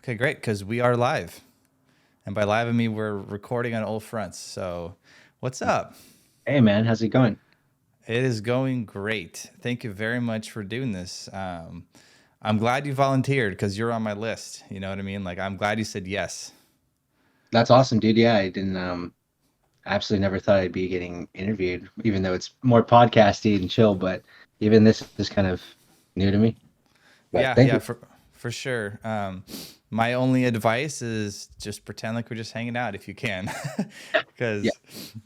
Okay, great, because we are live. And by live, I mean we're recording on all fronts. So, what's up? Hey man, how's it going? It is going great. Thank you very much for doing this. I'm glad you volunteered because you're on my list. You know what I mean? Like, I'm glad you said yes. That's awesome, dude. Yeah, I didn't absolutely never thought I'd be getting interviewed, even though it's more podcasty and chill, but even this is kind of new to me. But Yeah, thank yeah, you. for sure. My only advice is just pretend like we're just hanging out if you can, Yeah. because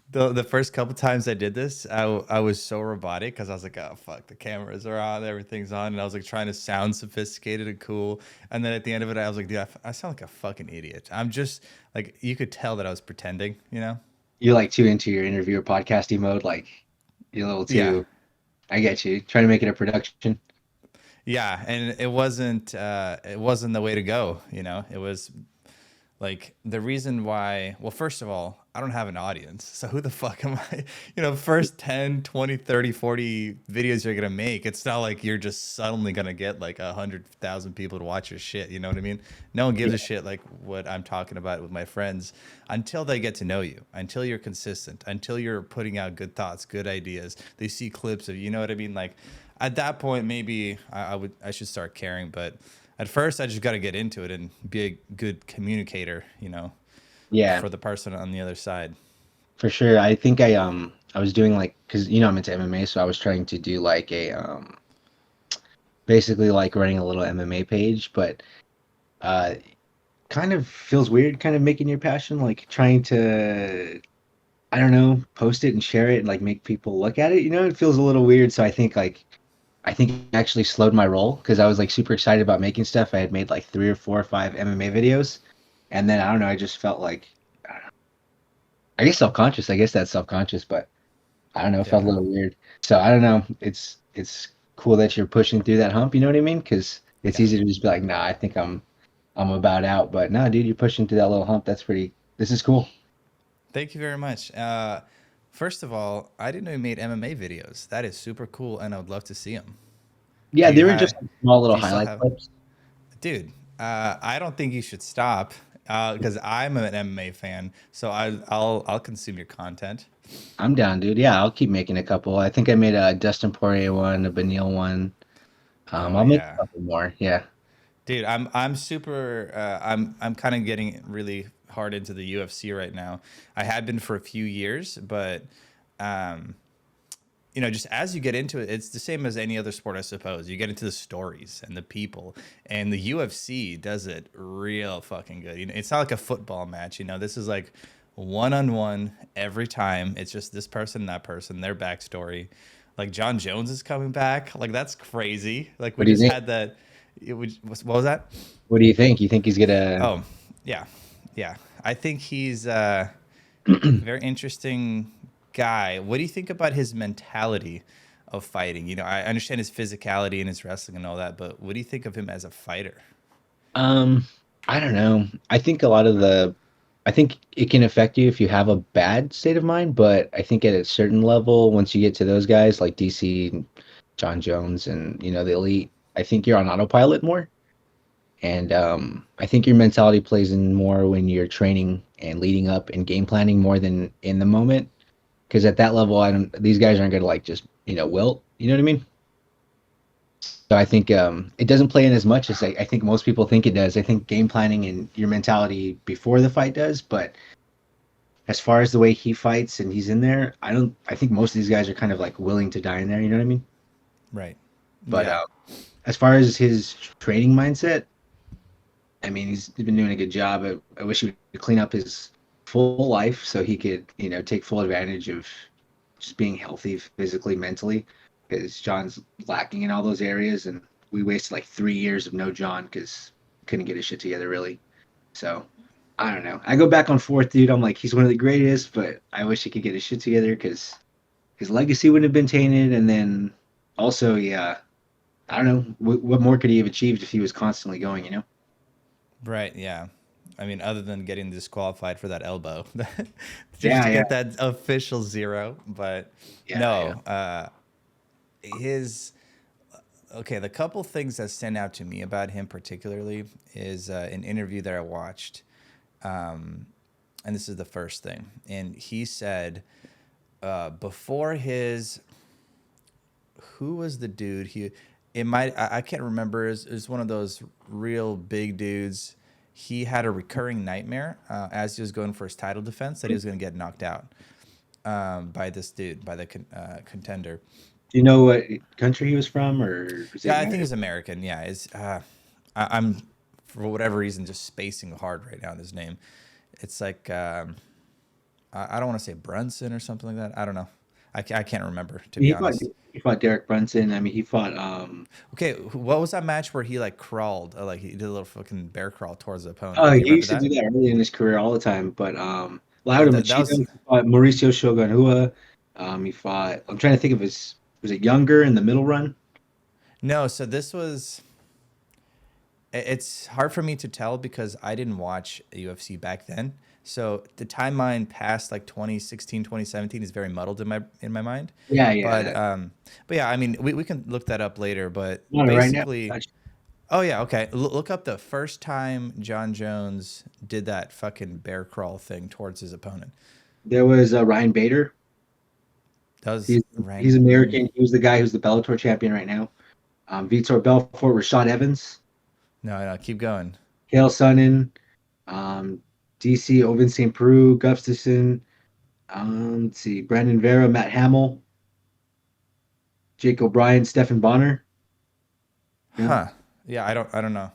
the first couple times I did this, I was so robotic because I was like, oh fuck, the cameras are on, everything's on, and I was like trying to sound sophisticated and cool, and then at the end of it, I was like, dude, I sound like a fucking idiot. I'm just like, you could tell that I was pretending, you know? You're like too into your interviewer podcasty mode, like you're a little Yeah, too I get you. Trying to make it a production. yeah, and it wasn't the way to go, you know? It was like the reason why, well, first of all, I don't have an audience, so who the fuck am I? First 10, 20, 30, 40 videos you're gonna make, it's not like you're just suddenly gonna get like 100,000 people to watch your shit. You know what I mean? No one gives Yeah. a shit like what I'm talking about with my friends until they get to know you, until you're consistent, until you're putting out good thoughts, good ideas. They see clips of, you know what I mean? Like at that point, maybe I should start caring, but at first I just got to get into it and be a good communicator, Yeah, for the person on the other side. for sure. I think I was doing like because I'm into MMA, so I was trying to do like a basically like running a little MMA page, but uh kind of feels weird kind of making your passion like trying to I don't know post it and share it and like make people look at it, it feels a little weird, so I think it actually slowed my roll because I was like super excited about making stuff. I had made like 3 or 4 or 5 MMA videos, and then I don't know, I just felt like I guess self-conscious, I guess that's self-conscious, but I don't know, it felt a Yeah. little weird. So I don't know, it's cool that you're pushing through that hump, you know what I mean? Because it's Yeah. easy to just be like, nah, I think I'm about out, but no, dude, you're pushing through that little hump. This is cool. Thank you very much. First of all, I didn't know you made MMA videos. That is super cool, and I would love to see them. Yeah, Do you they were have? just like small little Do you still highlight have? clips. Dude, I don't think you should stop because I'm an MMA fan, so I'll consume your content. I'm down, dude. Yeah, I'll keep making a couple. I think I made a Dustin Poirier one, a Benil one. Oh I'll make yeah. a couple more. Yeah. Dude, I'm super. I'm kind of getting really hard into the UFC right now. I had been for a few years, but um, just as you get into it, it's the same as any other sport, I suppose. You get into the stories and the people, and the UFC does it real fucking good. It's not like a football match. This is like one on one every time. It's just this person, that person, their backstory. Like John Jones is coming back. Like that's crazy. Like we What do you just think? had that. What was that? What do you think? You think he's gonna? Oh, yeah, yeah. I think he's very interesting guy. What do you think about his mentality of fighting? I understand his physicality and his wrestling and all that, but what do you think of him as a fighter? Um, I don't know. I think it can affect you if you have a bad state of mind, but I think at a certain level, once you get to those guys like DC, John Jones, and the elite, I think you're on autopilot more. And I think your mentality plays in more when you're training and leading up and game planning more than in the moment. Because at that level, I don't. These guys aren't gonna like just wilt. You know what I mean? So I think it doesn't play in as much as I think most people think it does. I think game planning and your mentality before the fight does, but as far as the way he fights and he's in there, I don't. I think most of these guys are kind of like willing to die in there. You know what I mean? Right. But Yeah. as far as his training mindset, I mean, he's been doing a good job. I wish he would clean up his full life so he could, take full advantage of just being healthy physically, mentally, because John's lacking in all those areas, and we wasted like 3 years of no John because couldn't get his shit together really. So I don't know. I go back on forth, dude. I'm like, he's one of the greatest, but I wish he could get his shit together because his legacy wouldn't have been tainted. And then also, yeah, I don't know what more could he have achieved if he was constantly going. Right. Yeah. I mean, other than getting disqualified for that elbow, just Yeah, to yeah, get that official zero. But yeah, yeah. no, his okay, the couple things that stand out to me about him particularly is an interview that I watched, um, and this is the first thing, and he said before his who was the dude he it might I can't remember is one of those real big dudes. He had a recurring nightmare as he was going for his title defense that he was going to get knocked out by this dude by the contender. Do you know what country he was from, or is it Yeah, I think matter? he's American. Yeah, I'm for whatever reason just spacing hard right now on his name. It's like I don't want to say Brunson or something like that. I don't know. I can't remember to be He fought honest. he fought Derek Brunson. I mean, he fought Okay, what was that match where he like crawled, like he did a little fucking bear crawl towards the oh, opponent? Do you he remember used to do that? that early in his career all the time. But Louder That Machida, was he fought Mauricio Shogunhua. He fought. I'm trying to think of his. Was it Younger in the middle run? no. So this was. It's hard for me to tell because I didn't watch UFC back then. So the timeline past like 2016, 2017 is very muddled in my mind. Yeah, yeah. But yeah, I mean we can look that up later. But Not right now. basically, oh yeah, okay. Look up the first time John Jones did that fucking bear crawl thing towards his opponent. There was Ryan Bader. That was He's Ryan. American. He was the guy who's the Bellator champion right now. Vitor Belfort, Rashad Evans, No, no, keep going. Kale Sonnen, um, DC Oven St. Peru, Gustafson. Let's see, Brandon Vera, Matt Hamill, Jake O'Brien, Stephen Bonner. No, Huh. Yeah, I don't know.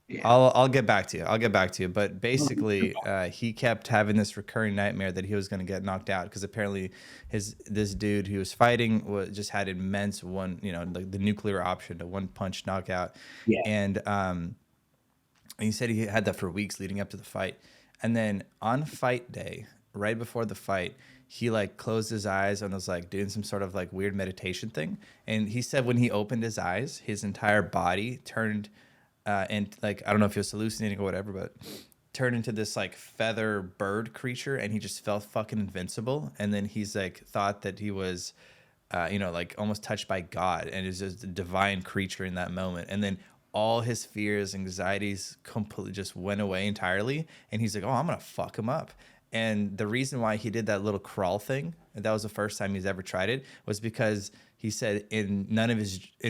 yeah. I'll get back to you. I'll get back to you. But basically, he kept having this recurring nightmare that he was going to get knocked out because apparently his this dude he was fighting just had immense one, you know, the nuclear option, a one punch knockout, Yeah. and he said he had that for weeks leading up to the fight, and then on fight day, right before the fight. He like closed his eyes and was like doing some sort of like weird meditation thing. And he said when he opened his eyes, his entire body turned and like I don't know if he was hallucinating or whatever, but turned into this like feather bird creature, and he just felt fucking invincible. And then he's like thought that he was, you know, like almost touched by God, and is just a divine creature in that moment. And then all his fears, anxieties completely just went away entirely. And he's like, oh, I'm gonna fuck him up. And the reason why he did that little crawl thing, and that was the first time he's ever tried it, was because he said in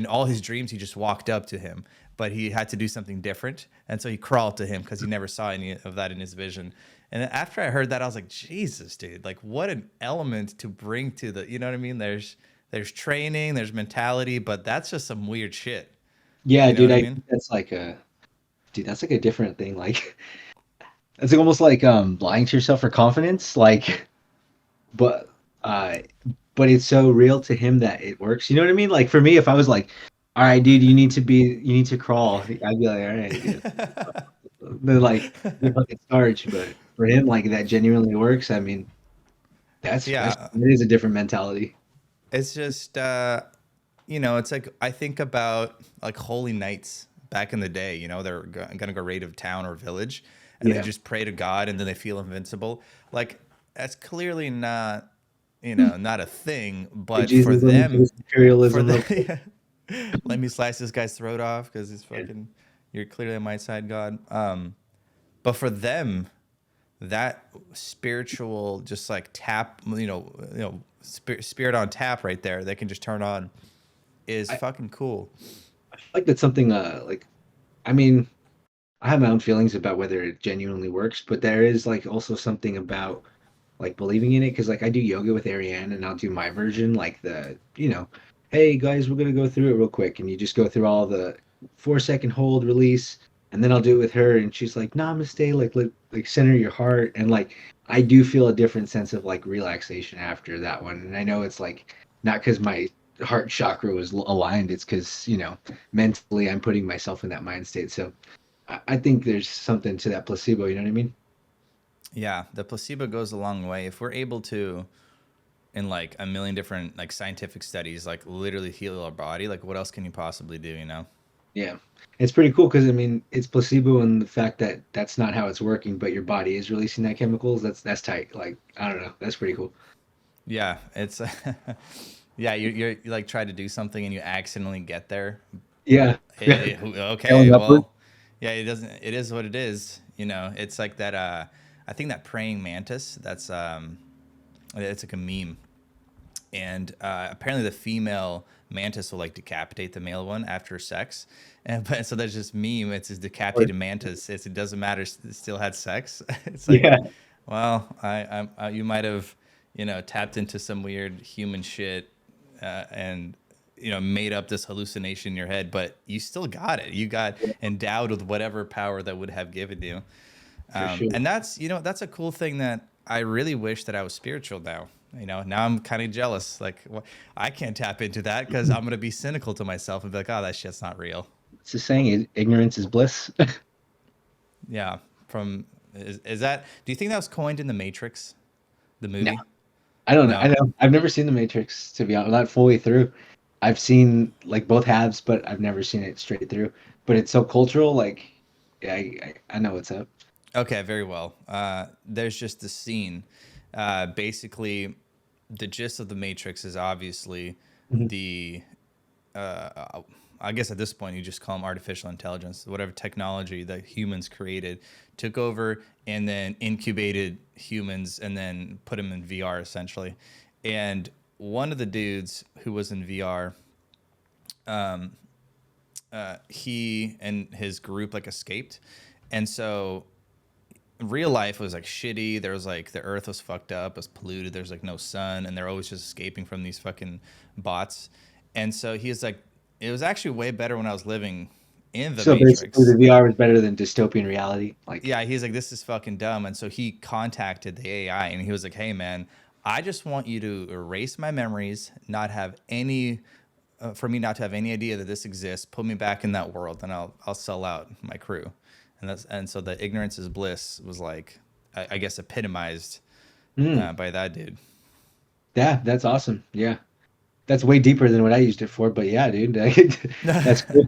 all his dreams he just walked up to him, but he had to do something different, and so he crawled to him because he never saw any of that in his vision. And then after I heard that, I was like, Jesus, dude, like what an element to bring to the, you know what I mean? There's training, there's mentality, but that's just some weird shit. Yeah, You know dude, what I I mean? think that's like a different thing. Like it's like almost like lying to yourself for confidence. Like but uh but it's so real to him that it works. You know what I mean? Like for me, if I was like, all right, dude, you need to crawl, I'd be like, all right, dude. They're like they're fucking starch, but for him, like that genuinely works. I mean, that's Yeah, it is a different mentality. it's just you know, it's like I think about like holy knights back in the day. You know, they're gonna go raid a town or village, and they Yeah. just pray to God, and then they feel invincible. Like that's clearly not, you know, not a thing. But for Ageism, them, for imperialism, real quick. the let me slice this guy's throat off because he's Yeah. fucking. You're clearly on my side, God. But for them, that spiritual, just like tap, spirit on tap right there, they can just turn on is I, fucking cool. I feel like that's something like I mean, I have my own feelings about whether it genuinely works, but there is like also something about like believing in it because like I do yoga with Ariane and I'll do my version like hey guys, we're gonna go through it real quick and you just go through all the 4 second hold release and then I'll do it with her and she's like namaste like center your heart and like I do feel a different sense of like relaxation after that one and I know it's like not because my heart chakra was aligned it's because mentally I'm putting myself in that mind state so I think there's something to that placebo you know what I mean. Yeah, the placebo goes a long way. If we're able to, in like a million different like scientific studies, like literally heal our body, like what else can you possibly do? You know? Yeah. It's pretty cool because I mean it's placebo and the fact that that's not how it's working, but your body is releasing that chemicals. That's tight. Like I don't know. That's pretty cool. Yeah, it's Yeah, you like try to do something and you accidentally get there. Yeah. Okay, Sailing upward. well, yeah, it doesn't. It is what it is. You know, it's like that. I think that praying mantis. That's it's like a meme, and apparently the female mantis will like decapitate the male one after sex, and but so there's this meme. It's this decapitated mantis. It doesn't matter. It still had sex. It's like, Yeah. well, you might have, tapped into some weird human shit, and made up this hallucination in your head, but you still got it. You got endowed with whatever power that would have given you. For sure. And that's a cool thing that I really wish that I was spiritual now. Now I'm kind of jealous. Like, well, I can't tap into that because I'm gonna be cynical to myself and be like, oh, that shit's not real. It's the saying, ignorance is bliss. Yeah. From is that? Do you think that was coined in The Matrix, the No, movie? I don't know. I No. know. I've never seen The Matrix, to be honest, not fully through. I've seen like both halves, but I've never seen it straight through. But it's so cultural, like, yeah, I know what's up. Okay, very well. There's just the scene. Basically, the gist of the Matrix is obviously Mhm. the. I guess at this point you just call them artificial intelligence. Whatever technology that humans created took over and then incubated humans and then put them in VR essentially. And one of the dudes who was in VR, he and his group like escaped, and so real life was like shitty. There was like the earth was fucked up, it was polluted. There's like no sun, and they're always just escaping from these fucking bots. And so he's like, it was actually way better when I was living in the So basically, the Matrix. VR was better than dystopian reality. Like, Yeah, he's like, this is fucking dumb. And so he contacted the AI and he was like, hey man, I just want you to erase my memories, not have any for me not to have any idea that this exists. Put me back in that world, and I'll sell out my crew. And so the ignorance is bliss was like, I guess epitomized mm, by that dude. yeah, that's awesome. Yeah, that's way deeper than what I used it for. But yeah, dude, that's cool.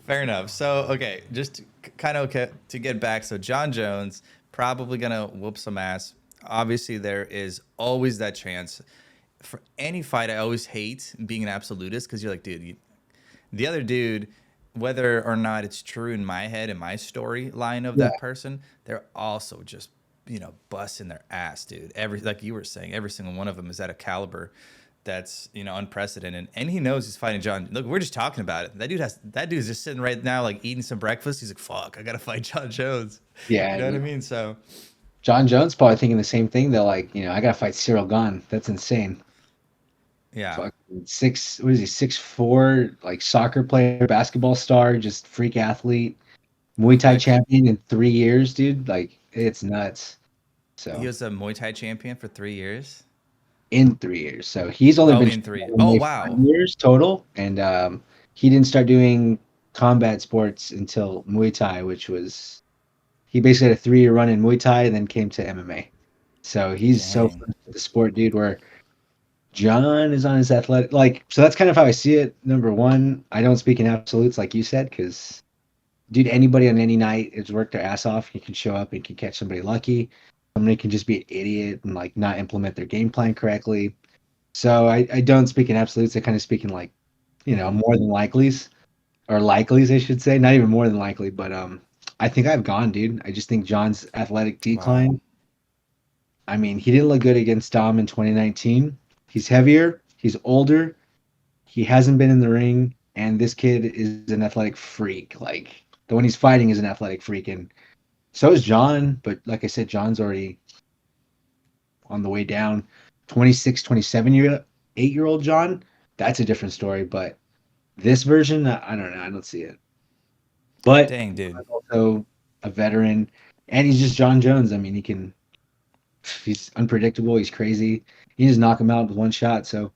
Fair enough. So okay, just kind of okay, to get back. So John Jones probably gonna whoop some ass. Obviously, there is always that chance for any fight. I always hate being an absolutist because you're like, dude, the other dude, whether or not it's true in my head and my storyline of Yeah. that person, they're also just busting their ass, dude. Every like you were saying, every single one of them is at a caliber that's unprecedented, and he knows he's fighting John. Look, we're just talking about it. That dude's just sitting right now, like eating some breakfast. He's like, "Fuck, I gotta fight John Jones." You Yeah, know what I dude. mean? So John Jones probably thinking the same thing. They're like, I gotta fight Cyril Gahn. That's insane. yeah, Fuck, six. What is he? 6'4", like soccer player, basketball star, just freak athlete, Muay Thai quick. champion in 3 years, dude. Like it's nuts. He So was a Muay Thai champion for 3 years. in 3 years, so he's only Oh, been in training three. for Oh, maybe wow. 5 years total, and he didn't start doing combat sports until Muay Thai, which was he basically had a 3-year run in Muay Thai and then came to MMA. So he's so Dang. fresh with the sport, dude. Where John is on his athletic, like, so that's kind of how I see it. Number one, I don't speak in absolutes, like you said, because dude, anybody on any night has worked their ass off. You can show up and can catch somebody lucky. Somebody can just be an idiot and like not implement their game plan correctly. So I don't speak in absolutes. I kind of speak in like, Hmm. more than likelies or likelies, I should say. Not even more than likely, but I think I've gone, dude. I just think John's athletic Wow. decline. I mean, he didn't look good against Dom in 2019. He's heavier, he's older, he hasn't been in the ring, and this kid is an athletic freak. Like the one he's fighting is an athletic freak, and so is John. But like I said, John's already on the way down. 26, 27 year 8 year old John, that's a different story. But this version, I don't know. I don't see it. But Dang, dude. John's also a veteran, and he's just John Jones. I mean, he's unpredictable. He's crazy. You just knock him out with one shot. So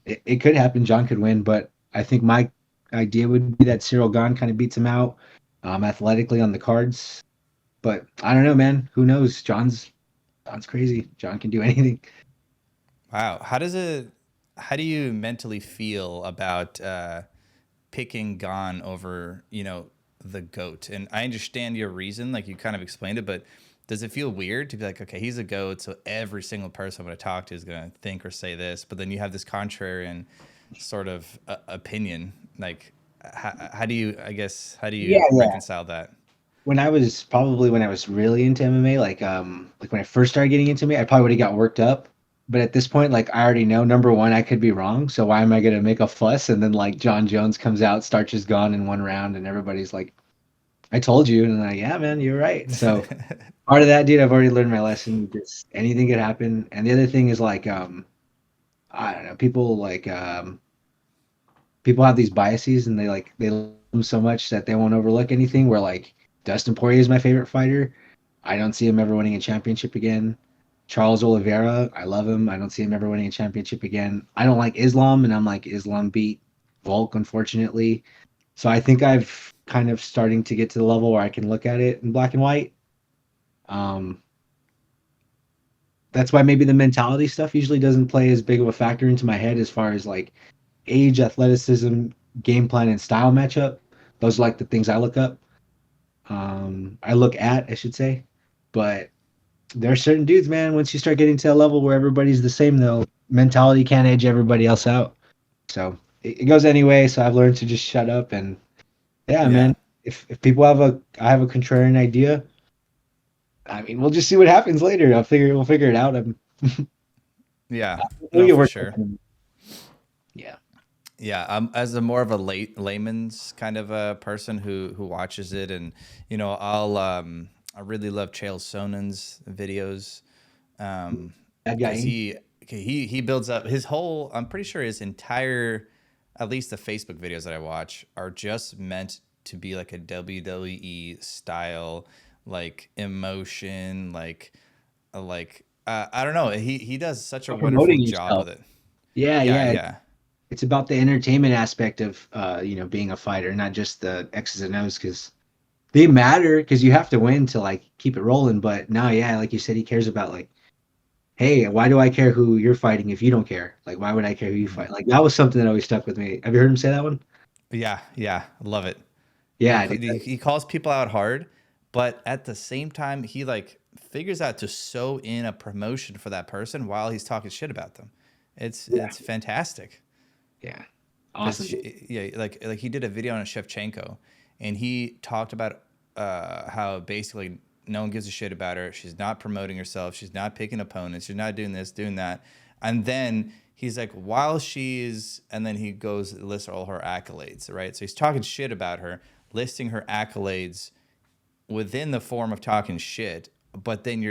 it could happen. John could win, but I think my idea would be that Cyril Gahn kind of beats him out athletically on the cards. But I don't know, man. Who knows? John's crazy. John can do anything. Wow. How do you mentally feel about picking Gon over, the GOAT? And I understand your reason, like you kind of explained it, but Does it feel weird to be like, okay, he's a goat, so every single person I'm going to talk to is going to think or say this, but then you have this contrarian sort of opinion? Like, how do you, I guess, how do Yeah, you yeah. reconcile that? When I was really into MMA, like when I first started getting into me, I probably would have got worked up. But at this point, like I already know number one, I could be wrong. So why am I gonna make a fuss? And then like John Jones comes out, Starch is gone in one round, and everybody's like, I told you. And I'm like, yeah, man, you're right. So part of that, dude, I've already learned my lesson. Just anything could happen. And the other thing is like, I don't know, people have these biases and they love them so much that they won't overlook anything. Where like Dustin Poirier is my favorite fighter. I don't see him ever winning a championship again. Charles Oliveira, I love him. I don't see him ever winning a championship again. I don't like Islam, and I'm like Islam beat Volk, unfortunately. So I think I've kind of starting to get to the level where I can look at it in black and white. Um, that's why maybe the mentality stuff usually doesn't play as big of a factor into my head as far as like age, athleticism, game plan, and style matchup. Those are like the things I look up. I look at, I should say. But there are certain dudes, man, once you start getting to a level where everybody's the same, though, mentality can't edge everybody else out. So it goes anyway. So I've learned to just shut up and yeah, Yeah. man. If people have I have a contrarian idea, I mean, we'll just see what happens later. We'll figure it out. Yeah. We'll No, get for worked sure. up. Yeah. Yeah, as a more of a layman's kind of a person who watches it, and I really love Chael Sonnen's videos, Bad guy. because he builds up his whole. I'm pretty sure his entire, at least the Facebook videos that I watch, are just meant to be like a WWE style, like emotion, I don't know. He does such a wonderful Promoting job yourself. with it. Yeah, Yeah, yeah. yeah. It's about the entertainment aspect of being a fighter, not just the X's and O's, because they matter because you have to win to like keep it rolling. But no, yeah, like you said, he cares about like, hey, why do I care who you're fighting if you don't care? Like, why would I care who you Mhm. fight? Like that was something that always stuck with me. Have you heard him say that one? Yeah, yeah, love it. Yeah, dude. He calls people out hard, but at the same time, he like figures out to sew in a promotion for that person while he's talking shit about them. Yeah, It's fantastic. yeah, awesome. Because Dude. yeah, like he did a video on Shevchenko, and he talked about how basically no one gives a shit about her. She's not promoting herself. She's not picking opponents. She's not doing this, doing that. And then he's like, while she's, and then he goes lists all her accolades, right? So he's talking shit about her, listing her accolades within the form of talking shit. But then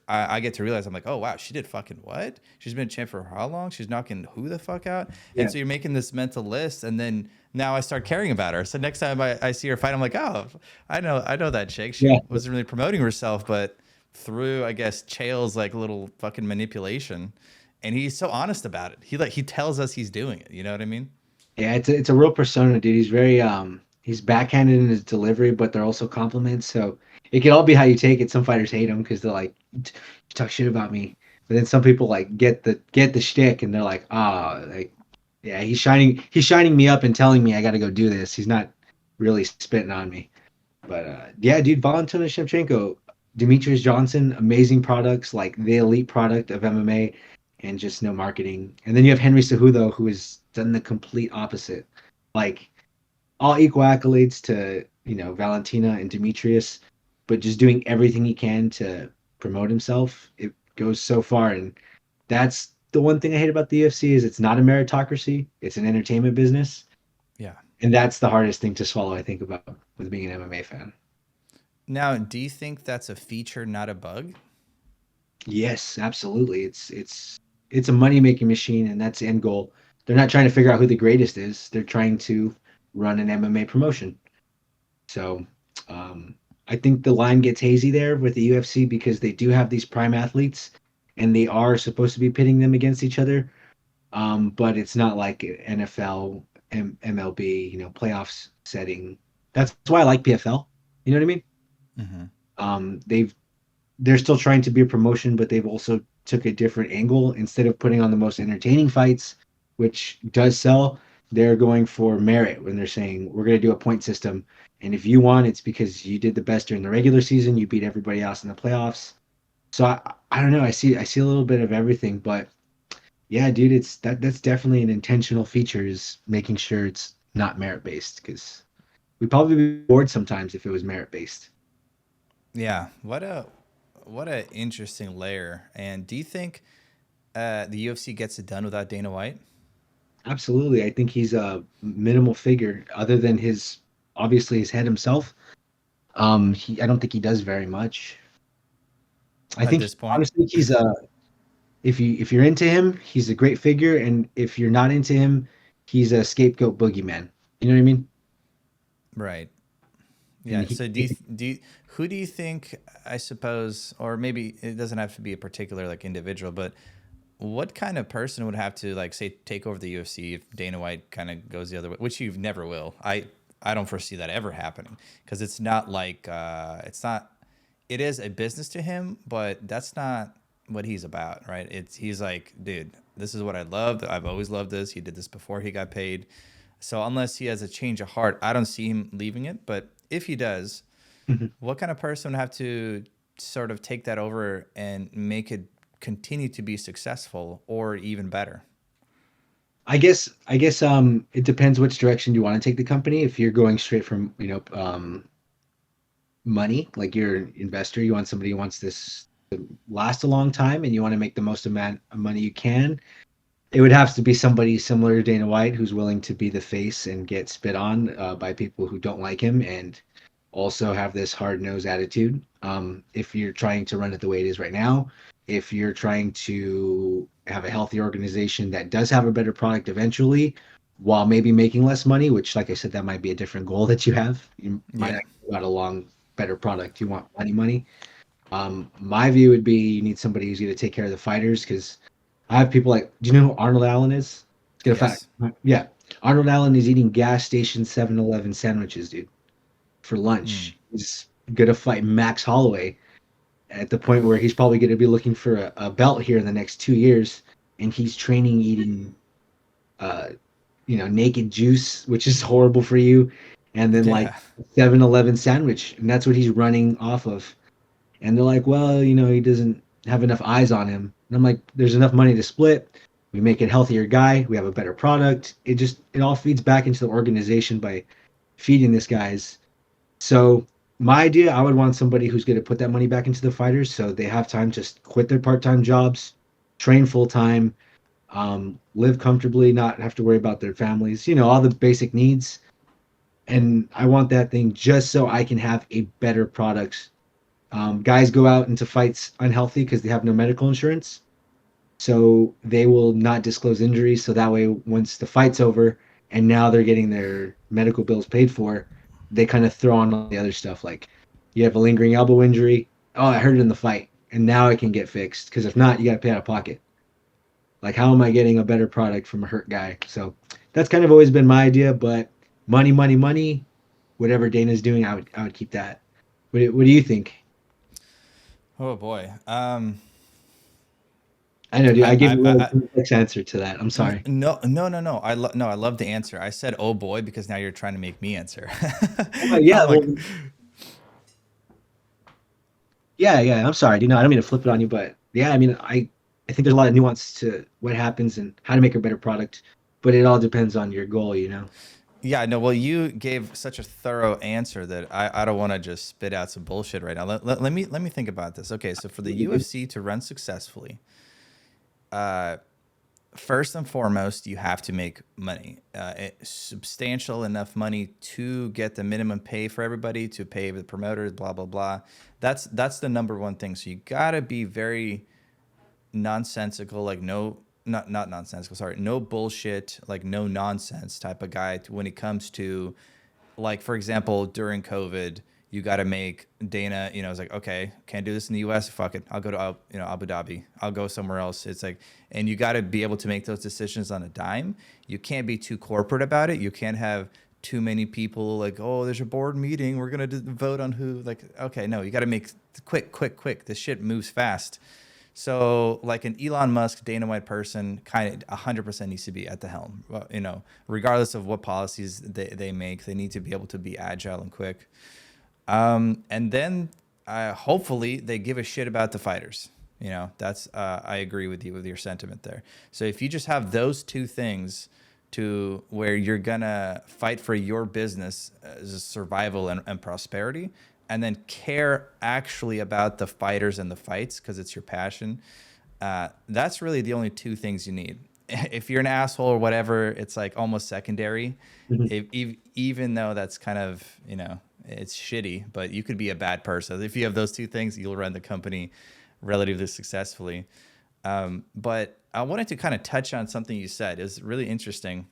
I get to realize, I'm like, oh wow, she did fucking what? She's been a champ for how long? She's knocking who the fuck out? And Yeah, so you're making this mental list, and then now I start caring about her. So next time I see her fight, I'm like, oh, I know that chick. She yeah, wasn't really promoting herself, but through I guess Chael's like little fucking manipulation, and he's so honest about it. He tells us he's doing it. You know what I mean? yeah. It's a real persona, dude. He's very he's backhanded in his delivery, but they're also compliments. So it can all be how you take it. Some fighters hate him because they're like, you talk shit about me. But then some people like get the shtick and they're like, ah, like yeah, he's shining me up and telling me I got to go do this. He's not really spitting on me. But yeah, dude, Valentina Shevchenko, Demetrius Johnson, amazing products, like the elite product of MMA, and just no marketing. And then you have Henry Cejudo, who has done the complete opposite, like all equal accolades to Valentina and Demetrius, but just doing everything he can to promote himself. It goes so far, and that's the one thing I hate about the UFC is it's not a meritocracy; it's an entertainment business, Yeah. and that's the hardest thing to swallow. I think about with being an MMA fan. Now, do you think that's a feature, not a bug? Yes, absolutely. It's a money making machine, and that's the end goal. They're not trying to figure out who the greatest is. They're trying to run an MMA promotion. So I think the line gets hazy there with the UFC because they do have these prime athletes, and they are supposed to be pitting them against each other. But it's not like NFL, MLB, playoffs setting. That's why I like PFL. You know what I mean? Mm-hmm. They're still trying to be a promotion, but they've also took a different angle. Instead of putting on the most entertaining fights, which does sell, they're going for merit when they're saying we're going to do a point system, and if you won, it's because you did the best during the regular season, you beat everybody else in the playoffs. So I don't know. I see a little bit of everything, but yeah, dude, it's that's definitely an intentional feature is making sure it's not merit based because we'd probably be bored sometimes if it was merit based. Yeah, what a interesting layer. And do you think the UFC gets it done without Dana White? Absolutely, I think he's a minimal figure other than his obviously his head himself. I don't think he does very much. I At think this point? honestly he's a if you're into him, he's a great figure, and if you're not into him, he's a scapegoat boogeyman. You know what I mean? Right. And Yeah. So who do you think, I suppose, or maybe it doesn't have to be a particular like individual, but what kind of person would have to like say take over the UFC if Dana White kind of goes the other way, which you never will. I don't foresee that ever happening because it's not like it's not it is a business to him, but that's not what he's about, right? It's he's like, dude, this is what I love. I've always loved this. He did this before he got paid. So unless he has a change of heart, I don't see him leaving it. But if he does, what kind of person would have to sort of take that over and make it continue to be successful or even better? I guess it depends which direction you want to take the company. If you're going straight from, money, like you're an investor, you want somebody who wants this to last a long time and you want to make the most amount of money you can, it would have to be somebody similar to Dana White who's willing to be the face and get spit on by people who don't like him and also have this hard nosed attitude. If you're trying to run it the way it is right now, if you're trying to have a healthy organization that does have a better product eventually, while maybe making less money, which, like I said, that might be a different goal that you have. You might Yeah. not want a long, better product. You want money. My view would be you need somebody who's going to take care of the fighters because I have people like, do you know who Arnold Allen is? Let's get a fact. Yes. Yeah. Arnold Allen is eating gas station 7-Eleven sandwiches, dude, for Hmm. lunch. He's going to fight Max Holloway at the point where he's probably going to be looking for a belt here in the next 2 years. And he's training eating, uh, naked juice, which is horrible for you. And then like Yeah. 7-Eleven sandwich. And that's what he's running off of. And they're like, well, he doesn't have enough eyes on him. And I'm like, there's enough money to split. We make it healthier guy. We have a better product. It all feeds back into the organization by feeding this guys. So my idea, I would want somebody who's going to put that money back into the fighters so they have time to quit their part-time jobs, train full-time, live comfortably, not have to worry about their families, all the basic needs. And I want that thing just so I can have a better product. Guys go out into fights unhealthy because they have no medical insurance. So they will not disclose injuries. So that way, once the fight's over and now they're getting their medical bills paid for, they kind of throw on all the other stuff. Like you have a lingering elbow injury. Oh, I hurt it in the fight. And now it can get fixed. Because if not, you got to pay out of pocket. Like, how am I getting a better product from a hurt guy? So that's kind of always been my idea. But money, money, money, whatever Dana's doing, I would keep that. What do you think? Oh boy. I know, dude. I gave a really I complex answer to that. I'm sorry. no, no, no, no. No, I love the answer. I said, "Oh boy," because now you're trying to make me answer. Yeah, I'm like, well, yeah, yeah. I'm sorry. I don't mean to flip it on you, but yeah, I mean, I think there's a lot of nuance to what happens and how to make a better product, but it all depends on your goal. yeah, no. Well, you gave such a thorough answer that I don't want to just spit out some bullshit right now. Let me think about this. Okay, so for the UFC to run successfully, uh, first and foremost, you have to make money, substantial enough money to get the minimum pay for everybody, to pay the promoters, blah blah blah. That's the number one thing. So you gotta be very nonsensical, like not nonsensical. Sorry, no bullshit, like no nonsense type of guy when it comes to, like, for example, during COVID, you got to make Dana, it's like, okay, can't do this in the US. Fuck it. I'll go to, Abu Dhabi. I'll go somewhere else. It's like, and you got to be able to make those decisions on a dime. You can't be too corporate about it. You can't have too many people like, oh, there's a board meeting. We're going to vote on who, like, okay, no, you got to make quick, quick, quick. This shit moves fast. So like an Elon Musk, Dana White person, kind of 100% needs to be at the helm. Well, you know, regardless of what policies they make, they need to be able to be agile and quick. And then hopefully they give a shit about the fighters. You know, that's I agree with you with your sentiment there. So if you just have those two things to where you're gonna fight for your business as a survival and prosperity, and then care actually about the fighters and the fights because it's your passion, that's really the only two things you need. If you're an asshole or whatever, it's like almost secondary. Mhm. Even though that's kind of, you know, it's shitty, but you could be a bad person. If you have those two things, you'll run the company relatively successfully. But I wanted to kind of touch on something you said. It's really interesting.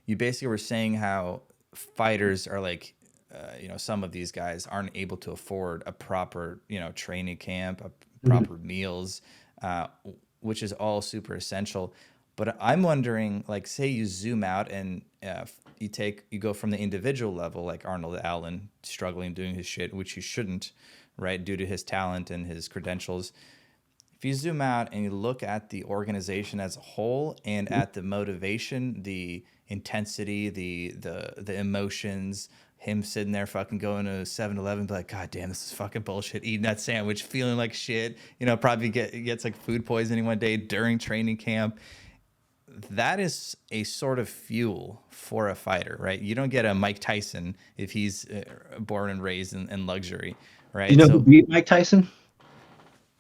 You basically were saying how fighters are like, you know, some of these guys aren't able to afford a proper, you know, training camp, a Mhm. proper meals, uh, which is all super essential. But I'm wondering, like, say you zoom out and you go from the individual level, like Arnold Allen struggling doing his shit, which he shouldn't, right, due to his talent and his credentials. If you zoom out and you look at the organization as a whole and at the motivation, the intensity, the emotions, him sitting there fucking going to 7-Eleven, be like, God damn, this is fucking bullshit, eating that sandwich, feeling like shit, you know, probably gets like food poisoning one day during training camp. That is a sort of fuel for a fighter, right? You don't get a Mike Tyson if he's born and raised in luxury, Do you right? know who So, beat Mike Tyson?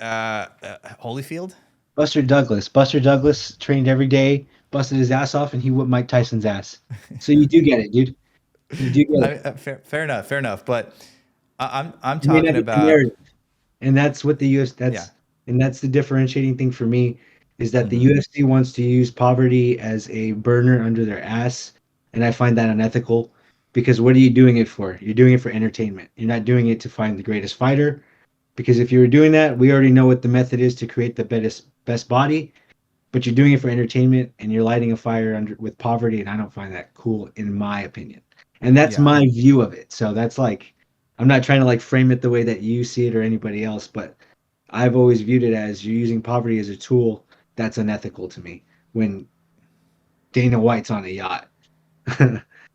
Holyfield. Buster Douglas. Buster Douglas trained every day, busted his ass off, and he whipped Mike Tyson's ass. So you do get it, dude. You do get it. Fair enough, fair enough. But I'm You may not talking get the about, narrative. And that's what the US yeah. that's the differentiating thing for me is that the Hmm. UFC wants to use poverty as a burner under their ass, and I find that unethical because what are you doing it for? You're doing it for entertainment. You're not doing it to find the greatest fighter because if you were doing that, we already know what the method is to create the best body, but you're doing it for entertainment and you're lighting a fire under with poverty, and I don't find that cool in my opinion. And that's Yeah, my view of it. So that's like I'm not trying to like frame it the way that you see it or anybody else, but I've always viewed it as you're using poverty as a tool. That's unethical to me. When Dana White's on a yacht,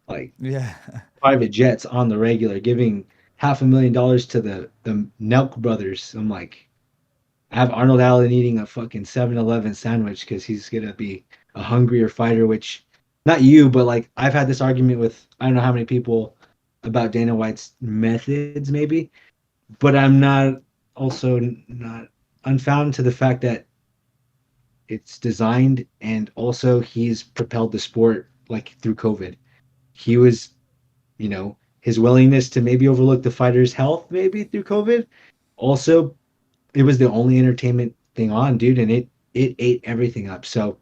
like yeah. private jets on the regular, giving $500,000 to the Nelk brothers. I'm like, I have Arnold Allen eating a fucking 7-Eleven sandwich because he's gonna be a hungrier fighter. Which, not you, but like I've had this argument with I don't know how many people about Dana White's methods, maybe, but I'm not also not unfound to the fact that it's designed and also he's propelled the sport like through COVID. He was, his willingness to maybe overlook the fighter's health maybe through COVID. Also, it was the only entertainment thing on, dude, and it ate everything up. So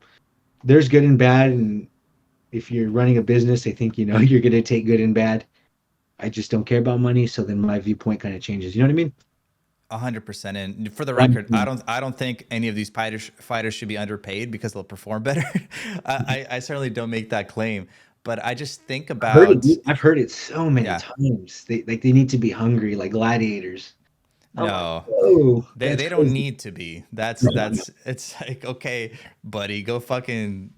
there's good and bad, and if you're running a business, I think you're gonna take good and bad. I just don't care about money, so then my viewpoint kind of changes. You know what I mean? 100%. And for the Um, record, I don't think any of these fighters should be underpaid because they'll perform better. I certainly don't make that claim, but I just think I've heard it. about, Dude. I've heard it so many yeah, times. They need to be hungry like gladiators. I'm like, no, oh, that's they don't crazy. need to be. No, no. It's like, okay, buddy, go fucking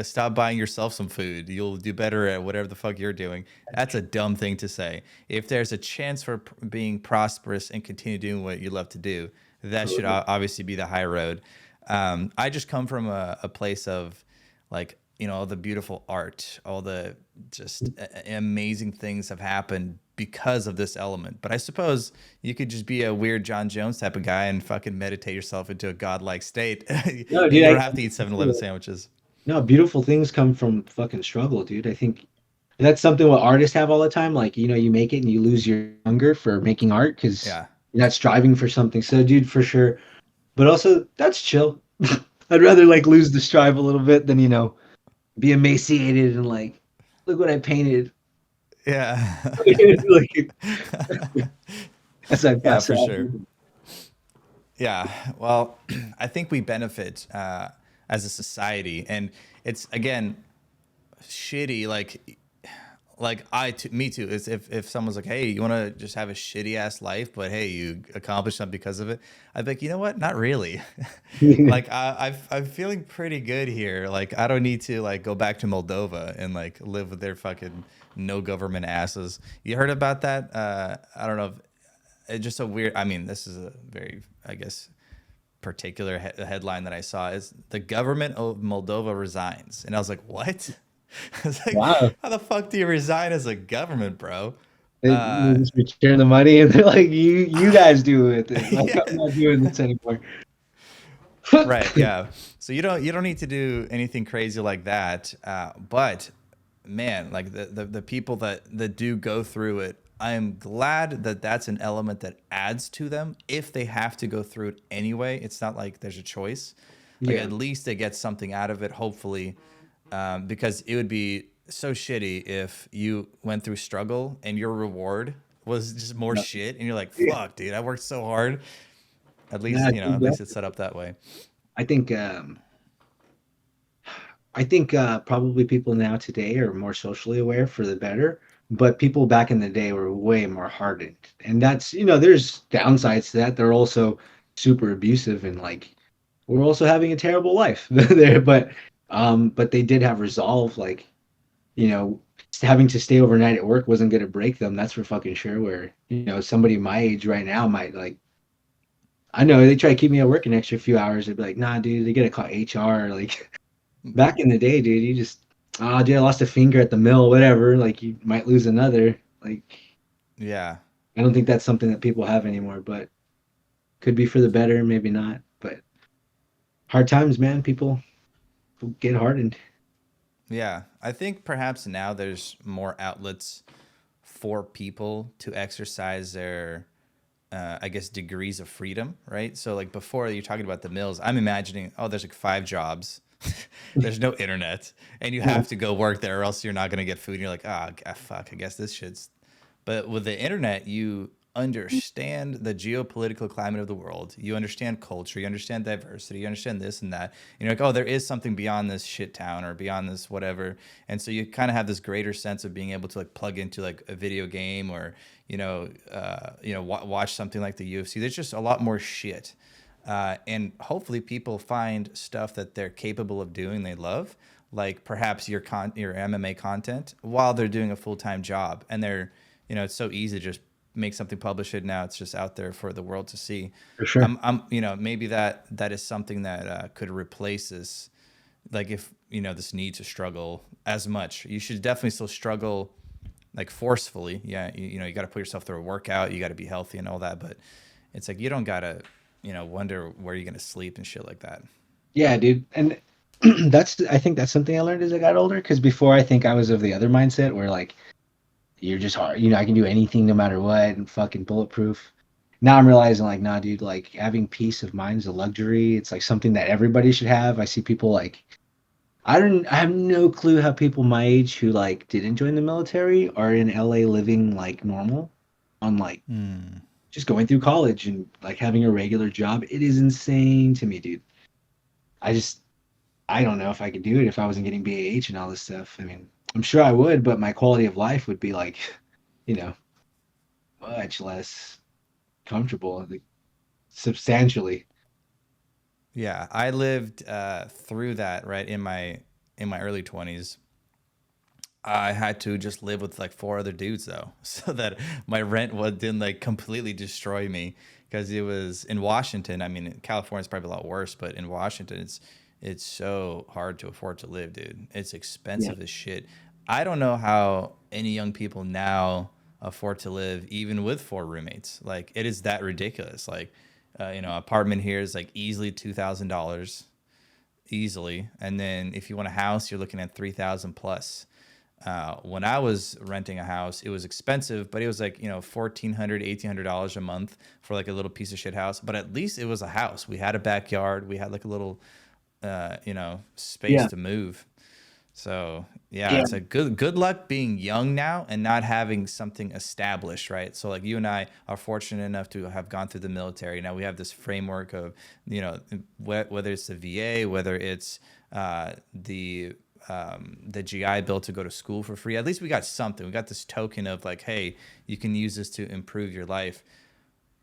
stop buying yourself some food. You'll do better at whatever the fuck you're doing. That's a dumb thing to say. If there's a chance for being prosperous and continue doing what you love to do, that should Totally. obviously be the high road. I just come from a place of like, you know, all the beautiful art, all the just amazing things have happened because of this element. But I suppose you could just be a weird John Jones type of guy and fucking meditate yourself into a godlike state. No, You dude. don't have to eat 7-Eleven sandwiches. No, beautiful things come from fucking struggle, dude. I think that's something what artists have all the time. Like, you make it and you lose your hunger for making art because Yeah. you're not striving for something. So, dude, for sure. But also, that's chill. I'd rather like lose the strive a little bit than, be emaciated and like, look what I painted. Yeah. Like, as I Yeah, pass for out. sure. Yeah. Well, I think we benefit as a society. And it's, again, shitty. Like, Like me too. It's if someone's like, hey, you want to just have a shitty ass life, but hey, you accomplished something because of it. I'd be like, you know what? Not really. Like I'm feeling pretty good here. Like I don't need to like go back to Moldova and like live with their fucking no government asses. You heard about that? I don't know. If, it's just a weird. I mean, this is a very, I guess, particular headline that I saw is the government of Moldova resigns, and I was like, what? I was like, Wow. how the fuck do you resign as a government, bro? They Uh, just return the money and they're like, you guys do with it. Like, yeah, I'm not doing this anymore. right, yeah. So you don't need to do anything crazy like that. But man, like the people that do go through it, I am glad that that's an element that adds to them. If they have to go through it anyway, it's not like there's a choice. Like Yeah. at least they get something out of it, hopefully, because it would be so shitty if you went through struggle and your reward was just more No. shit, and you're like, Yeah. "Fuck, dude, I worked so hard." At least Yeah, at least it's set up that way. I think probably people now today are more socially aware for the better, but people back in the day were way more hardened. And that's, there's downsides to that. They're also super abusive and like we're also having a terrible life there, but they did have resolve, like, you know, having to stay overnight at work wasn't going to break them. That's for fucking sure. Where, somebody my age right now might like, I know they try to keep me at work an extra few hours. They'd be like, nah, dude, they gotta call HR. Like, back in the day, dude, you just, dude, I lost a finger at the mill, whatever. Like, you might lose another. Like, Yeah. I don't think that's something that people have anymore, but could be for the better, maybe not. But hard times, man. People get hardened. Yeah. I think perhaps now there's more outlets for people to exercise their, I guess, degrees of freedom, right? So, like before you're talking about the mills, I'm imagining, oh, there's like 5 jobs, there's no internet, and you Yeah, have to go work there or else you're not going to get food. And you're like, ah, fuck, I guess this shit's. But with the internet, you understand the geopolitical climate of the world. You understand culture. You understand diversity. You understand this and that. And you're like, oh, there is something beyond this shit town or beyond this whatever. And so you kind of have this greater sense of being able to like plug into like a video game or watch something like the UFC. There's just a lot more shit. And hopefully people find stuff that they're capable of doing they love, like perhaps your MMA content while they're doing a full-time job, and they're it's so easy to just make something, publish it. Now it's just out there for the world to see. for sure. Maybe that is something that could replace this. Like if this need to struggle as much, you should definitely still struggle like forcefully. Yeah, you got to put yourself through a workout. You got to be healthy and all that. But it's like you don't gotta wonder where you're gonna sleep and shit like that. Yeah, dude. And I think that's something I learned as I got older. Because before, I think I was of the other mindset where like you're just hard. I can do anything no matter what and fucking bulletproof. Now I'm realizing like, nah, dude, like having peace of mind is a luxury. It's like something that everybody should have. I see people like I have no clue how people my age who like didn't join the military are in LA living like normal on like Hmm. just going through college and like having a regular job. It is insane to me, dude. I just I don't know if I could do it if I wasn't getting BAH and all this stuff. I mean, I'm sure I would, but my quality of life would be like, you know, much less comfortable, like, substantially. Yeah, I lived through that right in my early 20s. I had to just live with like 4 other dudes though, so that my rent didn't like completely destroy me because it was in Washington. I mean, in California is probably a lot worse, but in Washington, it's so hard to afford to live, dude. It's Yeah, expensive as shit. I don't know how any young people now afford to live even with 4 roommates. Like it is that ridiculous. Like, apartment here is like easily $2,000 easily, and then if you want a house, you're looking at 3,000 plus. When I was renting a house, it was expensive, but it was like, $1,400, $1,800 a month for like a little piece of shit house. But at least it was a house. We had a backyard. We had like a little, space yeah, to move. So yeah, yeah, it's a good luck being young now and not having something established, right? So like you and I are fortunate enough to have gone through the military. Now we have this framework of, whether it's the VA, whether it's the the GI Bill to go to school for free. At least we got something. We got this token of like, hey, you can use this to improve your life.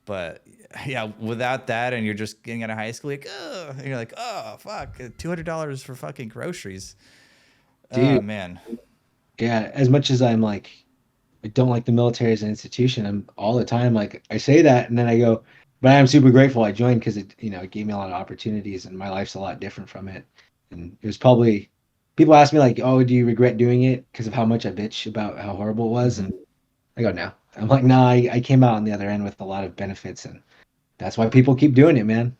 But yeah, without that, and you're just getting out of high school, like, oh, and you're like, oh fuck, $200 for fucking groceries. Oh Dude, man. yeah, as much as I'm like, I don't like the military as an institution, I'm all the time like, I say that, and then I go, but I'm super grateful I joined because it gave me a lot of opportunities, and my life's a lot different from it. And it was probably, people ask me like, oh, do you regret doing it because of how much I bitch about how horrible it was? Hmm. And I go, no. I'm like, nah, I came out on the other end with a lot of benefits, and that's why people keep doing it, man.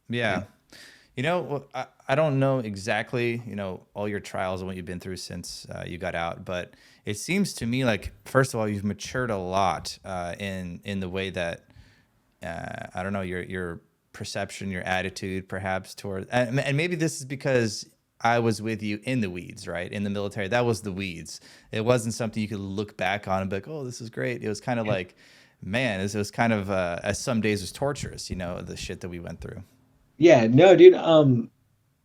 Yeah. Yeah. I don't know exactly, all your trials and what you've been through since you got out, but it seems to me like, first of all, you've matured a lot in the way that I don't know, your perception, your attitude, perhaps toward, and maybe this is because I was with you in the weeds, right? In the military, that was the weeds. It wasn't something you could look back on and be like, oh, this is great. It was kind of like, man, it was kind of, as some days was torturous, the shit that we went through. Yeah, no, dude.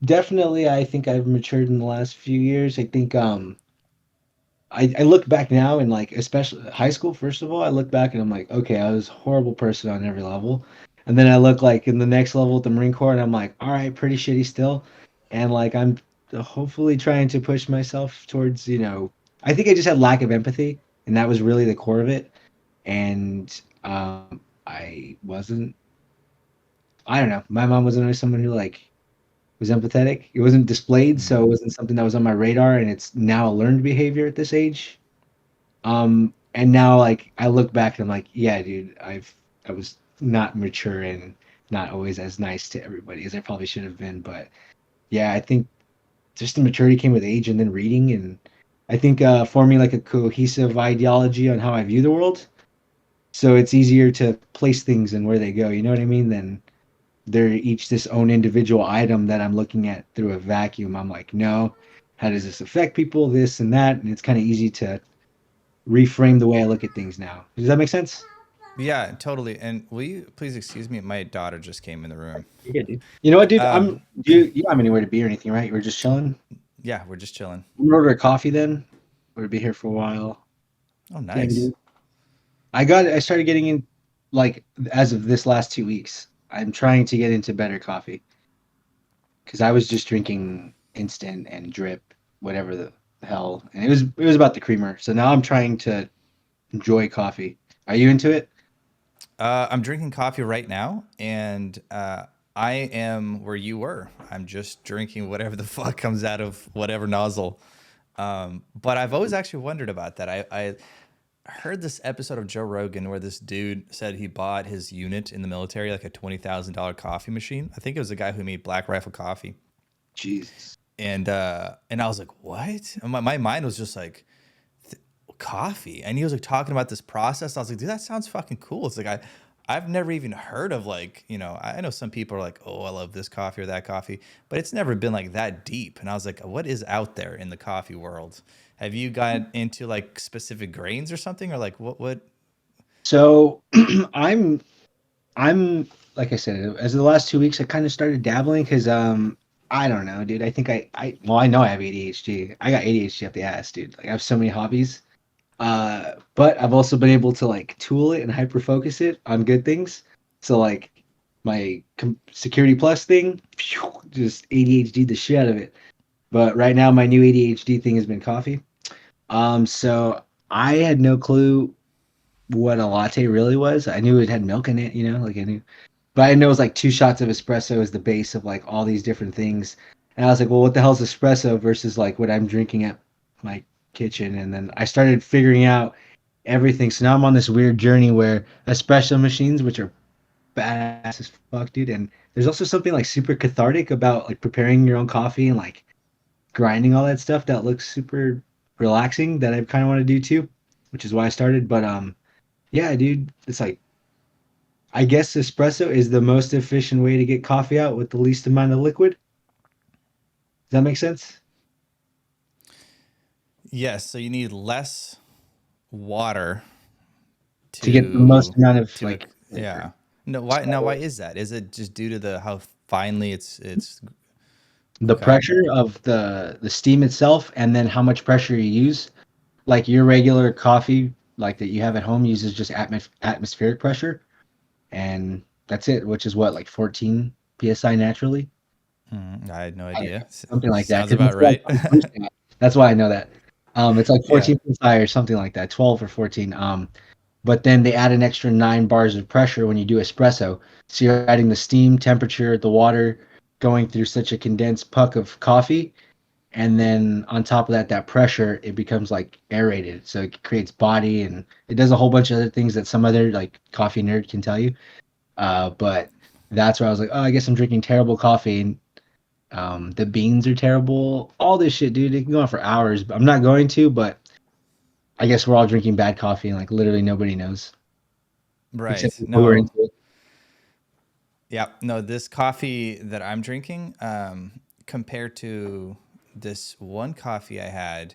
Definitely, I think I've matured in the last few years. I think I look back now and like especially high school, first of all, I look back and I'm like, okay, I was a horrible person on every level. And then I look like in the next level with the Marine Corps and I'm like, all right, pretty shitty still. And like I'm hopefully trying to push myself towards, I think I just had lack of empathy and that was really the core of it. And I wasn't, I don't know. My mom wasn't always someone who like was empathetic. It wasn't displayed, so it Mm. wasn't something that was on my radar, and it's now a learned behavior at this age. And now like I look back and I'm like, yeah, dude, I was not mature and not always as nice to everybody as I probably should have been. But yeah, I think just the maturity came with age and then reading and I think forming like a cohesive ideology on how I view the world. So it's easier to place things and where they go. You know what I mean? Than they're each this own individual item that I'm looking at through a vacuum. I'm like, no, how does this affect people? This and that. And it's kind of easy to reframe the way I look at things now. Does that make sense? Yeah, totally. And will you please excuse me? My daughter just came in the room. You're good, dude. You know what, dude? Um, You don't have anywhere to be or anything, right? We're just chilling. yeah, we're just chilling. I'm gonna order a coffee then. We'll be here for a while. Oh, Damn, nice. dude. I started getting in like as of this last 2 weeks. I'm trying to get into better coffee because I was just drinking instant and drip, whatever the hell, and it was about the creamer. So now I'm trying to enjoy coffee. Are you into it? I'm drinking coffee right now, and I am where you were. I'm just drinking whatever the fuck comes out of whatever nozzle. But I've always actually wondered about that. I heard this episode of Joe Rogan where this dude said he bought his unit in the military, like a $20,000 coffee machine. I think it was the guy who made Black Rifle Coffee. Jesus. And I was like, what? And my mind was just like, coffee. And he was like talking about this process. I was like, dude, that sounds fucking cool. It's like I've never even heard of, like, I know some people are like, oh, I love this coffee or that coffee, but it's never been like that deep. And I was like, what is out there in the coffee world? Have you got into like specific grains or something, or like what? So I'm like I said, as of the last 2 weeks, I kind of started dabbling because I don't know, dude. I think I know I have ADHD. I got ADHD up the ass, dude. Like I have so many hobbies. But I've also been able to like tool it and hyper focus it on good things. So like my security plus thing, phew, just ADHD the shit out of it. But right now my new ADHD thing has been coffee. So I had no clue what a latte really was. I knew it had milk in it, like I knew, but I didn't know it was like 2 shots of espresso is the base of like all these different things. And I was like, well, what the hell's espresso versus like what I'm drinking at my kitchen? And then I started figuring out everything. So now I'm on this weird journey where espresso machines, which are badass as fuck, dude. And there's also something like super cathartic about like preparing your own coffee and like grinding all that stuff that looks super relaxing that I kind of want to do too, which is why I started. But yeah, dude, it's like I guess espresso is the most efficient way to get coffee out with the least amount of liquid. Does that make sense? Yes. So you need less water To get the most amount of to like liquor. yeah. No, why now? Why So is that? Is it just due to the how finely it's The Okay. pressure of the steam itself, and then how much pressure you use. Like your regular coffee, like that you have at home, uses just atmospheric pressure, and that's it. Which is what, like 14 psi naturally. I had no I don't idea. know, something like that. Sounds Because about it's like right. on the thermostat. That's why I know that. It's like Yeah. 14 psi or something like that, 12 or 14. But then they add an extra 9 bars of pressure when you do espresso. So you're adding the steam, temperature, the water going through such a condensed puck of coffee. And then on top of that, that pressure, it becomes like aerated. So it creates body and it does a whole bunch of other things that some other like coffee nerd can tell you. But that's where I was like, oh, I guess I'm drinking terrible coffee. And the beans are terrible. All this shit, dude. It can go on for hours. I'm not going to, but I guess we're all drinking bad coffee and like literally nobody knows except Right. people who are No. into it. Yeah. No, this coffee that I'm drinking, compared to this one coffee I had,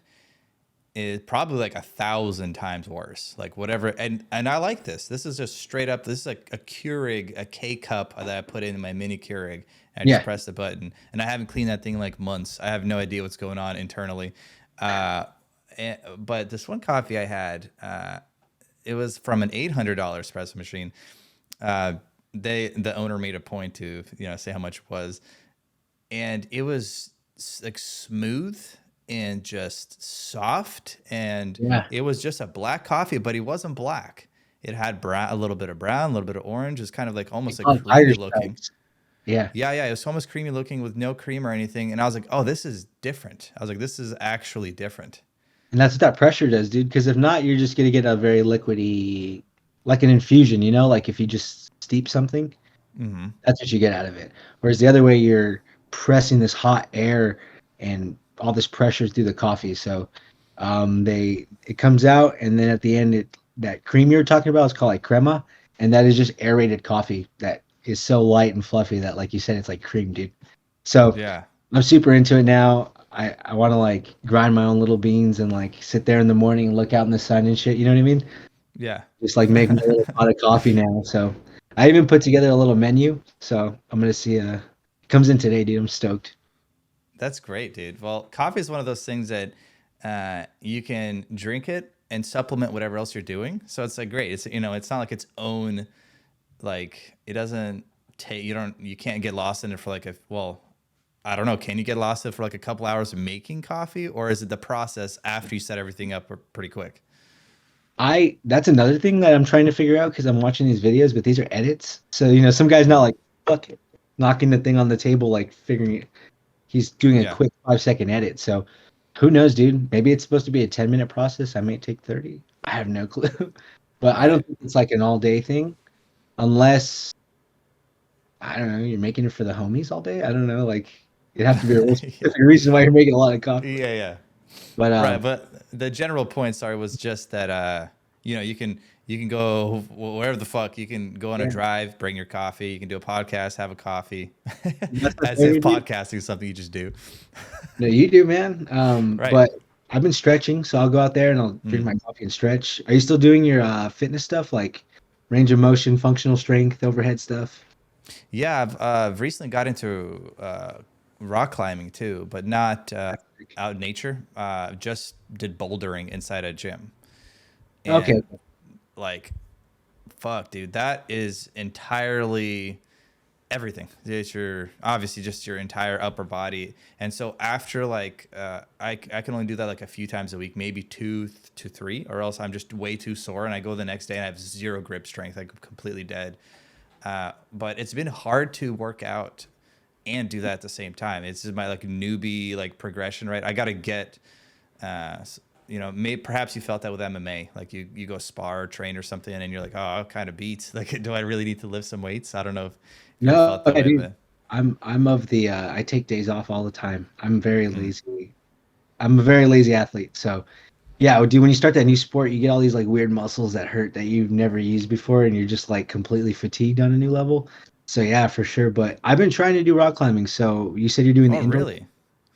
is probably like 1,000 times worse. Like whatever, and I like this. This is just straight up. This is like a Keurig, a K cup that I put in my mini Keurig. I just Yeah. press the button, and I haven't cleaned that thing in like months. I have no idea what's going on internally. Uh, but this one coffee I had, it was from an $800 espresso machine. Uh, the owner made a point to say how much it was, and it was like smooth and just soft, and Yeah. it was just a black coffee, but it wasn't black. It had brown, a little bit of brown, a little bit of orange. It's kind of like almost like Oh, tiger creamy looking. stripes. Yeah. Yeah, yeah, it was almost creamy looking with no cream or anything. And I was like, oh, this is different. I was like, this is actually different. And that's what that pressure does, dude. Because if not, you're just gonna get a very liquidy, like an infusion. Like if you just steep something, Hmm. that's what you get out of it. Whereas the other way, you're pressing this hot air and all this pressure through the coffee. So it comes out, and then at the end, that cream you're talking about is called like crema, and that is just aerated coffee that is so light and fluffy that, like you said, it's like cream, dude. So Yeah, I'm super into it now. I want to like grind my own little beans and like sit there in the morning and look out in the sun and shit. You know what I mean? yeah. Just like make my little pot of coffee now. So I even put together a little menu. So I'm gonna see. It comes in today, dude. I'm stoked. That's great, dude. Well, coffee is one of those things that you can drink it and supplement whatever else you're doing. So it's like great. It's it's not like its own, like it doesn't take you can't get lost in it for like a well, I don't know. Can you get lost in it for like a couple hours making coffee, or is it the process after you set everything up pretty quick? I That's another thing that I'm trying to figure out because I'm watching these videos, but these are edits. So some guy's not Mm. like fuck it, knocking the thing on the table, like figuring it. He's doing a Yeah, quick 5-second edit. So who knows, dude? Maybe it's supposed to be a 10-minute process. I might take 30. I have no clue. But I don't right. think it's like an all day thing unless I don't know, you're making it for the homies all day. I don't know, like it'd have to be a real Yeah, specific reason why you're making a lot of coffee. yeah. But Right, but the general point, sorry, was just that you can go wherever the fuck you can go on a yeah, drive, bring your coffee. You can do a podcast, have a coffee, that's the as thing, if dude. podcasting is something you just do. No, you do, man. Right. But I've been stretching, so I'll go out there and I'll drink Mm. my coffee and stretch. Are you still doing your fitness stuff like range of motion, functional strength, overhead stuff? Yeah, I've recently got into rock climbing too, but not out in nature. Just did bouldering inside a gym, Okay. and like, fuck, dude, that is entirely everything. It's your obviously just your entire upper body. And so after like I can only do that like a few times a week, maybe two to three, or else I'm just way too sore and I go the next day and I have zero grip strength, like completely dead. But it's been hard to work out and do that at the same time. It's just my like newbie like progression, right? I got to get uh, perhaps you felt that with MMA. Like you go spar or train or something, and you're like, oh, I'm kind of beat. Like, do I really need to lift some weights? I don't know if you ever No, felt that yeah, way, dude. but I'm of the I take days off all the time. I'm very mm, lazy. I'm a very lazy athlete. So yeah, dude, when you start that new sport, you get all these like weird muscles that hurt that you've never used before, and you're just like completely fatigued on a new level. So yeah, for sure. But I've been trying to do rock climbing. So you said you're doing the oh, indoor? really?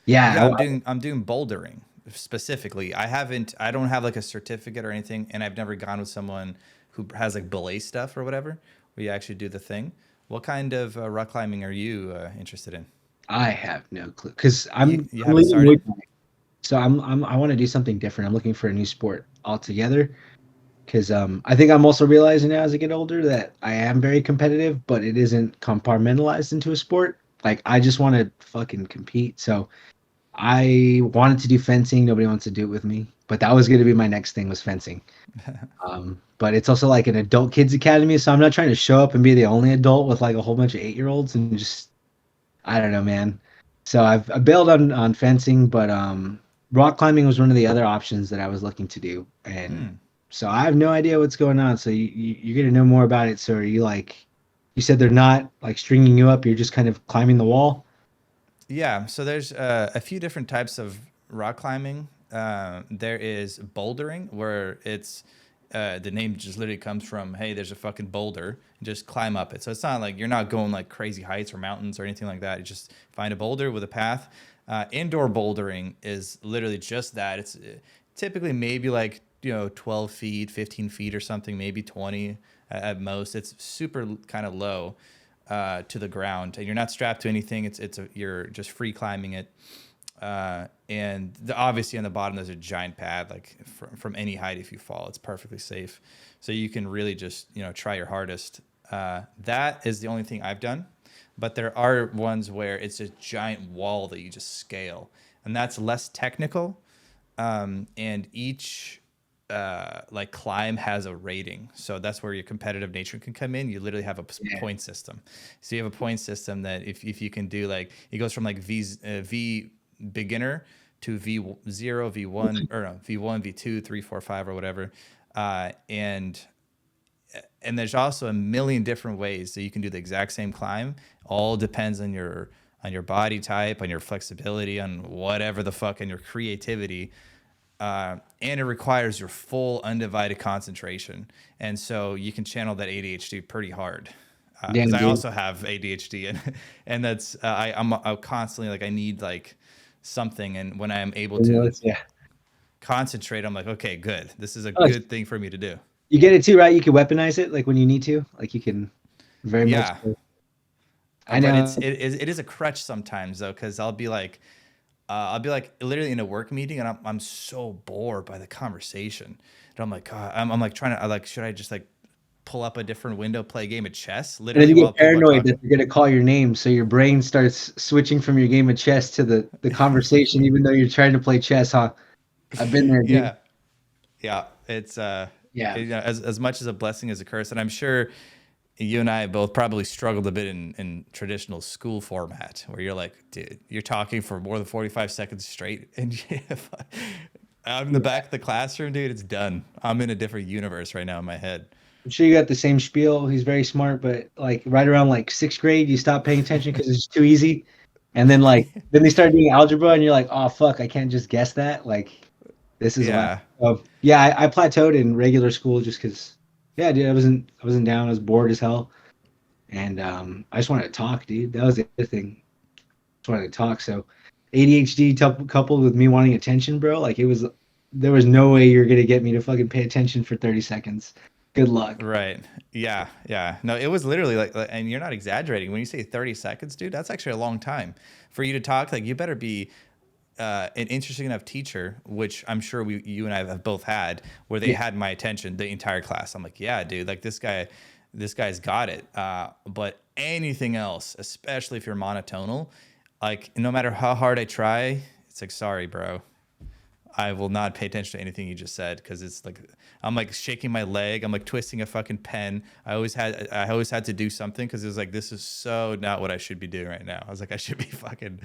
Yeah, Yeah, I'm doing bouldering specifically. I don't have like a certificate or anything, and I've never gone with someone who has like belay stuff or whatever, where you actually do the thing. What kind of rock climbing are you interested in? I have no clue because You I'm haven't leaving Muay started? Thai, so I want to do something different. I'm looking for a new sport altogether because I think I'm also realizing now as I get older that I am very competitive, but it isn't compartmentalized into a sport. Like I just want to fucking compete. So I wanted to do fencing. Nobody wants to do it with me, but that was going to be my next thing was fencing. But it's also like an adult kids academy, so I'm not trying to show up and be the only adult with like a whole bunch of 8-year-olds and just I don't know, man. So I bailed on fencing, but rock climbing was one of the other options that I was looking to do, and Hmm. so I have no idea what's going on. So you're gonna know more about it. So are you like, you said they're not like stringing you up. You're just kind of climbing the wall. Yeah, so there's a few different types of rock climbing. There is bouldering, where it's the name just literally comes from, hey, there's a fucking boulder, just climb up it. So it's not like you're not going like crazy heights or mountains or anything like that. You just find a boulder with a path. Indoor bouldering is literally just that. It's typically maybe like 12 feet, 15 feet or something, maybe 20 at most. It's super kind of low to the ground, and you're not strapped to anything. You're just free climbing it, and obviously on the bottom there's a giant pad. Like from any height, if you fall, it's perfectly safe. So you can really just try your hardest. That is the only thing I've done, but there are ones where it's a giant wall that you just scale, and that's less technical. And each like climb has a rating, so that's where your competitive nature can come in. You literally have a Yeah. point system. So you have a point system that if you can do, like, it goes from like V beginner to V0, V1, or no, V1, V2, 3, 4, 5, or whatever. And there's also a million different ways that you can do the exact same climb. All depends on your body type, on your flexibility, on whatever the fuck, and your creativity. And it requires your full undivided concentration, and so you can channel that ADHD pretty hard, because Damn, I dude. also have ADHD, and that's I'm constantly like, I need like something, and when I am able to Yeah. concentrate, I'm like, okay, good, this is a Oh, good thing for me to do. you get it too, right? You can weaponize it like when you need to. Like you can very much. Yeah. I But know. it is a crutch sometimes though, because I'll be like literally in a work meeting, and I'm so bored by the conversation, and I'm like, God, I'm like trying to, I like, should I just like pull up a different window, play a game of chess, And then literally, you while get people are paranoid talking? that they're gonna call your name, so your brain starts switching from your game of chess to the conversation, even though you're trying to play chess, huh? I've been there, dude. Yeah, yeah. It's Yeah. as much as a blessing as a curse, and I'm sure you and I both probably struggled a bit in traditional school format, where you're like, dude, you're talking for more than 45 seconds straight, and I'm in the Yeah. back of the classroom, dude. It's done. I'm in a different universe right now in my head. I'm sure you got the same spiel. He's very smart, but like right around like sixth grade, you stop paying attention because it's too easy. And then like then they start doing algebra, and you're like, oh fuck, I can't just guess that. Like this is why. Yeah. Yeah, I plateaued in regular school just because. Yeah, dude, I wasn't down. I was bored as hell, and I just wanted to talk, dude. That was the other thing. Just wanted to talk. So ADHD coupled with me wanting attention, bro. Like it was, there was no way you're gonna get me to fucking pay attention for 30 seconds. Good luck. Right. Yeah. Yeah. No, it was literally and you're not exaggerating when you say 30 seconds, dude. That's actually a long time for you to talk. Like, you better be an interesting enough teacher, which I'm sure you and I have both had, where they Yeah. had my attention the entire class. I'm like, yeah, dude, like this guy's got it. But anything else, especially if you're monotonal, like no matter how hard I try, it's like, sorry, bro. I will not pay attention to anything you just said, because it's like I'm like shaking my leg, I'm like twisting a fucking pen. I always had to do something, because it was like, this is so not what I should be doing right now. I was like, I should be fucking,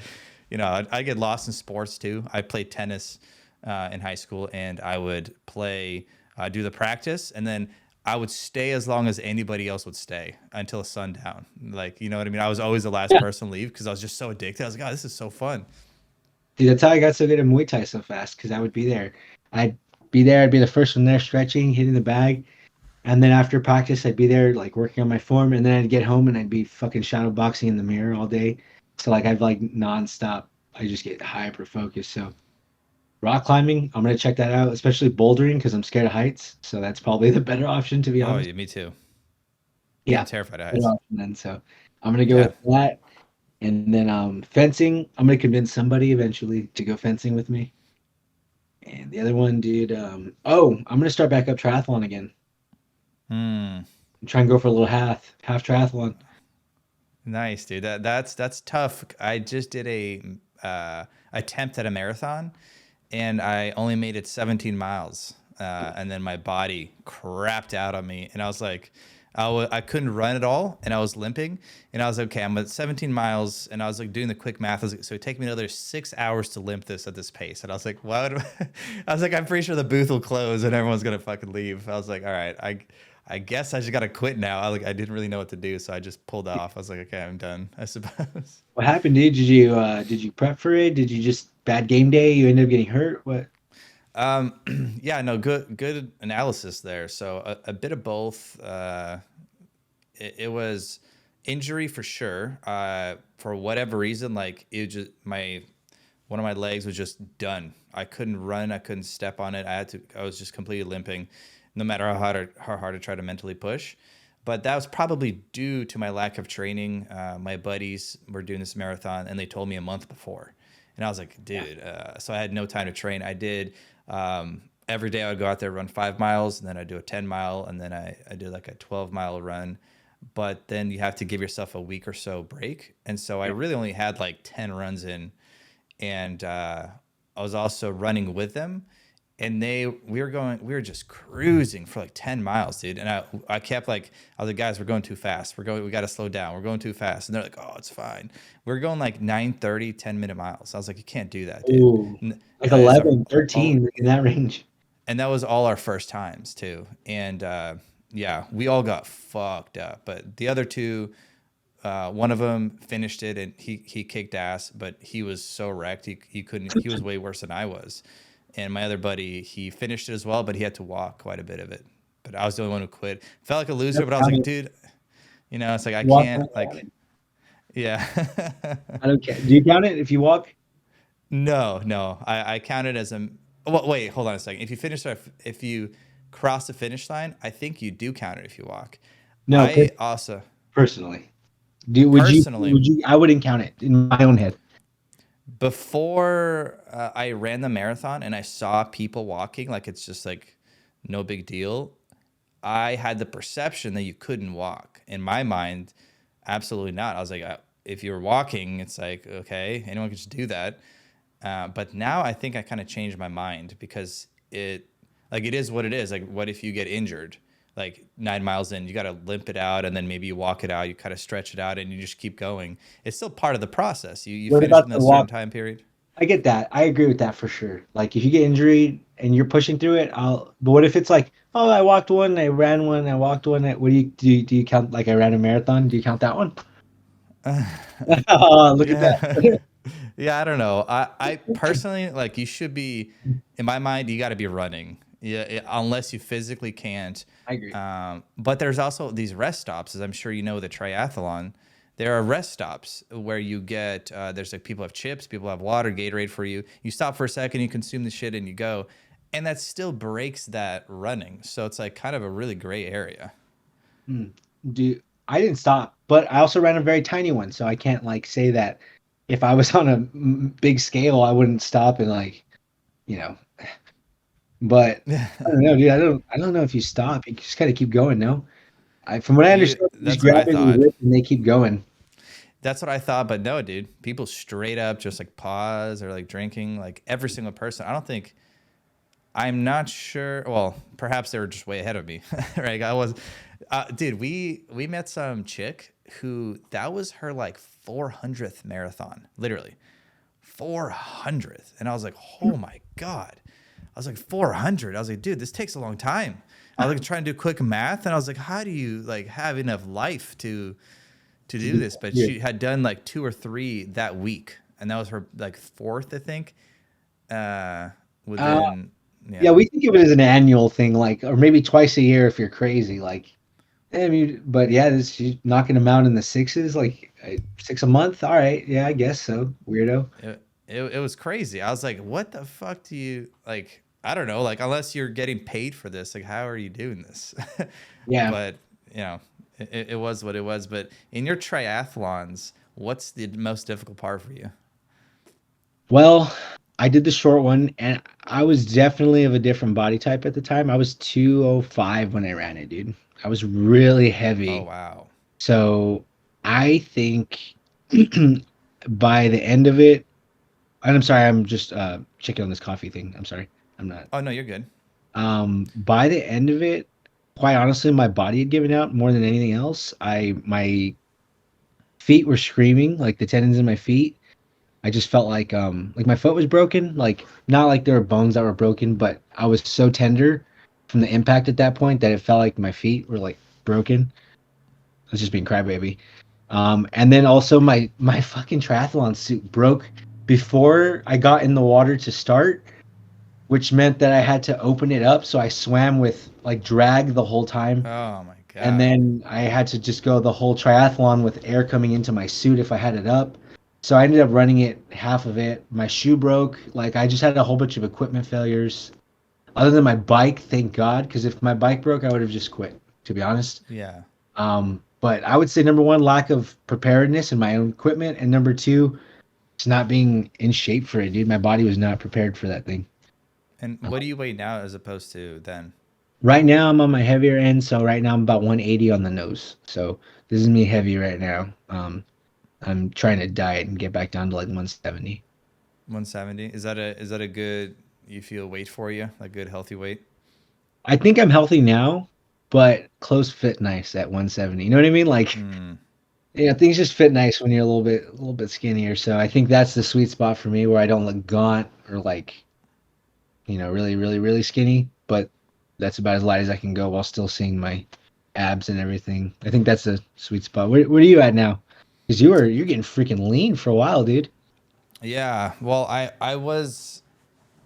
I get lost in sports too. I played tennis in high school, and I would play, do the practice, and then I would stay as long as anybody else would stay until sundown. Like, you know what I mean? I was always the last Yeah. person to leave, because I was just so addicted. I was like, oh, this is so fun. Dude, that's how I got so good at Muay Thai so fast because I would be there. I'd be there. I'd be the first one there, stretching, hitting the bag, and then after practice, I'd be there like working on my form, and then I'd get home and I'd be fucking shadow boxing in the mirror all day. So like I've like nonstop. I just get hyper focused. So rock climbing, I'm gonna check that out, especially bouldering because I'm scared of heights. So that's probably the better option to be Oh honest. yeah, me too. Yeah, I'm Yeah, terrified of better heights. option then. So I'm gonna go Yeah. with that. And then fencing, I'm gonna convince somebody eventually to go fencing with me. And the other one, dude, I'm gonna start back up triathlon again. Hmm. Try and go for a little half triathlon. Nice, dude. That's tough. I just did a attempt at a marathon, and I only made it 17 miles. And then my body crapped out on me, and I was like, I couldn't run at all, and I was limping, and I was like, okay, I'm at 17 miles, and I was like doing the quick math. I was like, so it take me another 6 hours to limp this at this pace, and I was like, what? I was like, I'm pretty sure the booth will close and everyone's gonna fucking leave. I was like, all right, I guess I just gotta quit now. I didn't really know what to do, so I just pulled off. I was like, okay, I'm done, I suppose. What happened, dude? Did you prep for it? Did you just bad game day? You ended up getting hurt? What? Yeah, no, good analysis there. So a bit of both. It was injury for sure. For whatever reason, like it just my one of my legs was just done. I couldn't run. I couldn't step on it. I was just completely limping, no matter how hard I tried to mentally push. But that was probably due to my lack of training. My buddies were doing this marathon, and they told me a month before, and I was like, Yeah. dude. So I had no time to train. I did. Every day I would go out there, run 5 miles, and then I do a 10 mile, and then I do like a 12 mile run. But then you have to give yourself a week or so break. And so I Yeah. really only had like 10 runs in, and I was also running with them, and we were just cruising for like 10 miles, dude. And I kept like, I was like, guys, we're going too fast. We got to slow down. We're going too fast. And they're like, oh, it's fine. We're going like 9:30, 10-minute miles. I was like, you can't do that, dude. Ooh, like It's our 11, all, 13 in that range. and that was all our first times too. And yeah, we all got fucked up. But the other two, one of them finished it, and he kicked ass, but he was so wrecked he couldn't. He was way worse than I was. And my other buddy, he finished it as well, but he had to walk quite a bit of it. But I was the only one who quit. Felt like a loser, but I was like, dude, it's like I Walk, I can't don't count like, it. yeah. I don't care. Do you count it if you walk? No, no. I counted as a. Well, wait, hold on a second. If you cross the finish line, I think you do count it if you walk. No, I also personally. Do would you personally, would you I wouldn't count it in my own head. before I ran the marathon and I saw people walking, like it's just like no big deal. I had the perception that you couldn't walk. In my mind, absolutely not. I was like, if you're walking, it's like okay, anyone can just do that. But now I think I kind of changed my mind because it is what it is. Like, what if you get injured? Like 9 miles in, you got to limp it out, and then maybe you walk it out. You kind of stretch it out, and you just keep going. It's still part of the process. You What finish about within the a certain walk? time period. I get that. I agree with that for sure. Like if you get injured and you're pushing through it, but what if it's like, oh, I walked one, I ran one, I walked one. What do you count like I ran a marathon? Do you count that one? Oh, look at Yeah. that. Yeah, I don't know. I personally like you should be in my mind you got to be running. Yeah, unless you physically can't. I agree. But there's also these rest stops, as I'm sure you know, the triathlon. There are rest stops where you get there's like people have chips, people have water, Gatorade for you. You stop for a second, you consume the shit, and you go, and that still breaks that running. So it's like kind of a really gray area. Hmm. Do I didn't stop, but I also ran a very tiny one, so I can't like say that if I was on a big scale, I wouldn't stop and like, you know. But I don't know, dude. I don't know if you stop. You just gotta keep going, no? From what I understand, you just That's what grab I it and thought. rip and they keep going. That's what I thought, but no, dude. People straight up just like pause or like drinking, like every single person. I don't think I'm not sure. Well, perhaps they were just way ahead of me, right? Dude. We met some chick who that was her like 400th marathon, literally 400th, and I was like, oh my god. I was like 400. I was like, dude, this takes a long time. I was like trying to do quick math, and I was like, how do you like have enough life to do this? But Yeah. she had done like two or three that week, and that was her like fourth, I think. Uh, Within yeah, yeah. we think of it as an annual thing, like, or maybe twice a year if you're crazy. Like, I mean, but yeah, she's knocking them out in the sixes, like six a month. All right, yeah, I guess so. Weirdo. It was crazy. I was like, what the fuck do you like? I don't know. Like, unless you're getting paid for this, like, how are you doing this? Yeah. But you know, it was what it was. But in your triathlons, What's the most difficult part for you? Well, I did the short one, and I was definitely of a different body type at the time. I was 205 when I ran it, dude. I was really Oh heavy. wow. So I think by the end of it, and I'm sorry, I'm just checking on this coffee thing. I'm sorry. I'm not. Oh no, you're good. By the end of it, quite honestly, my body had given out more than anything else. My feet were screaming, like the tendons in my feet. I just felt like my foot was broken, like not like there were bones that were broken, but I was so tender from the impact at that point that it felt like my feet were like broken. I was just being crybaby. And then also my fucking triathlon suit broke before I got in the water to start, which meant that I had to open it up. So I swam with like drag the whole time. Oh my And god. then I had to just go the whole triathlon with air coming into my suit if I had it up. So I ended up running it half of it. My shoe broke. Like I just had a whole bunch of equipment failures. Other than my bike, thank God, because if my bike broke, I would have just quit, to be honest. Yeah. But I would say number one, lack of preparedness in my own equipment, and number two, just not being in shape for it, dude. My body was not prepared for that thing. And what do you weigh now as opposed to then? Right now, I'm on my heavier end, so right now I'm about 180 on the nose. So this is me heavy right now. I'm trying to diet and get back down to like 170. 170. Is that a good you feel weight for you? A good healthy weight? I think I'm healthy now, but clothes fit nice at 170. You know what I mean? Like, Hmm. things just fit nice when you're a little bit skinnier. So I think that's the sweet spot for me where I don't look gaunt or like, really, really, really skinny, but that's about as light as I can go while still seeing my abs and everything. I think that's the sweet spot. Where are you at now? Because you're getting freaking lean for a while, dude. Yeah. Well, I was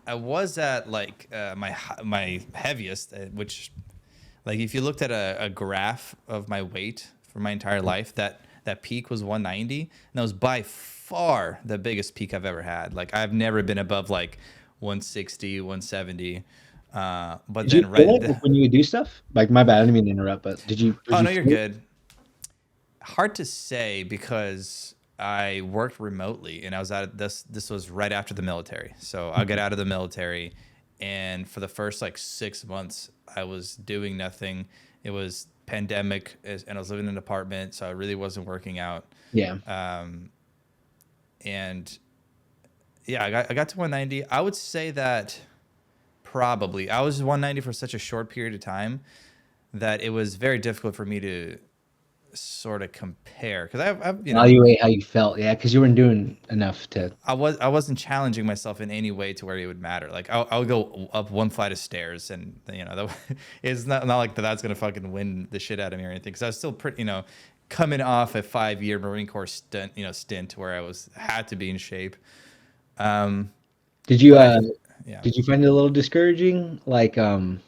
at like my heaviest, which like if you looked at a graph of my weight for my entire life, that peak was 190, and that was by far the biggest peak I've ever had. Like I've never been above like 160, 170. But Did you then feel right, it when you would do stuff? Like my bad, I didn't mean to interrupt, but did oh you no, you're feel it? good. Hard to say because I worked remotely and I was out of this was right after the military. So I get out of the military, and for the first like 6 months I was doing nothing. It was pandemic and I was living in an apartment, so I really wasn't working out. Yeah. And yeah, I got to 190. I would say that probably I was 190 for such a short period of time that it was very difficult for me to sort of compare because I've Evaluate how you felt. Yeah, because you weren't doing enough to. I wasn't challenging myself in any way to where it would matter. Like I would go up one flight of stairs, and it's not like that's gonna fucking win the shit out of me or anything. Because I was still pretty, coming off a 5-year Marine Corps stint where I was had to be in shape. Um, Did you but uh yeah. did you find it a little discouraging? Like after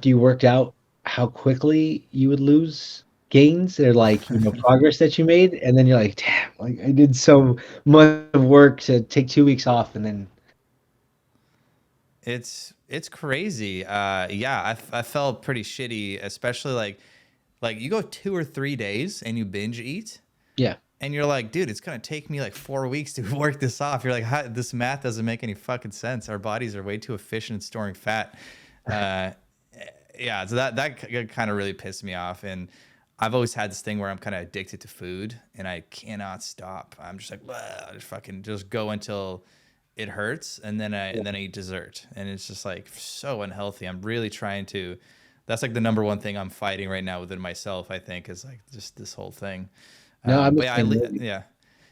you worked out, how quickly you would lose gains or like, progress that you made, and then you're like, damn, like I did so much of work to take 2 weeks off, and then It's crazy. Yeah, I felt pretty shitty, especially like you go 2 or 3 days and you binge eat, yeah, and you're like, dude, it's gonna take me like 4 weeks to work this off. You're like, this math doesn't make any fucking sense. Our bodies are way too efficient at storing fat. Uh, yeah, so that kind of really pissed me off, and I've always had this thing where I'm kind of addicted to food, and I cannot stop. I'm just like, "Bleh," I just fucking just go until it hurts, and then I eat dessert, and it's just like so unhealthy. I'm really trying to. That's like the number one thing I'm fighting right now within myself. I think is like just this whole thing. no, I'm the But yeah, same way. yeah.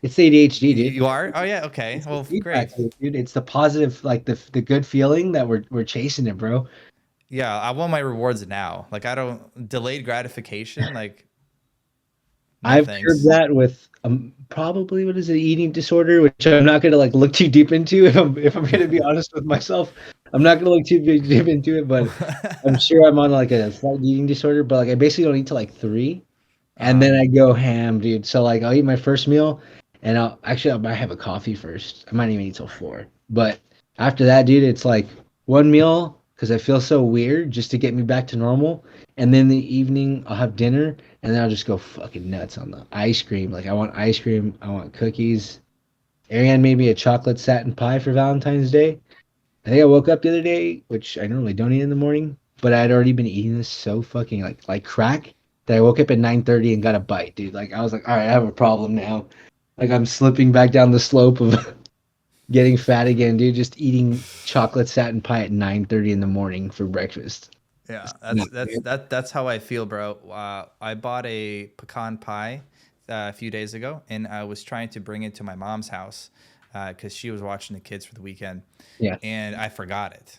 It's ADHD, dude. You are? Oh yeah, okay. It's the Well, feedback great. loop, dude. It's the positive, like the good feeling that we're chasing it, bro. Yeah, I want my rewards now. Like I don't delayed gratification. Like no I've curbed thanks. that with probably what is it, eating disorder, which I'm not gonna like look too deep into if I'm gonna be honest with myself. I'm not gonna look too deep into it, but I'm sure I'm on like a slight eating disorder. But like I basically don't eat till like 3, and uh, then I go ham, dude. So like I'll eat my first meal, and I might have a coffee first. I might even eat till 4. But after that, dude, it's like one meal because I feel so weird just to get me back to normal, and then the evening I'll have dinner, and then I'll just go fucking nuts on the ice cream. Like I want ice cream, I want cookies. Ariane made me a chocolate satin pie for Valentine's Day. I think I woke up the other day, which I normally don't eat in the morning, but I had already been eating this so fucking like crack that I woke up at 9:30 and got a bite, dude. Like I was like, all right, I have a problem now. Like I'm slipping back down the slope of getting fat again, dude. Just eating chocolate satin pie at 9:30 in the morning for breakfast. Yeah, It's not good. that's how I feel, bro. I bought a pecan pie a few days ago, and I was trying to bring it to my mom's house because she was watching the kids for the weekend, Yeah. and I forgot it.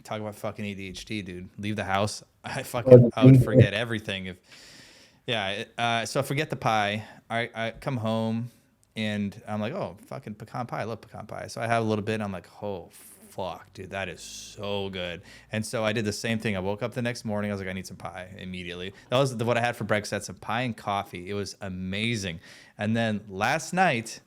Talk about fucking ADHD, dude. Leave the house. Oh, the I would thing- forget everything if so I forget the pie. I come home and I'm like, oh, fucking pecan pie. I love pecan pie. So I have a little bit. And I'm like, oh, fuck, dude, that is so good. And so I did the same thing. I woke up the next morning. I was like, I need some pie immediately. That was what I had for breakfast. I had some pie and coffee. It was amazing. And then last night,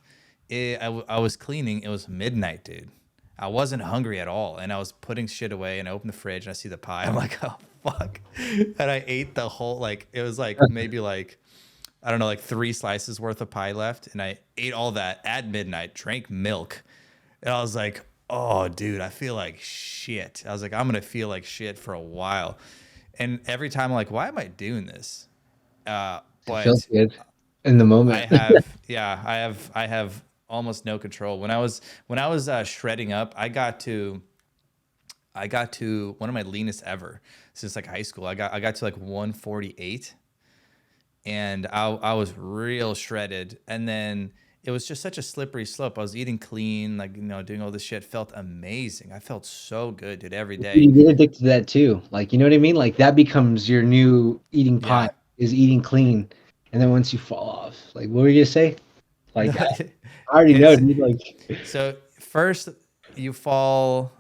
I was cleaning. It was midnight, dude. I wasn't hungry at all, and I was putting shit away, and I opened the fridge and I see the pie. I'm like, oh fuck, and I ate the whole like it was like maybe like I don't know like 3 slices worth of pie left, and I ate all that at midnight. Drank milk, and I was like, oh dude, I feel like shit. I was like, I'm gonna feel like shit for a while, and every time I'm like, why am I doing this? It feels But good in the I moment. have, yeah, I have almost no control. When I was shredding up, I got to one of my leanest ever since like high school. I got to like 148, and I was real shredded. And then it was just such a slippery slope. I was eating clean, like doing all this shit. Felt amazing. I felt so good, dude, every day. You get addicted to that too. Like, you know what I mean? Like that becomes your new eating pie Yeah. is eating clean. And then once you fall off, like what were you gonna say? No, Like I already know, it's dude. Like so first you fall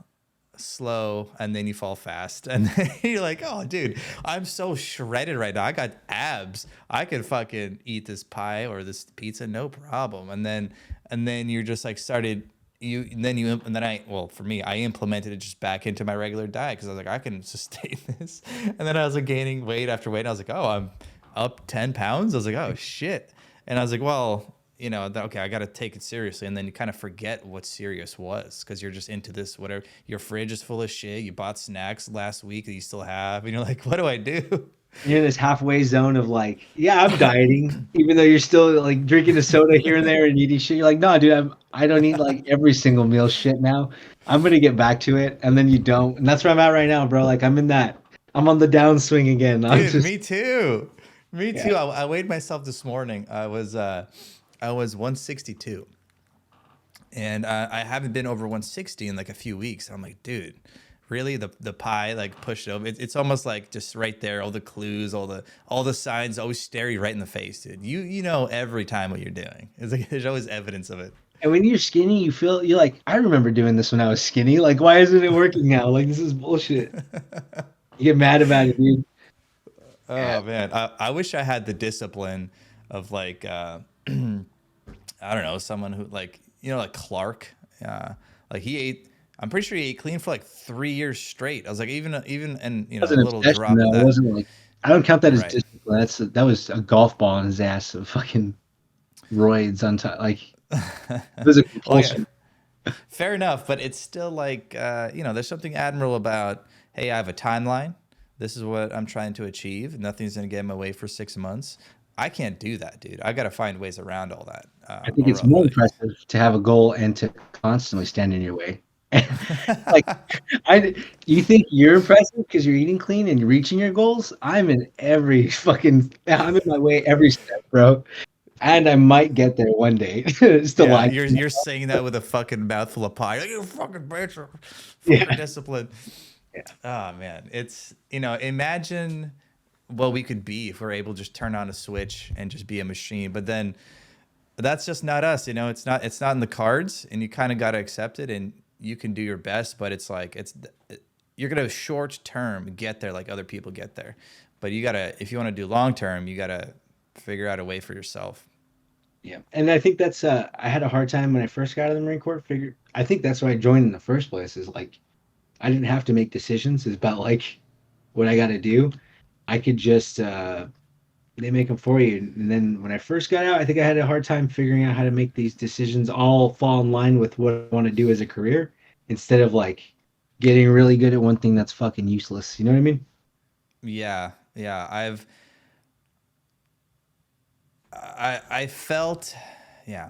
slow and then you fall fast and then you're like, oh dude, I'm so shredded right now, I got abs, I could fucking eat this pie or this pizza no problem. And then you're just like started you and then you and then I well for me I implemented it just back into my regular diet because I was like I can sustain this. And then I was like gaining weight after weight and I was like, oh, I'm up 10 pounds. I was like, oh shit. And I was like, well, okay, I got to take it seriously. And then you kind of forget what serious was because you're just into this, whatever. Your fridge is full of shit. You bought snacks last week that you still have. And you're like, what do I do? you're in this halfway zone of like, yeah, I'm dieting, even though you're still like drinking a soda here and there and eating shit. You're like, no, dude, I don't eat like every single meal shit now. I'm gonna get back to it, and then you don't, and that's where I'm at right now, bro. Like I'm on the downswing again. I'm Dude, just me too. Me yeah. too. I weighed myself this morning. I was 162. And I haven't been over 160 in like a few weeks. I'm like, dude, really? The pie like pushed over. It's almost like just right there. All the clues, all the signs always stare you right in the face, dude. You know every time what you're doing. It's like there's always evidence of it. And when you're skinny, you're like, I remember doing this when I was skinny. Like, why isn't it working now? Like, this is bullshit. You get mad about it, dude. Yeah. Oh man, I wish I had the discipline of like I don't know, someone who like like Clark, uh, like he ate. I'm pretty sure he ate clean for like 3 years straight. I was like, even and It was a an little obsession, drop of though. It that, wasn't like, I don't count that as right? discipline. That was a golf ball in his ass of fucking roids on top. Like, it was a Well, yeah, compulsion. fair enough, but it's still like there's something admirable about hey, I have a timeline. This is what I'm trying to achieve. Nothing's gonna get in my way for 6 months. I can't do that, dude. I got to find ways around all that. I think Or it's more like, impressive to have a goal and to constantly stand in your way. Like, I, you think you're impressive because you're eating clean and you're reaching your goals? I'm in my way every step, bro. And I might get there one day. It's the yeah, lie. you're saying that with a fucking mouthful of pie. Like, you fucking bitch, fucking Yeah. discipline. Yeah. Oh man, it's imagine what we could be if we're able to just turn on a switch and just be a machine. But then that's just not us. It's not in the cards, and you kind of got to accept it. And you can do your best, but it's like you're gonna short term get there like other people get there. But you gotta if you want to do long term, you gotta figure out a way for yourself. Yeah. And I think that's I had a hard time when I first got out of the Marine Corps. Figured I think that's why I joined in the first place is like I didn't have to make decisions. It's about like what I got to do. I could just they make them for you. And then when I first got out, I think I had a hard time figuring out how to make these decisions all fall in line with what I want to do as a career instead of like getting really good at one thing that's fucking useless. You know what I mean? Yeah, yeah. I felt, yeah.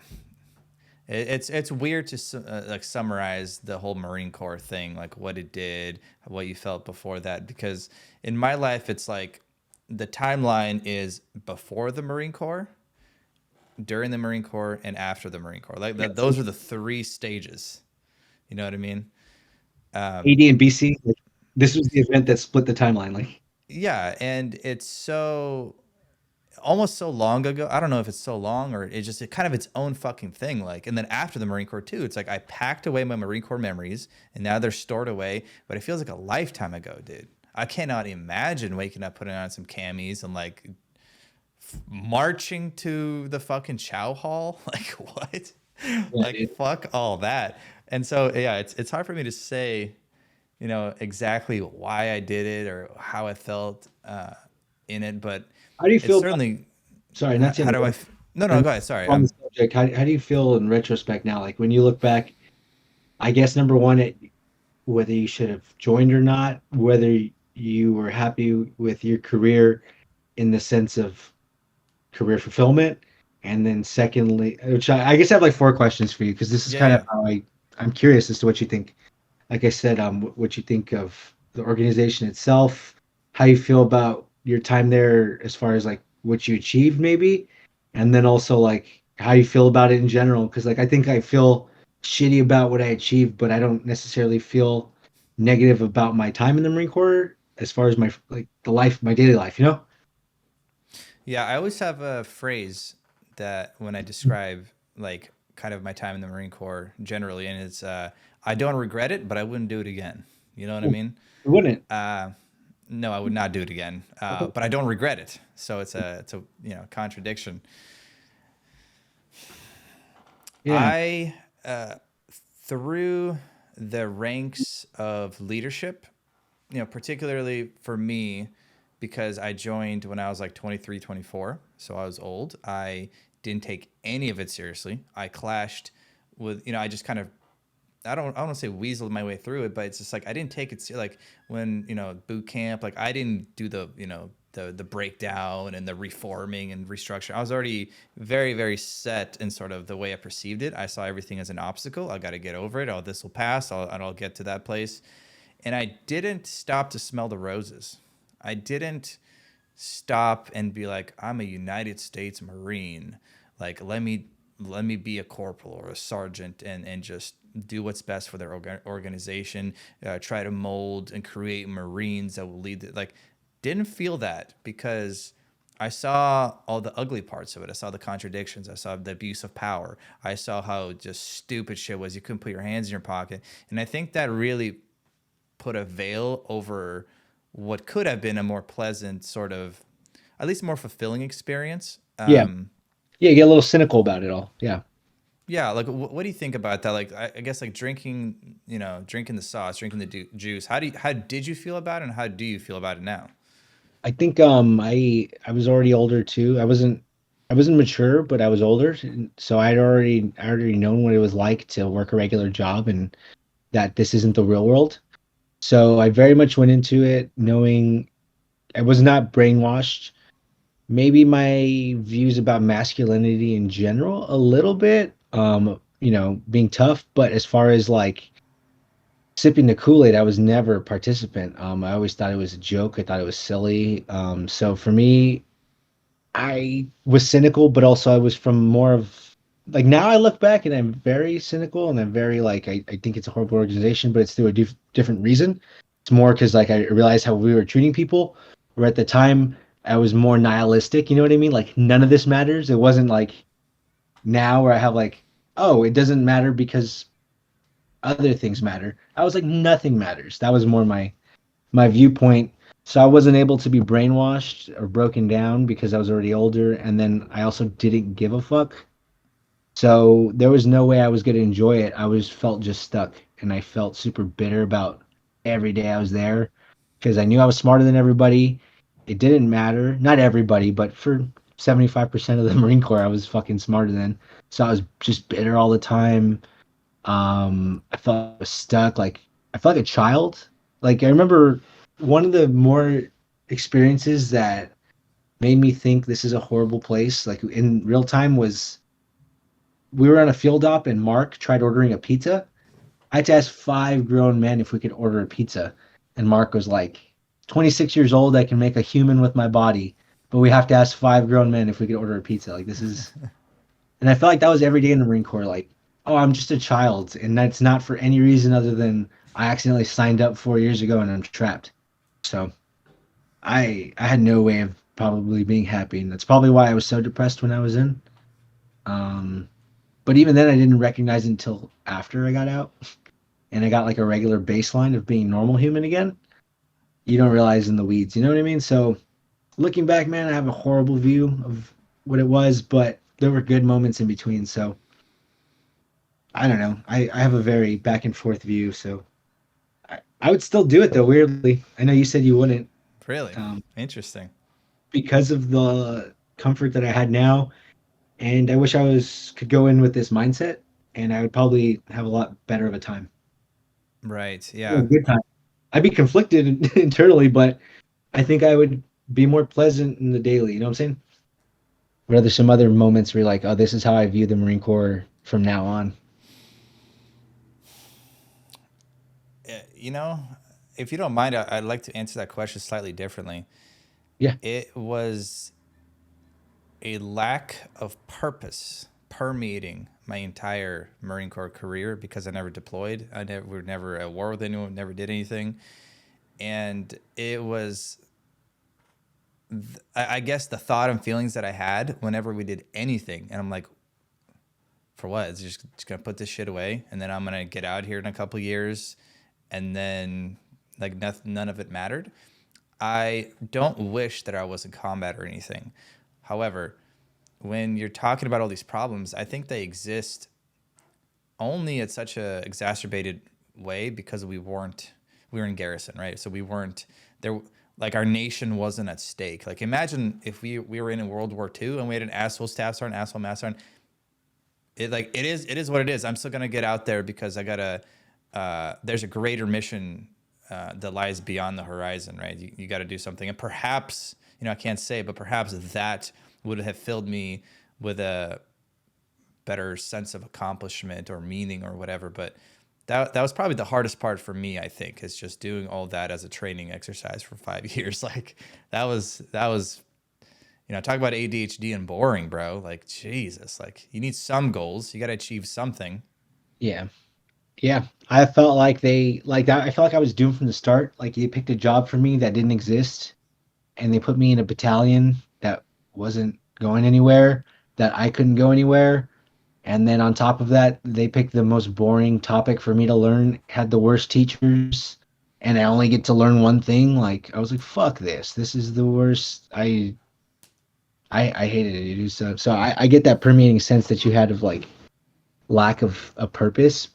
It's weird to like summarize the whole Marine Corps thing, like what it did, what you felt before that, because in my life it's like the timeline is before the Marine Corps, during the Marine Corps, and after the Marine Corps. Like Yeah. that, So those are the three stages. You know what I mean? Um, AD and BC, like, this was the event that split the timeline. Like, yeah, and it's so almost so long ago. I don't know if it's so long or it's just kind of its own fucking thing. Like, and then after the Marine Corps too, it's like I packed away my Marine Corps memories and now they're stored away. But it feels like a lifetime ago, dude. I cannot imagine waking up, putting on some camis and like marching to the fucking chow hall. Like what? yeah, Like dude. fuck all that. And so yeah, it's hard for me to say, exactly why I did it or how I felt in it, but How do you it's feel about, certainly sorry, not to how do I? interrupt. No, no, I'm go ahead. Sorry. on the subject. How do you feel in retrospect now? Like when you look back, I guess number one, whether you should have joined or not, whether you were happy with your career in the sense of career fulfillment, and then secondly, which I guess I have like four questions for you because this is Yeah, kind of yeah, how I'm curious as to what you think. Like I said, what you think of the organization itself, how you feel about your time there as far as like what you achieved maybe, and then also like how you feel about it in general. Because like I think I feel shitty about what I achieved, but I don't necessarily feel negative about my time in the Marine Corps as far as my like the life, my daily life, you know? yeah. I always have a phrase that when I describe like kind of my time in the Marine Corps generally, and it's I don't regret it, but I wouldn't do it again. You know what I It mean? wouldn't. Uh, no, I would not do it again. Okay. But I don't regret it. So it's a contradiction. Yeah. I through the ranks of leadership, particularly for me, because I joined when I was like 23, 24. So I was old. I didn't take any of it seriously. I clashed with, I just kind of, I don't want to say weaseled my way through it, but it's just like, I didn't take it, like when, boot camp, like I didn't do the breakdown and the reforming and restructure. I was already very, very set in sort of the way I perceived it. I saw everything as an obstacle. I got to get over it. Oh, this will pass. I'll get to that place. And I didn't stop to smell the roses. I didn't stop and be like, I'm a United States Marine. Like, let me be a corporal or a sergeant and just do what's best for their organization. Try to mold and create Marines that will lead. Like, didn't feel that because I saw all the ugly parts of it. I saw the contradictions. I saw the abuse of power. I saw how just stupid shit was. You couldn't put your hands in your pocket. And I think that really put a veil over what could have been a more pleasant sort of, at least more fulfilling experience. Yeah. Yeah. You get a little cynical about it all. Yeah. Yeah, like what do you think about that? Like I guess like drinking, drinking the sauce, drinking the juice. How did you feel about it, and how do you feel about it now? I think I was already older too. I wasn't mature, but I was older, and so I already known what it was like to work a regular job and that this isn't the real world. So I very much went into it knowing I was not brainwashed. Maybe my views about masculinity in general a little bit, being tough, but as far as like sipping the Kool-Aid, I was never a participant. I always thought it was a joke. I thought it was silly. So for me, I was cynical, but also I was from more of like now I look back and I'm very cynical and I'm very like I think it's a horrible organization, but it's through a different reason. It's more because like I realized how we were treating people. Where at the time I was more nihilistic, you know what I mean? Like none of this matters. It wasn't like now where I have like, oh, it doesn't matter because other things matter. I was like nothing matters. That was more my viewpoint. So I wasn't able to be brainwashed or broken down because I was already older, and then I also didn't give a fuck. So there was no way I was going to enjoy it. I was felt just stuck, and I felt super bitter about every day I was there because I knew I was smarter than everybody, It didn't matter. Not everybody, but for 75% of the Marine Corps, I was fucking smarter than. So I was just bitter all the time. I felt I was stuck. Like I felt like a child. Like I remember one of the more experiences that made me think this is a horrible place, like in real time, was we were on a field op and Mark tried ordering a pizza. I had to ask 5 grown men if we could order a pizza. And Mark was like, 26 years old, I can make a human with my body, but we have to ask 5 grown men if we could order a pizza. Like, this is, and I felt like that was every day in the Marine Corps. Like, oh, I'm just a child. And that's not for any reason other than I accidentally signed up 4 years ago and I'm trapped. So I had no way of probably being happy. And that's probably why I was so depressed when I was in. Um, but even then, I didn't recognize it until after I got out and I got like a regular baseline of being normal human again. You don't realize in the weeds, you know what I mean? So looking back, man, I have a horrible view of what it was, but there were good moments in between. So I don't know. I have a very back and forth view. So I would still do it though, weirdly. I know you said you wouldn't, Really um, interesting. because of the comfort that I had now. And I wish I was could go in with this mindset and I would probably have a lot better of a time. Right. Well, Yeah. good time. I'd be conflicted internally, but I think I would be more pleasant in the daily. You know what I'm saying? Or are there some other moments where you're like, oh, this is how I view the Marine Corps from now on? You know, if you don't mind, I'd like to answer that question slightly differently. Yeah. It was a lack of purpose permeating my entire Marine Corps career because I never deployed. We were never at war with anyone, never did anything. And it was, I guess, the thought and feelings that I had whenever we did anything. And I'm like, for what? It's just going to put this shit away. And then I'm going to get out here in a couple years. And then, like, none of it mattered. I don't wish that I was in combat or anything. However, when you're talking about all these problems, I think they exist only at such a exacerbated way because we were in garrison, right? So we weren't there. Like our nation wasn't at stake. Like imagine if we were in World War II and we had an asshole staff sergeant, asshole master sergeant. It is what it is. I'm still gonna get out there because I gotta. There's a greater mission that lies beyond the horizon, right? You got to do something, and perhaps I can't say, but perhaps that would have filled me with a better sense of accomplishment or meaning or whatever. But that was probably the hardest part for me. I think is just doing all that as a training exercise for 5 years. Like that was talk about ADHD and boring, bro. Like Jesus, like you need some goals. You got to achieve something. Yeah. Yeah. I felt like they like that. I felt like I was doomed from the start. Like they picked a job for me that didn't exist and they put me in a battalion that wasn't going anywhere, that I couldn't go anywhere. And then on top of that, they picked the most boring topic for me to learn, had the worst teachers, and I only get to learn one thing. Like I was like, fuck this. This is the worst. I hated it, dude. So I get that permeating sense that you had of like lack of a purpose.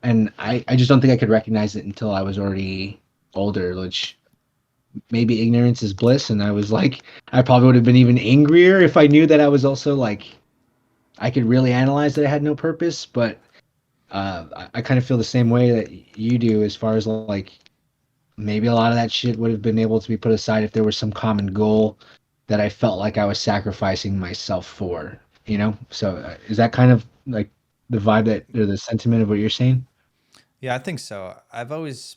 And I just don't think I could recognize it until I was already older, which maybe ignorance is bliss. And I was like, I probably would have been even angrier if I knew that I was also like, I could really analyze that I had no purpose. But I kind of feel the same way that you do as far as like maybe a lot of that shit would have been able to be put aside if there was some common goal that I felt like I was sacrificing myself for, you know? So is that kind of like the vibe that or the sentiment of what you're saying? Yeah, I think so. I've always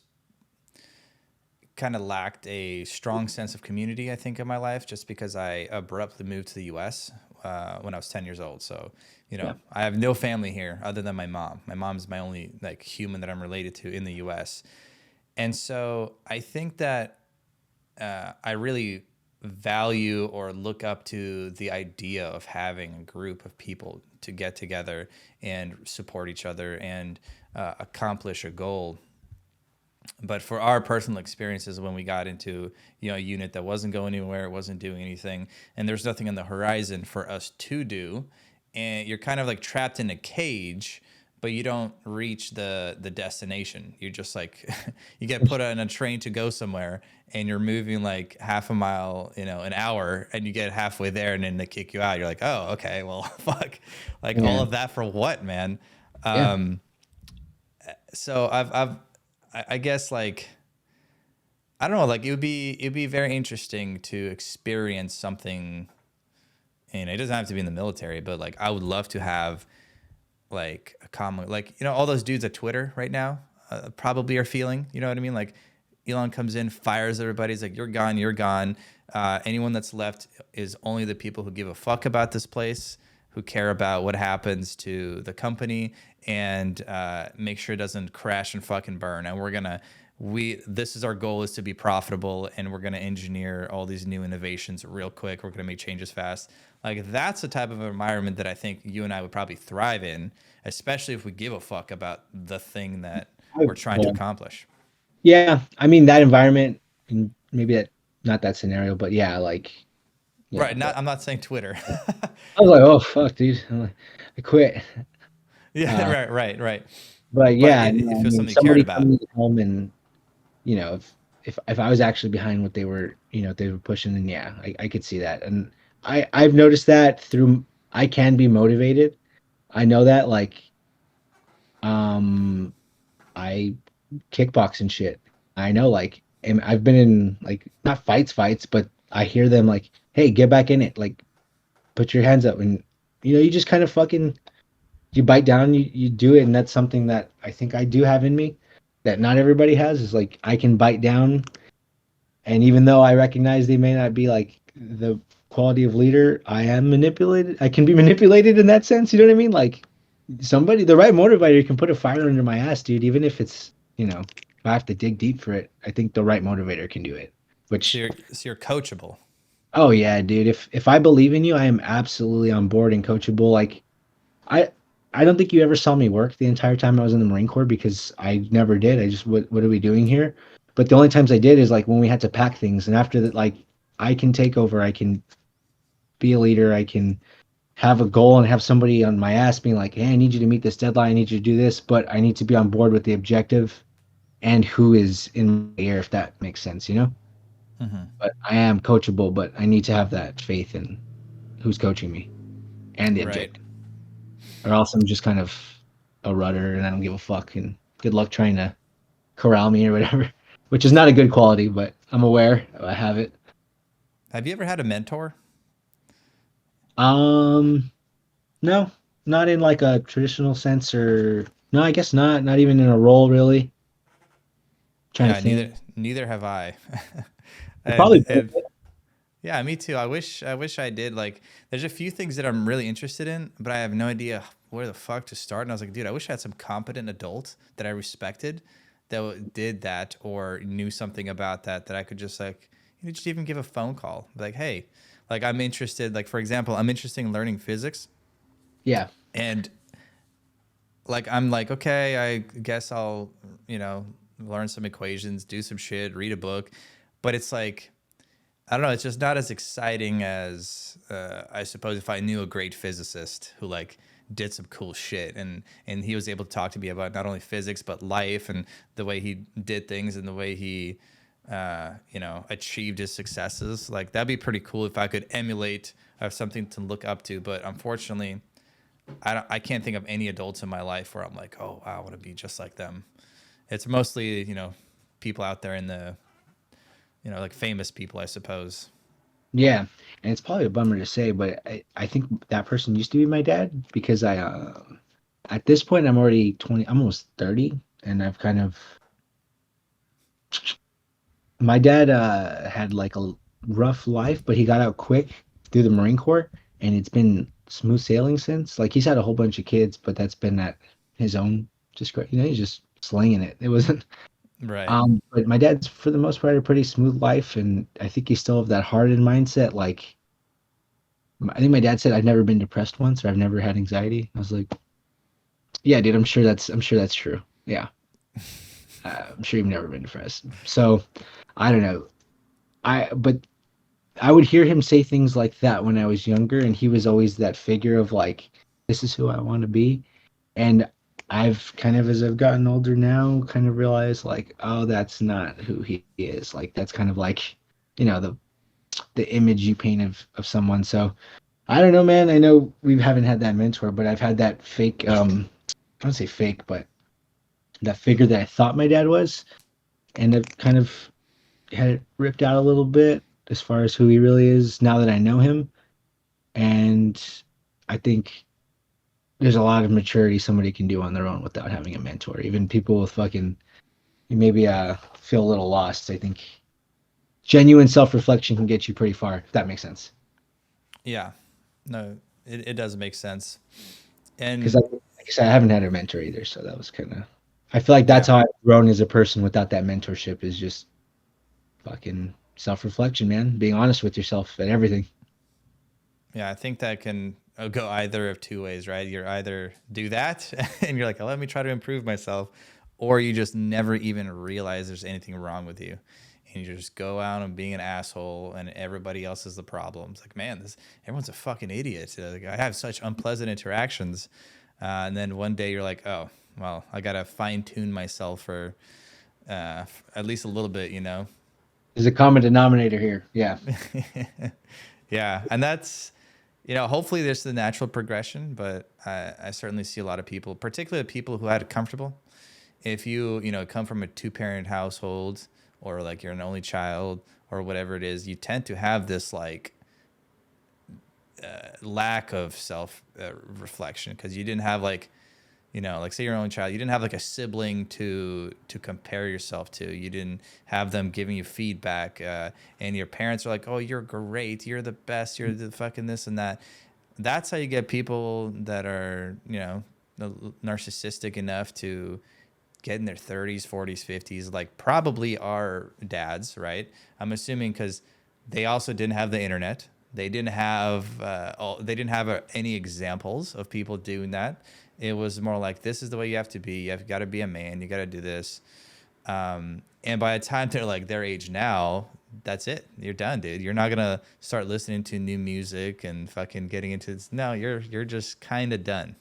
kind of lacked a strong sense of community, I think, in my life, just because I abruptly moved to the US when I was 10 years old. So, Yeah. I have no family here other than my mom. My mom's my only like human that I'm related to in the US. And so I think that I really value or look up to the idea of having a group of people to get together and support each other and accomplish a goal. But for our personal experiences, when we got into a unit that wasn't going anywhere, it wasn't doing anything, and there's nothing on the horizon for us to do, and you're kind of like trapped in a cage. but you don't reach the destination. You just like you get put on a train to go somewhere, and you're moving like half a mile, an hour, and you get halfway there, and then they kick you out. You're like, oh, okay, well, fuck, like all Yeah. of that for what, man? Yeah. Um, so I guess like I don't know, like it'd be very interesting to experience something. And it doesn't have to be in the military, but like I would love to have like a common, like all those dudes at Twitter right now probably are feeling, you know what I mean? Like Elon comes in, fires everybody. He's like, you're gone, you're gone. Anyone that's left is only the people who give a fuck about this place, who care about what happens to the company, and make sure it doesn't crash and fucking burn. And this is our goal, is to be profitable, and we're gonna engineer all these new innovations real quick. We're gonna make changes fast. Like that's the type of environment that I think you and I would probably thrive in, especially if we give a fuck about the thing that we're trying to Yeah. accomplish. Yeah. I mean, that environment, and maybe that, not that scenario, but yeah, like, yeah. Right. But I'm not saying Twitter. I was like, oh, fuck, dude. I'm like, I quit. Yeah. Uh, Right. but But yeah, if no, it I was mean, something you cared somebody about. coming home and, if I was actually behind what they were, they were pushing, then yeah, I could see that. And I've noticed that I can be motivated. I know that, like, um, I kickbox and shit. I know, like, and I've been in, like, not fights, but I hear them like, "Hey, get back in it! Like, put your hands up!" And you just kind of fucking you bite down, you do it, and that's something that I think I do have in me that not everybody has. Is like I can bite down, and even though I recognize they may not be like the quality of leader, I am manipulated. I can be manipulated in that sense. You know what I mean? Like the right motivator can put a fire under my ass, dude. Even if it's, if I have to dig deep for it, I think the right motivator can do it. So Which, you're coachable. oh yeah, dude. If I believe in you, I am absolutely on board and coachable. Like I. I don't think you ever saw me work the entire time I was in the Marine Corps because I never did. I just, what are we doing here? But the only times I did is like when we had to pack things, and after that, like I can take over. I can be a leader. I can have a goal and have somebody on my ass being like, "Hey, I need you to meet this deadline. I need you to do this," but I need to be on board with the objective and who is in my ear, if that makes sense, you know? Hmm. But I am coachable, but I need to have that faith in who's coaching me and the Right. objective, or else I'm just kind of a rudder and I don't give a fuck. And good luck trying to corral me or whatever, which is not a good quality, but I'm aware I have it. Have you ever had a mentor? Um, no, not in like a traditional sense, or no, I guess not. Not even in a role, really. Trying to Yeah, think. neither have I. Probably. And yeah, me too. I wish I did. Like, there's a few things that I'm really interested in, but I have no idea where the fuck to start. And I was like, dude, I wish I had some competent adult that I respected that did that or knew something about that I could just like, just even give a phone call. Be like, hey, like I'm interested. Like for example, I'm interested in learning physics, Yeah. and like I'm like, okay, I guess I'll learn some equations, do some shit, read a book, but it's like I don't know. It's just not as exciting as I suppose if I knew a great physicist who like did some cool shit and he was able to talk to me about not only physics but life and the way he did things and the way he achieved his successes. Like that'd be pretty cool if I could emulate or something to look up to. But unfortunately, I can't think of any adults in my life where I'm like, oh, wow, I want to be just like them. It's mostly people out there in the like famous people, I suppose. Yeah. And it's probably a bummer to say, but I think that person used to be my dad because at this point, I'm already 20, I'm almost 30, and I've kind of, my dad had like a rough life, but he got out quick through the Marine Corps, and it's been smooth sailing since. Like he's had a whole bunch of kids, but that's been at his own discretion. He's just slinging it. It wasn't. Right. But my dad's for the most part a pretty smooth life, and I think he's still of that hardened mindset. Like I think my dad said, "I've never been depressed once, or I've never had anxiety." I was like, "Yeah, dude, I'm sure that's true. Yeah, I'm sure you've never been depressed." So I don't know. But I would hear him say things like that when I was younger, and he was always that figure of like, "This is who I want to be," and I've kind of, as I've gotten older now, kind of realized like, oh, that's not who he is. Like that's kind of like, the image you paint of someone. So I don't know, man. I know we haven't had that mentor, but I've had that fake, I don't say fake, but that figure that I thought my dad was, and I've kind of had it ripped out a little bit as far as who he really is now that I know him. And I think there's a lot of maturity somebody can do on their own without having a mentor. Even people with fucking maybe feel a little lost. I think genuine self reflection can get you pretty far, if that makes sense. Yeah, no, it does make sense. Because And like I said, I haven't had a mentor either, so that was kind of. I feel like that's yeah, how I've grown as a person without that mentorship is just fucking self reflection, man. Being honest with yourself and everything. yeah, I think that can go either of two ways, right? You're either do that and you're like, oh, let me try to improve myself, or you just never even realize there's anything wrong with you. And you just go out and being an asshole and everybody else is the problem. It's like, man, this everyone's a fucking idiot. Like, I have such unpleasant interactions. And then one day you're like, oh, well, I got to fine tune myself for at least a little bit, you know? There's a common denominator here. Yeah. Yeah. And that's, you know, hopefully there's the natural progression, but I certainly see a lot of people, particularly people who had it comfortable. If you know, come from a two-parent household or like you're an only child or whatever it is, you tend to have this like lack of self reflection because you didn't have like, you know, like say you're an only child, you didn't have like a sibling to compare yourself to. You didn't have them giving you feedback, and your parents are like, "Oh, you're great, you're the best, you're the fucking this and that." That's how you get people that are, you know, narcissistic enough to get in their 30s, 40s, 50s, like probably are dads, right? I'm assuming because they also didn't have the internet. They didn't have any examples of people doing that. It was more like this is the way you have to be. You have got to be a man. You got to do this. And by the time they're like their age now, that's it. You're done, dude. You're not gonna start listening to new music and fucking getting into this. No, you're just kind of done.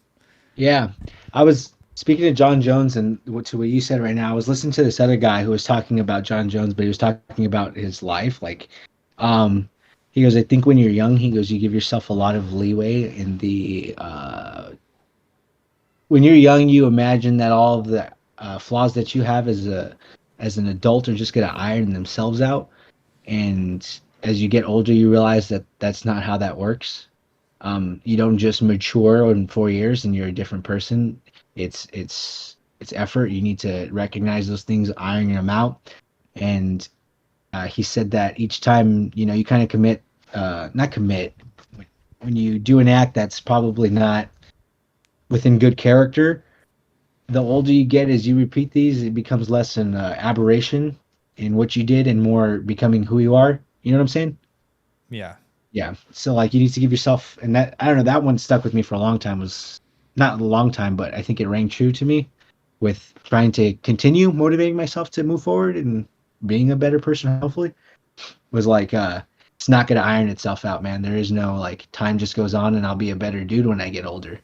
Yeah. I was speaking of John Jones and to what you said right now. I was listening to this other guy who was talking about John Jones, but he was talking about his life. Like, um, he goes, I think when you're young, he goes, you give yourself a lot of leeway in the when you're young, you imagine that all of the flaws that you have as an adult are just gonna iron themselves out. And as you get older, you realize that that's not how that works. You don't just mature in 4 years and you're a different person. It's effort. You need to recognize those things, iron them out. And he said that each time, you kind of commit, not commit, when you do an act that's probably not within good character, the older you get as you repeat these, it becomes less an aberration in what you did and more becoming who you are. You know what I'm saying? Yeah. Yeah. So like you need to give yourself, and that I don't know, that one stuck with me for a long time. Was not a long time, but I think it rang true to me with trying to continue motivating myself to move forward and being a better person. Hopefully, was like it's not gonna iron itself out, man. There is no like time just goes on and I'll be a better dude when I get older.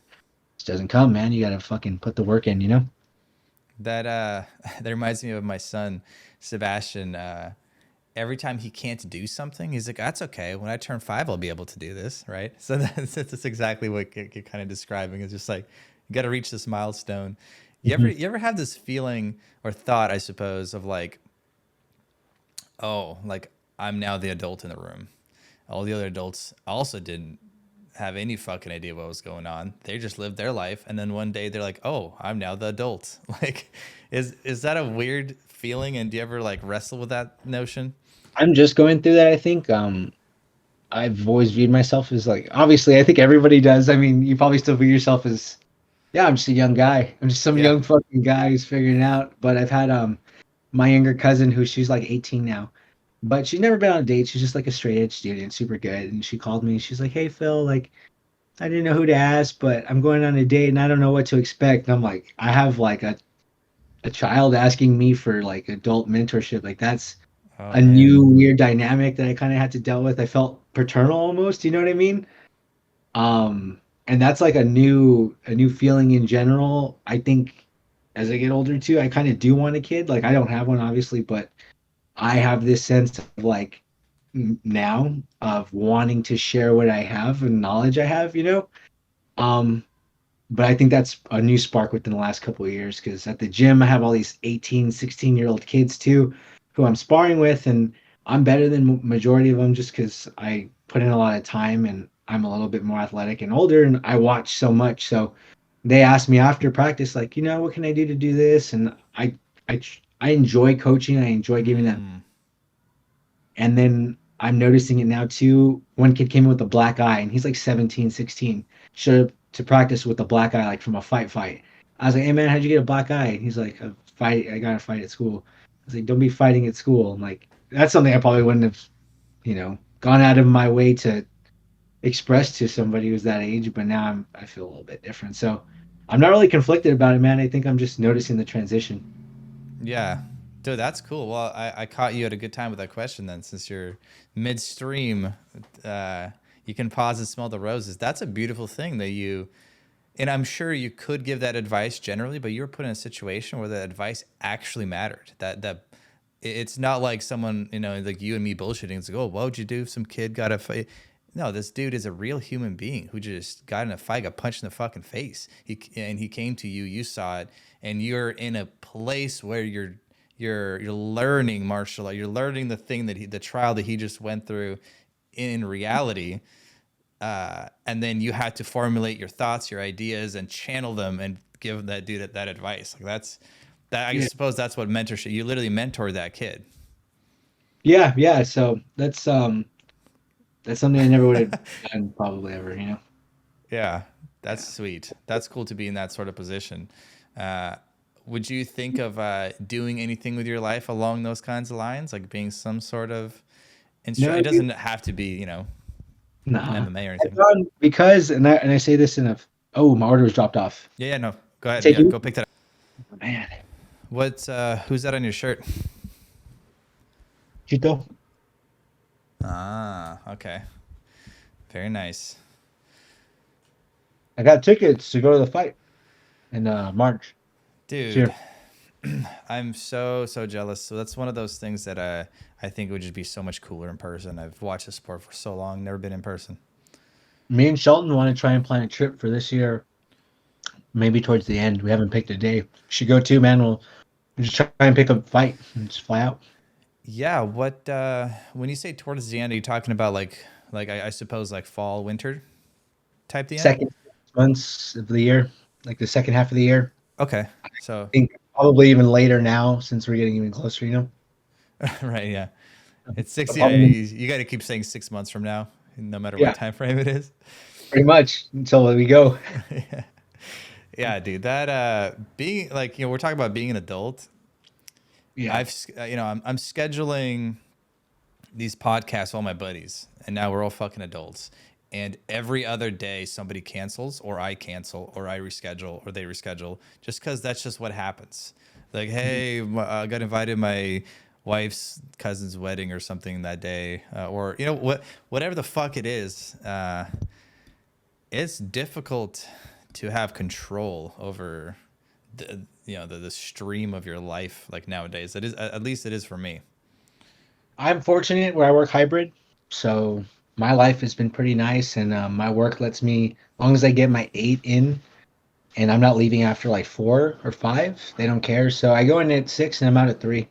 It doesn't come, man. You gotta fucking put the work in. That that reminds me of my son, Sebastian. Every time he can't do something, he's like, "That's okay. When I turn 5, I'll be able to do this." Right. So that's exactly what you're kind of describing. It's just like you got to reach this milestone. Hmm. You ever have this feeling or thought, I suppose, of like, oh, like I'm now the adult in the room. All the other adults also didn't have any fucking idea what was going on. They just lived their life, and then one day they're like, "Oh, I'm now the adult." Like, is that a weird feeling? And do you ever like wrestle with that notion? I'm just going through that. I think I've always viewed myself as like obviously I think everybody does. I mean, you probably still view yourself as yeah, I'm just a young guy. I'm just some Yeah. young fucking guy who's figuring it out. But I've had my younger cousin who she's like 18 now, but she's never been on a date. She's just like a straight edge student, super good. And she called me. She's like, "Hey Phil, like I didn't know who to ask, but I'm going on a date and I don't know what to expect." And I'm like, I have like a child asking me for like adult mentorship. Like that's Oh a man. new weird dynamic that I kind of had to deal with. I felt paternal almost. You know what I mean? Um, and that's like a new feeling in general. I think as I get older too, I kind of do want a kid. Like I don't have one obviously, but I have this sense of like now of wanting to share what I have and knowledge I have, Um, but I think that's a new spark within the last couple of years because at the gym I have all these 18, 16-year-old kids too who I'm sparring with, and I'm better than majority of them just because I put in a lot of time and I'm a little bit more athletic and older and I watch so much. So they asked me after practice, like, what can I do to do this? And I enjoy coaching. I enjoy giving them. Mm. And then I'm noticing it now too. One kid came in with a black eye and he's like 17, 16. Showed up to practice with a black eye, like from a fight. I was like, hey man, how'd you get a black eye? And he's like, a fight, I got a fight at school. I was like, don't be fighting at school. I'm like, that's something I probably wouldn't have, gone out of my way to express to somebody who's that age, but now I feel a little bit different. So I'm not really conflicted about it, man. I think I'm just noticing the transition. Yeah. Dude, that's cool. Well, I caught you at a good time with that question then, since you're midstream. Uh, you can pause and smell the roses. That's a beautiful thing that you, and I'm sure you could give that advice generally, but you were put in a situation where that advice actually mattered. It's not like someone, like you and me bullshitting. It's like, oh, what would you do if some kid got a fight? No, this dude is a real human being who just got in a fight, got punched in the fucking face. He came to you, you saw it, and you're in a place where you're learning martial art. You're learning the thing the trial that he just went through in reality. And then you had to formulate your thoughts, your ideas, and channel them and give that dude that advice. Like that. I Yeah. suppose that's what mentorship. You literally mentored that kid. Yeah, yeah. So that's something I never would have done probably ever. Yeah, that's Yeah. sweet. That's cool to be in that sort of position. Uh, would you think of doing anything with your life along those kinds of lines, like being some sort of instructor? No, It dude, doesn't have to be, an nah. MMA or I've anything. gone because, and I say this in a, oh, my order was dropped off. Yeah, yeah, no. Go ahead. Take Yeah, you, go pick that up. man. Who's that on your shirt? Chito. Ah, okay. Very nice. I got tickets to go to the fight in March. It's Dude, here. I'm so jealous. So that's one of those things that I think would just be so much cooler in person. I've watched the sport for so long, never been in person. Me and Shelton want to try and plan a trip for this year, maybe towards the end. We haven't picked a day. Should go too, man. We'll just try and pick a fight and just fly out. Yeah, what when you say towards the end, are you talking about like I suppose like fall, winter type the end? Second 6 months of the year, like the second half of the year. Okay. So I think probably even later now since we're getting even closer. right, yeah. It's six, But yeah, probably, you got to keep saying 6 months from now, no matter what yeah, time frame it is. pretty much until we go. Yeah. Yeah, dude, that being like, we're talking about being an adult. Yeah. I'm scheduling these podcasts with all my buddies, and now we're all fucking adults. And every other day, somebody cancels, or I cancel, or I reschedule, or they reschedule, just because that's just what happens. Like, Mhm. hey, I got invited to my wife's cousin's wedding or something that day, or whatever the fuck it is. It's difficult to have control over the stream of your life like nowadays. It is, at least it is for me. I'm fortunate where I work hybrid, so my life has been pretty nice, and my work lets me, as long as I get my 8 in, and I'm not leaving after like 4 or 5, they don't care. So I go in at 6 and I'm out at 3.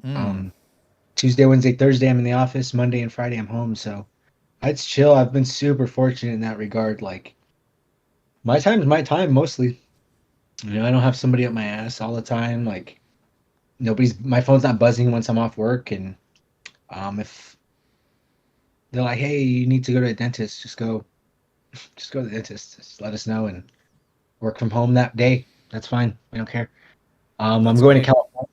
Mm. Um, Tuesday, Wednesday, Thursday, I'm in the office. Monday and Friday, I'm home. So it's chill. I've been super fortunate in that regard. Like my time's my time mostly. I don't have somebody up my ass all the time. Like my phone's not buzzing once I'm off work. And if they're like, hey, you need to go to a dentist, just go to the dentist. Just let us know and work from home that day. That's fine. We don't care. I'm That's going to great. California.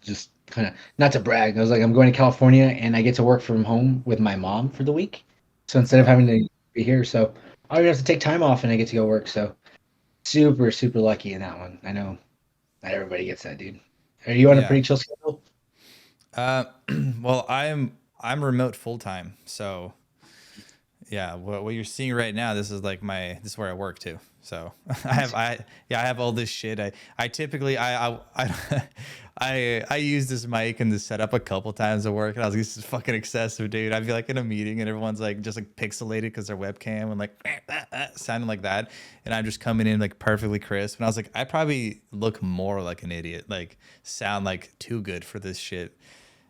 Just kind of not to brag. I was like, I'm going to California and I get to work from home with my mom for the week. So instead of Oh, having to be here, so I don't have to take time off and I get to go work. So super, super lucky in that one. I know not everybody gets that, dude. Are you on a yeah. pretty chill schedule? Uh, well, I'm remote full time, so Yeah, what you're seeing right now, this is like this is where I work too. So I have all this shit. I typically I use this mic and this setup a couple times at work, and I was like, this is fucking excessive, dude. I'd be like in a meeting and everyone's like just like pixelated because their webcam and like sounding like that, and I'm just coming in like perfectly crisp. And I was like, I probably look more like an idiot, like sound like too good for this shit.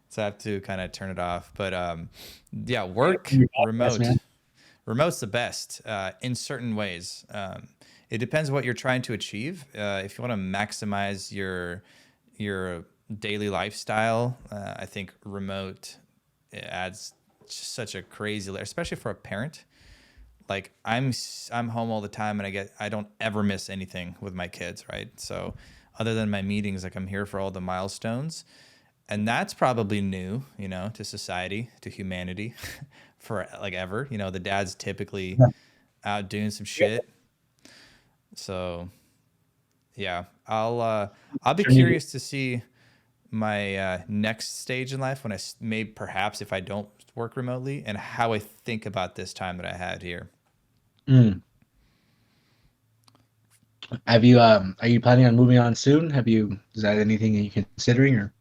So I have to kind of turn it off. But yeah, work Your podcast, remote. man. Remote's the best in certain ways. It depends what you're trying to achieve. If you want to maximize your daily lifestyle, I think remote adds such a crazy, especially for a parent. Like I'm home all the time, and I don't ever miss anything with my kids, right? So other than my meetings, like I'm here for all the milestones, and that's probably new, to society, to humanity, for like ever. The dad's typically out doing some shit. So yeah, I'll be Turn you. curious to see my next stage in life when maybe perhaps if I don't work remotely, and how I think about this time that I had here. Mm. Have you are you planning on moving on soon? Is that anything that you're considering or?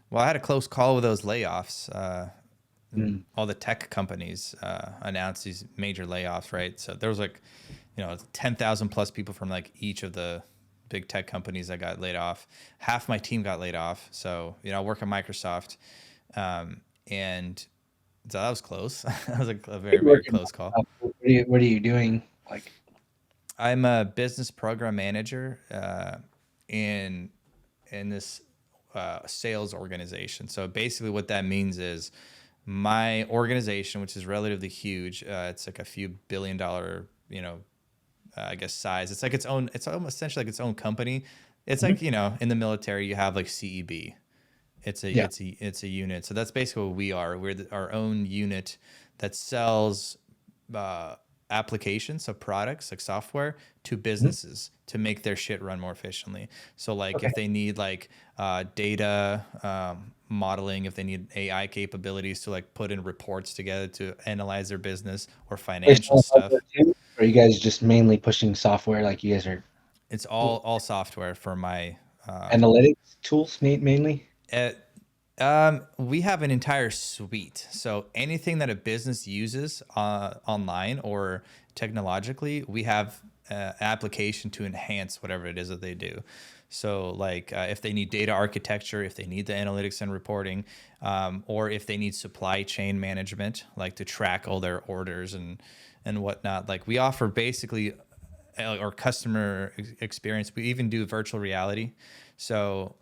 Well, I had a close call with those layoffs. Mm. All the tech companies announced these major layoffs, right? So there was like, 10,000 plus people from like each of the big tech companies that got laid off. Half my team got laid off. So, I work at Microsoft. And so that was close. That was like a Are very, you very working? close call. What are you doing? Like, I'm a business program manager in this sales organization. So basically, what that means is my organization, which is relatively huge, it's like a few $1 billion, I guess size. It's like its own. It's almost essentially like its own company. It's mhm. like in the military you have like CEB. Yeah. It's a unit. So that's basically what we are. We're our own unit that sells uh, applications, so products like software to Mhm. businesses to make their shit run more efficiently. So like Okay. if they need like data modeling, if they need AI capabilities to like put in reports together to analyze their business or Are you financial selling hardware stuff, too? Or are you guys just mainly pushing software like you guys are it's all software for my analytics tools mainly? It, we have an entire suite. So anything that a business uses online or technologically, we have an application to enhance whatever it is that they do. So like if they need data architecture, if they need the analytics and reporting, or if they need supply chain management, like to track all their orders and whatnot, like we offer basically or customer experience. We even do virtual reality. So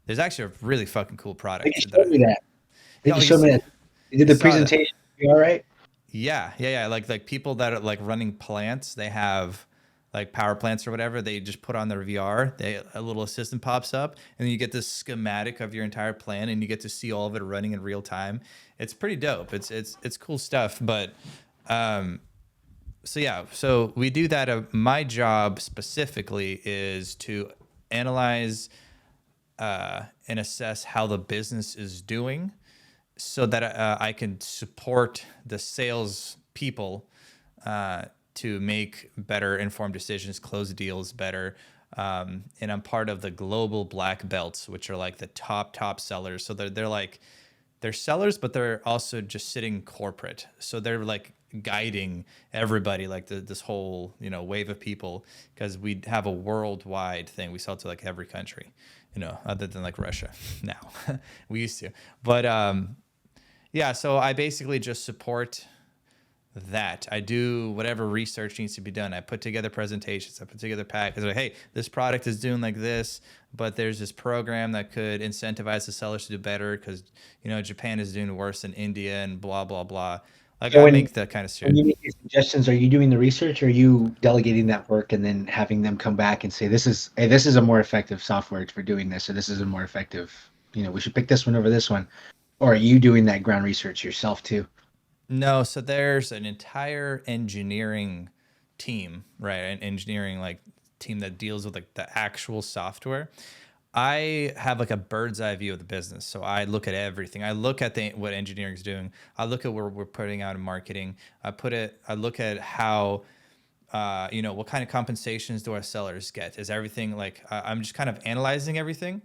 there's actually a really fucking cool I think you product showed me that. I think oh, you showed me that. You did you the saw that. presentation. You all right? Yeah. Like people that are like running plants, they have like power plants or whatever. They just put on their VR. A little assistant pops up, and then you get this schematic of your entire plan, and you get to see all of it running in real time. It's pretty dope. It's cool stuff. But so yeah, so we do that. My job specifically is to analyze and assess how the business is doing so that I can support the sales people to make better informed decisions, close deals better. And I'm part of the global black belts, which are like the top sellers. So they're like they're sellers, but they're also just sitting corporate. So they're like guiding everybody, like this whole wave of people, because we have a worldwide thing. We sell to like every country, other than like Russia now. We used to, but yeah. So I basically just support that. I do whatever research needs to be done. I put together presentations. I put together packages. Like, hey, this product is doing like this, but there's this program that could incentivize the sellers to do better because Japan is doing worse than India and blah blah blah. Like So I make that kind of when shit. you make these suggestions, are you doing the research or are you delegating that work and then having them come back and say, this is a more effective software for doing this, or this is a more effective, we should pick this one over this one. Or are you doing that ground research yourself too? No, so there's an entire engineering team, right? An engineering like team that deals with like the actual software. I have like a bird's eye view of the business. So I look at everything. I look at what engineering is doing. I look at what we're putting out in marketing. I look at how, what kind of compensations do our sellers get? Is everything like, I'm just kind of analyzing everything.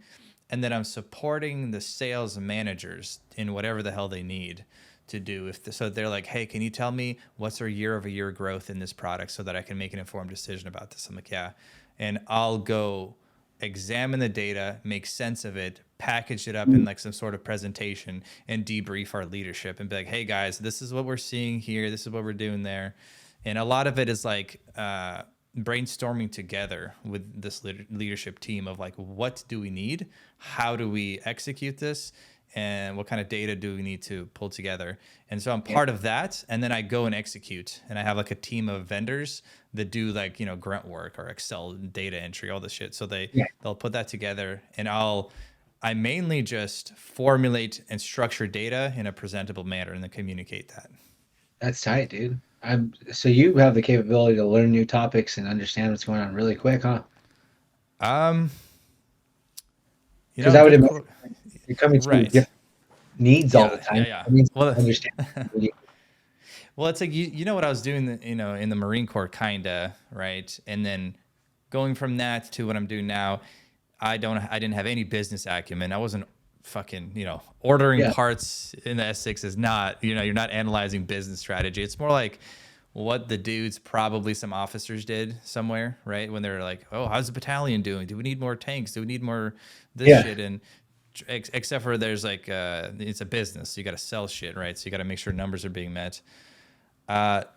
And then I'm supporting the sales managers in whatever the hell they need to do. So they're like, hey, can you tell me what's our year over year growth in this product so that I can make an informed decision about this? I'm like, yeah. And I'll go examine the data, make sense of it, package it up in like some sort of presentation, and debrief our leadership and be like, hey guys, this is what we're seeing here. This is what we're doing there. And a lot of it is like brainstorming together with this leadership team of like, what do we need? How do we execute this? And what kind of data do we need to pull together? And so I'm part of that. And then I go and execute. And I have like a team of vendors that do like, grunt work or Excel data entry, all this shit. So they'll put that together, and I mainly just formulate and structure data in a presentable manner and then communicate that. That's tight, dude. So you have the capability to learn new topics and understand what's going on really quick, huh? Um, Because I would good imagine quote. you're coming to Right. different needs all the Yeah, yeah, time. yeah. That means Well, you understand. well, it's like you know what I was doing, in the Marine Corps, kinda, right? And then going from that to what I'm doing now, I didn't have any business acumen. I wasn't fucking, ordering Yeah, parts in the S6 is not, you're not analyzing business strategy. It's more like what the dudes, probably some officers, did somewhere, right? When they're like, oh, how's the battalion doing? Do we need more tanks? Do we need more this yeah. shit? And except for there's like, it's a business. So you got to sell shit, right? So you got to make sure numbers are being met.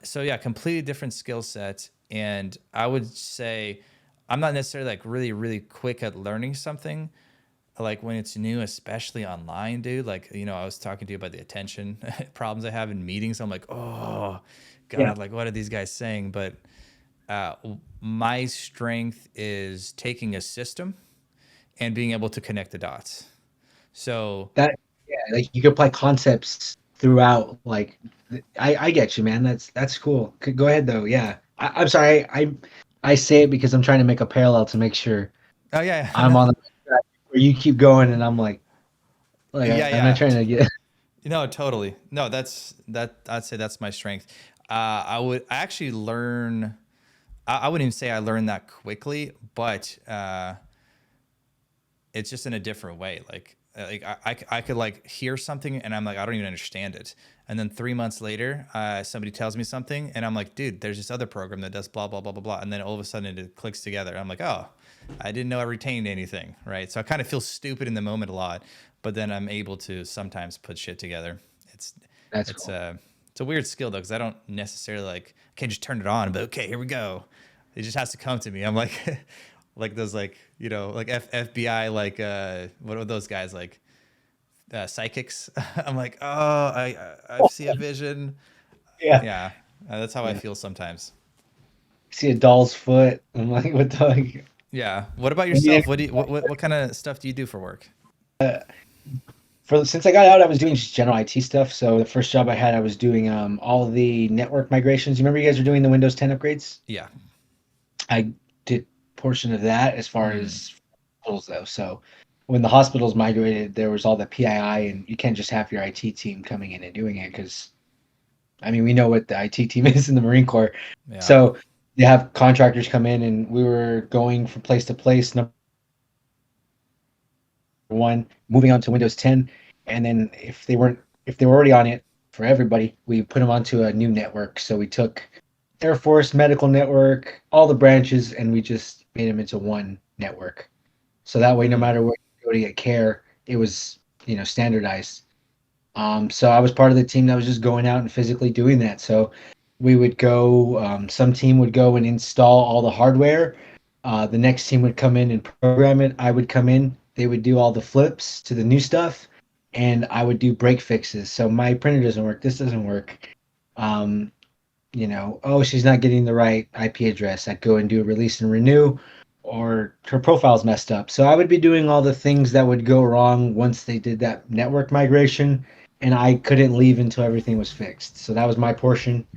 So yeah, completely different skill set. And I would say I'm not necessarily like really, really quick at learning something like when it's new, especially online, dude. Like, I was talking to you about the attention problems I have in meetings. I'm like, oh Yeah. God, like what are these guys saying? But uh, my strength is taking a system and being able to connect the dots. So That yeah, like you could apply concepts throughout. Like I get you, man. That's cool. Go ahead though. Yeah. I'm sorry. I say it because I'm trying to make a parallel to make sure oh yeah, I'm no, on the track where you keep going and I'm like yeah, I'm not yeah. trying to get No, totally. No, I'd say that's my strength. I actually learn. I wouldn't even say I learned that quickly, but it's just in a different way. I could like hear something and I'm like, I don't even understand it. And then 3 months later, somebody tells me something and I'm like, dude, there's this other program that does blah, blah, blah, blah, blah. And then all of a sudden it clicks together. I'm like, oh, I didn't know I retained anything. Right. So I kind of feel stupid in the moment a lot, but then I'm able to sometimes put shit together. It's, that's it's cool. a, it's a weird skill though, because I don't necessarily like, I can't just turn it on, but okay, here we go. It just has to come to me. I'm like, like those like like FBI like what are those guys like psychics? I'm like, oh, I see a vision. Yeah. Yeah, that's how I Yeah. feel sometimes. See a doll's foot. I'm like, what the Yeah. What about yeah. yourself? What kind of stuff do you do for work? For since I got out, I was doing just general IT stuff. So the first job I had, I was doing all the network migrations. You remember you guys were doing the Windows 10 upgrades? Yeah. I did portion of that as far Mm. as hospitals though. So when the hospitals migrated, there was all the PII, and you can't just have your IT team coming in and doing it because I mean we know what the IT team is in the Marine Corps. Yeah. So you have contractors come in, and we were going from place to place. Number one, moving on to Windows 10, and then if they were already on it for everybody, we put them onto a new network. So we took Air Force Medical Network, all the branches, and we just made them into one network. So that way, no Mm. matter where you go to get care, it was standardized. So I was part of the team that was just going out and physically doing that. So we would go. Some team would go and install all the hardware. The next team would come in and program it. I would come in. They would do all the flips to the new stuff, and I would do break fixes. So my printer doesn't work. This doesn't work. Um, oh, she's not getting the right IP address. I'd go and do a release and renew, or her profile's messed up. So I would be doing all the things that would go wrong once they did that network migration, and I couldn't leave until everything was fixed. So that was my portion.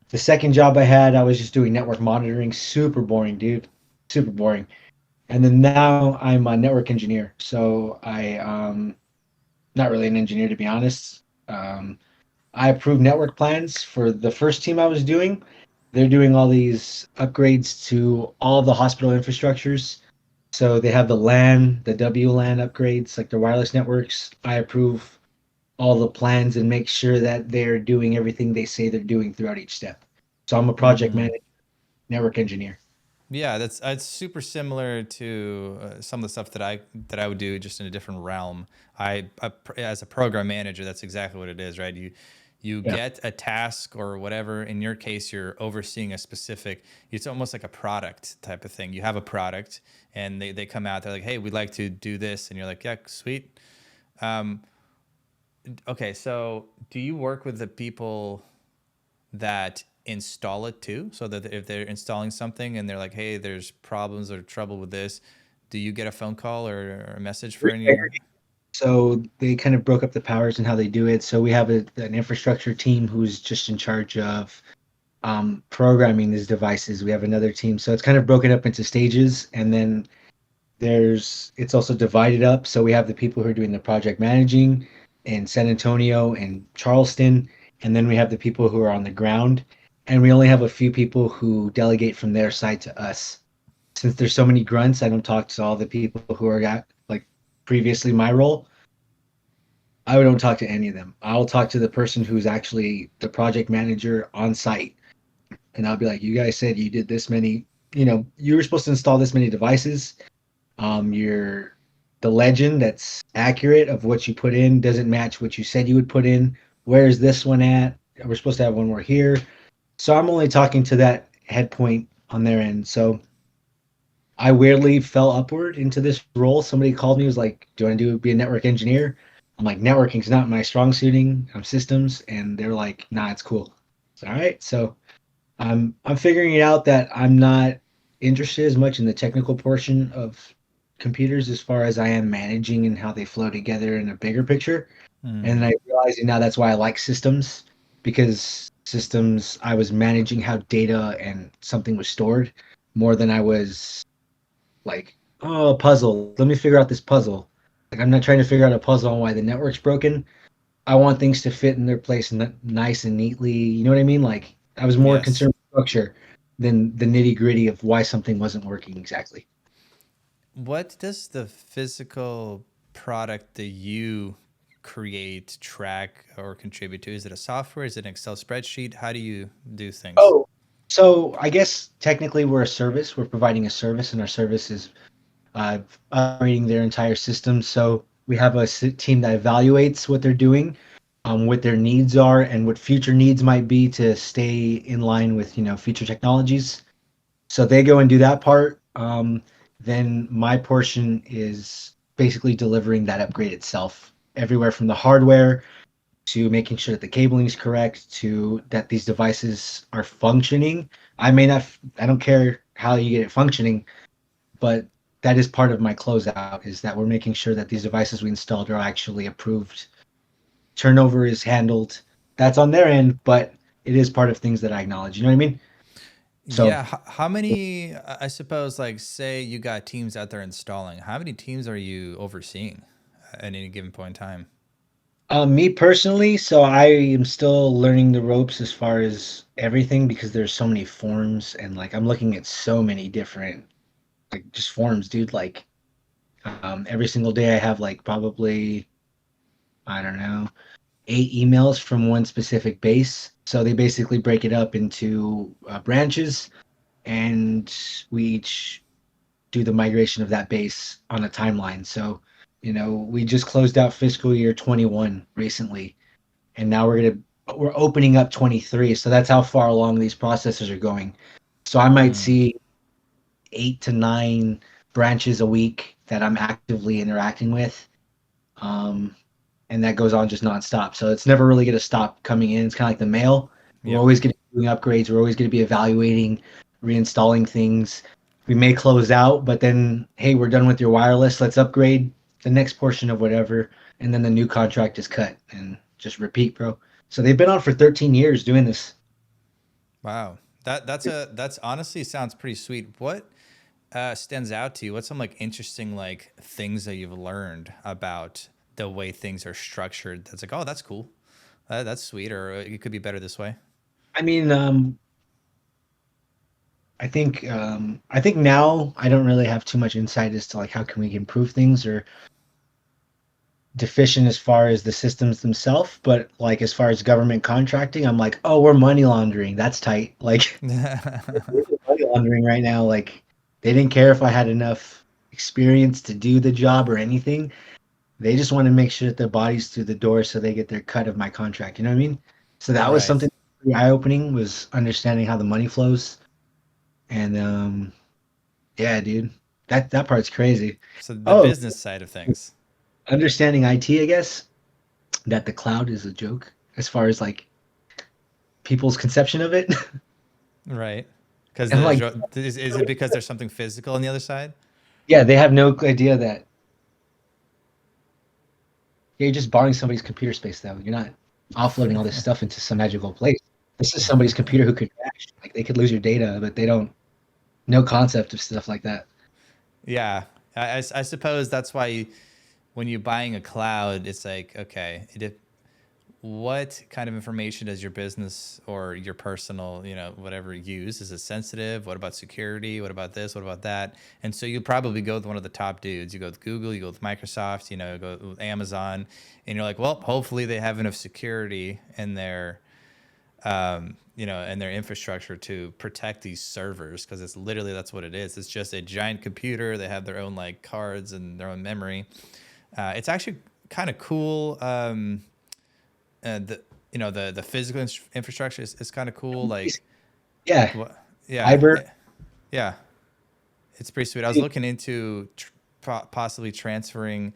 The second job I had, I was just doing network monitoring. Super boring, dude. Super boring. And then now I'm a network engineer. So not really an engineer to be honest. I approve network plans for the first team I was doing. They're doing all these upgrades to all the hospital infrastructures. So they have the LAN, the WLAN upgrades, like their wireless networks. I approve all the plans and make sure that they're doing everything they say they're doing throughout each step. So I'm a project Mm. manager, network engineer. Yeah, that's it's super similar to some of the stuff that I would do just in a different realm. As a program manager, that's exactly what it is, right? You Yeah. get a task or whatever. In your case, you're overseeing a specific. It's almost like a product type of thing. You have a product, and they come out. They're like, "Hey, we'd like to do this," and you're like, "Yeah, sweet." Um, okay, so do you work with the people that install it too, so that if they're installing something and they're like, hey, there's problems or trouble with this, do you get a phone call or a message for any? So they kind of broke up the powers and how they do it. So we have an infrastructure team who's just in charge of programming these devices. We have another team. So it's kind of broken up into stages. And then it's also divided up. So we have the people who are doing the project managing in San Antonio and Charleston. And then we have the people who are on the ground. And we only have a few people who delegate from their side to us. Since there's so many grunts, I don't talk to all the people who are at like previously my role. I don't talk to any of them. I'll talk to the person who's actually the project manager on site. And I'll be like, you guys said you did this many, you were supposed to install this many devices. You're the legend that's accurate of what you put in doesn't match what you said you would put in. Where's this one at? We're supposed to have one more here. So I'm only talking to that head point on their end. So I weirdly fell upward into this role. Somebody called me, was like, "Do you want to be a network engineer?" I'm like, "Networking's not my strong suiting. I'm systems," and they're like, "Nah, it's cool." It's all right. So I'm figuring it out that I'm not interested as much in the technical portion of computers as far as I am managing and how they flow together in a bigger picture. And Hmm. I realizing now that's why I like systems because systems I was managing how data and something was stored more than I was like, oh, a puzzle. Let me figure out this puzzle. Like, I'm not trying to figure out a puzzle on why the network's broken. I want things to fit in their place nice and neatly. You know what I mean? Like, I was more Yes. concerned with structure than the nitty gritty of why something wasn't working exactly. What does the physical product that you create track or contribute to? Is it a software? Is it an Excel spreadsheet? How do you do things? Oh, so I guess technically we're a service. We're providing a service, and our service is uh, upgrading their entire system. So we have a team that evaluates what they're doing, what their needs are, and what future needs might be to stay in line with future technologies. So they go and do that part. Then my portion is basically delivering that upgrade itself, everywhere from the hardware to making sure that the cabling is correct to that these devices are functioning. I may not, I don't care how you get it functioning, but that is part of my closeout is that we're making sure that these devices we installed are actually approved. Turnover is handled. That's on their end, but it is part of things that I acknowledge. You know what I mean? So Yeah. How many, I suppose, like, say you got teams out there installing, how many teams are you overseeing at any given point in time? Me personally, so I am still learning the ropes as far as everything because there's so many forms and like I'm looking at so many different like just forms, dude. Like every single day I have like probably I don't know 8 emails from one specific base. So they basically break it up into branches, and we each do the migration of that base on a timeline. So we just closed out fiscal year 21 recently, and now we're opening up 23. So that's how far along these processes are going. So I might Hmm. see 8 to 9 branches a week that I'm actively interacting with. Um, and that goes on just nonstop. So it's never really going to stop coming in. It's kind of like the mail. We're Yep. always going to be doing upgrades. We're always going to be evaluating, reinstalling things. We may close out, but then, hey, we're done with your wireless. Let's upgrade the next portion of whatever. And then the new contract is cut and just repeat, bro. So they've been on for 13 years doing this. Wow. That's honestly sounds pretty sweet. What? stands out to you? What's some like interesting like things that you've learned about the way things are structured? That's like, oh, that's cool. That's sweet, or it could be better this way. I mean, I think now I don't really have too much insight as to like how can we improve things or deficient as far as the systems themselves, but like as far as government contracting, I'm like, oh, we're money laundering. That's tight. Like we're money laundering right now. Like they didn't care if I had enough experience to do the job or anything. They just want to make sure that their body's through the door so they get their cut of my contract. You know what I mean? So that was Right. something eye opening was understanding how the money flows. And yeah, dude, that part's crazy. So the Oh, business side of things, understanding IT, I guess that the cloud is a joke as far as like people's conception of it. right? Because And like, is it because there's something physical on the other side? yeah, they have no idea that yeah, you're just borrowing somebody's computer space, though. You're not offloading all this stuff into some magical place. This is somebody's computer who could crash. Like they could lose your data, but they don't no concept of stuff like that. Yeah, I suppose that's why when you're buying a cloud, it's like, okay, what kind of information does your business or your personal, whatever use? Is it sensitive? What about security? What about this? What about that? And so you probably go with one of the top dudes. You go with Google, you go with Microsoft, go with Amazon, and you're like, well, hopefully they have enough security in their and their infrastructure to protect these servers, because it's literally that's what it is. It's just a giant computer. They have their own like cards and their own memory. It's actually kind of cool. The physical infrastructure is kind of cool. Like Yeah, what? Yeah, fiber. yeah, it's pretty sweet. I was looking into possibly transferring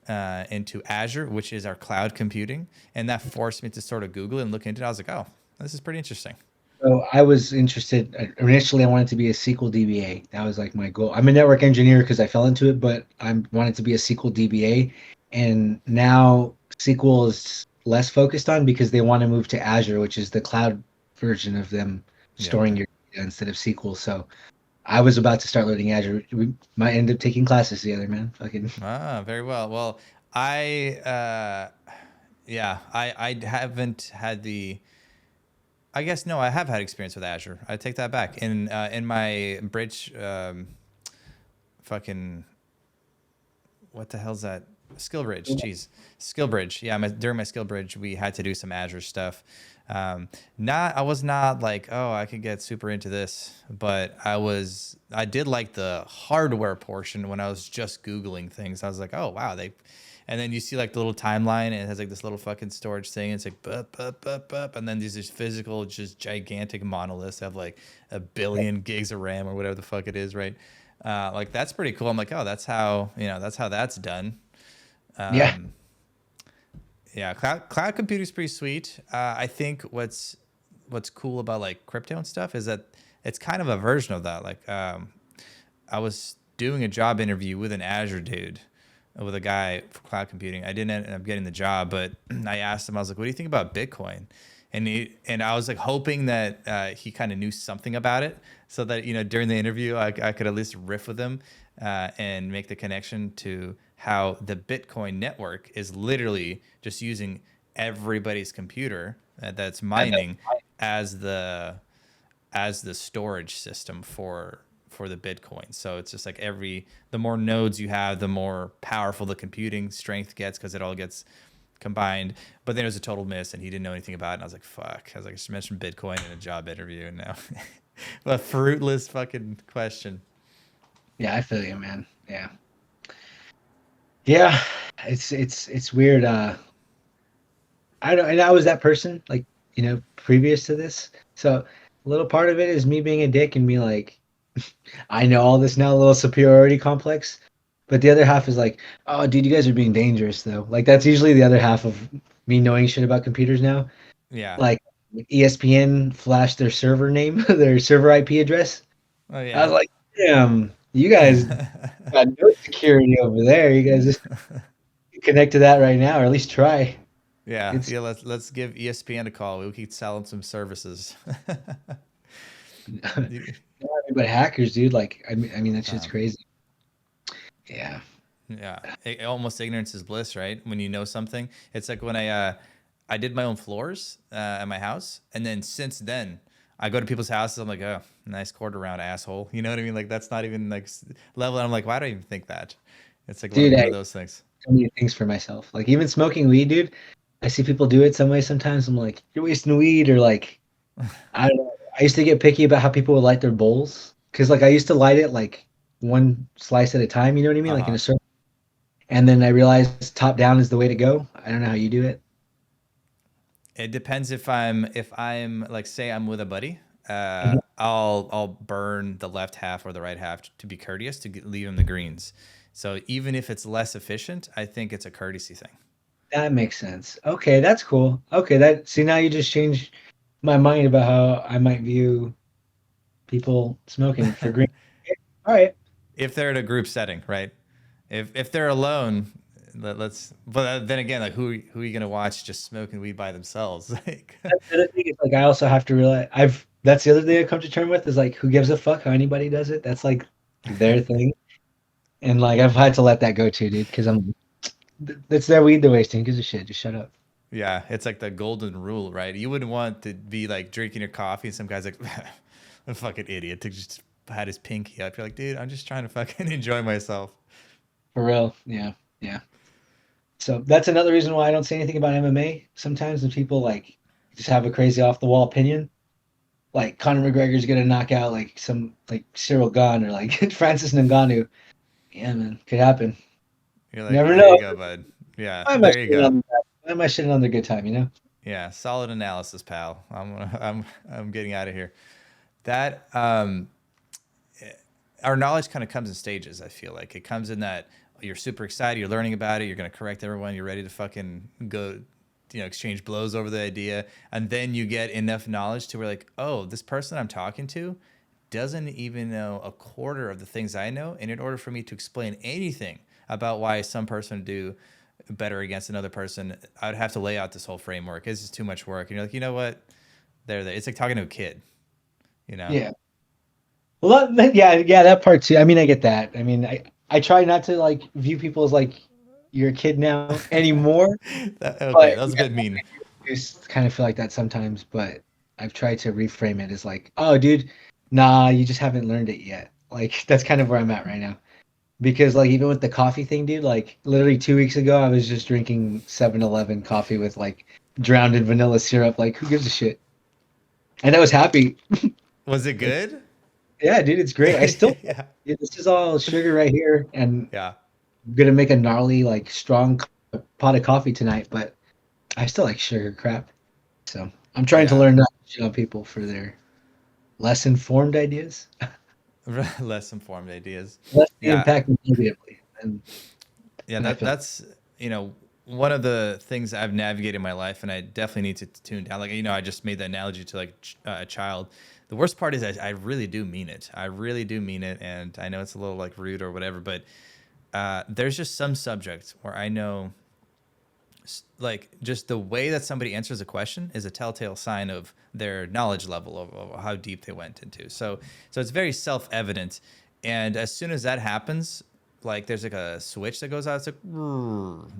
into Azure, which is our cloud computing, and that forced me to sort of Google it and look into it. I was like, oh, this is pretty interesting. So I was interested initially. I wanted to be a SQL DBA. That was like my goal. I'm a network engineer because I fell into it, but I wanted to be a SQL DBA. And now SQL is less focused on because they want to move to Azure, which is the cloud version of them Yep. storing your data instead of SQL. So I was about to start learning Azure. We might end up taking classes together, man. Fucking Ah, very well. Well, I yeah, I haven't had the. I guess no, I have had experience with Azure. I take that back. In my bridge, fucking what the hell's that? Skill Bridge. Jeez, Skill Bridge. Yeah, during my Skill Bridge, we had to do some Azure stuff. I was not like, oh, I could get super into this, but I did like the hardware portion when I was just Googling things. I was like, oh, wow. And then you see like the little timeline and it has like this little fucking storage thing. It's like, bup, bup, bup, bup. And then these physical, just gigantic monoliths have like a billion gigs of RAM or whatever the fuck it is. Right. Like that's pretty cool. I'm like, oh, that's how that's done. yeah, Um, yeah, cloud computing is pretty sweet. I think what's cool about like crypto and stuff is that it's kind of a version of that. Like I was doing a job interview with an Azure dude, with a guy for cloud computing. I didn't end up getting the job, but I asked him. I was like, "What do you think about Bitcoin?" And I was like hoping that he kind of knew something about it, so that during the interview I could at least riff with him and make the connection to how the Bitcoin network is literally just using everybody's computer that's mining as the storage system for the Bitcoin. So it's just like the more nodes you have, the more powerful the computing strength gets, because it all gets combined. But then it was a total miss and he didn't know anything about it. And I was like, fuck. I was like, I just mentioned Bitcoin in a job interview and now a fruitless fucking question. yeah, I feel you, man. Yeah, yeah. It's weird. I don't, and I was that person, like, previous to this. So a little part of it is me being a dick and be like, I know all this now, a little superiority complex. But the other half is like, oh, dude, you guys are being dangerous, though. Like, that's usually the other half of me knowing shit about computers now. Yeah. Like, ESPN flashed their server name, their server IP address. Oh I yeah. was like, damn, you guys got no security over there. You guys just connect to that right now, or at least try. Yeah. It's Yeah. Let's give ESPN a call. We'll keep selling some services. You- But hackers, dude, like I mean that shit's um, crazy. Yeah. yeah, almost ignorance is bliss, right? When you know something, it's like when I did my own floors at my house, and then since then, I go to people's houses. I'm like, oh, nice quarter round, asshole. You know what I mean? Like that's not even like level. And I'm like, why do I even think that? It's like Dude, one I of those things. so many things for myself. Like even smoking weed, dude. I see people do it some way sometimes. I'm like, you're wasting weed, or like I don't know. I used to get picky about how people would light their bowls. Cause like I used to light it like one slice at a time, you know what I mean? Uh Like in huh. a circle. And then I realized top down is the way to go. I don't know how you do it. It depends if I'm like say I'm with a buddy. Mhm. I'll burn the left half or the right half to be courteous to leave him the greens. So even if it's less efficient, I think it's a courtesy thing. That makes sense. Okay, that's cool. Okay, that see now you just changed my mind about how I might view people smoking for green. Okay, all right. If they're in a group setting, right? If they're alone, let's. But then again, like who are you gonna watch just smoking weed by themselves? Like, That's the other thing is like I also have to realize I've that's the other thing I come to term with is like who gives a fuck how anybody does it? That's like their thing. And like I've had to let that go too, dude, because it's their weed they're wasting. Who gives a shit? Just shut up. yeah, it's like the golden rule, right? You wouldn't want to be like drinking your coffee and some guy's like, a fucking idiot to just had his pinky up. You're like, dude, I'm just trying to fucking enjoy myself. For real. Yeah. Yeah. So that's another reason why I don't say anything about MMA. Sometimes when people like just have a crazy off the wall opinion, like Conor McGregor's gonna knock out like some like Cyril Gane or like Francis Ngannou. Yeah, man, could happen. You're You like, never there you know. go, bud. Yeah, Why am I there you shitting go. on that? Why am I shitting on their good time? You know? Yeah, solid analysis, pal. I'm getting out of here. That our knowledge kind of comes in stages. I feel like it comes in that you're super excited, you're learning about it, you're gonna correct everyone, you're ready to fucking go, exchange blows over the idea, and then you get enough knowledge to where like, oh, this person I'm talking to doesn't even know a quarter of the things I know, and in order for me to explain anything about why some person would do better against another person, I would have to lay out this whole framework. It's just too much work, and you're like, you know what? There. It's like talking to a kid, you know. Yeah. Well, yeah, yeah, that part too. I mean, I get that. I mean, I try not to like view people as like you're a kid now anymore, Okay, but that was a yeah, bit mean. I just kind of feel like that sometimes. But I've tried to reframe it as like, oh, dude, nah, you just haven't learned it yet. Like that's kind of where I'm at right now. Because like even with the coffee thing, dude, like literally 2 weeks ago, I was just drinking 7-Eleven coffee with like drowned in vanilla syrup. Like, who gives a shit? And I was happy. Was it Like, good? yeah, dude, it's great. I still, Yeah. dude, this is all sugar right here, and Yeah. I'm gonna make a gnarly, like, strong pot of coffee tonight. But I still like sugar crap. So I'm trying to Yeah. learn not to shit on people for their less informed ideas, Less informed ideas. less they Yeah. impact me negatively. Yeah, And I feel that's you know one of the things I've navigated in my life, and I definitely need to tune down. Like I just made the analogy to like a child. The worst part is I really do mean it. I really do mean it, and I know it's a little like rude or whatever, but there's just some subjects where I know like just the way that somebody answers a question is a telltale sign of their knowledge level of how deep they went into. So it's very self-evident, and as soon as that happens, like there's like a switch that goes out. It's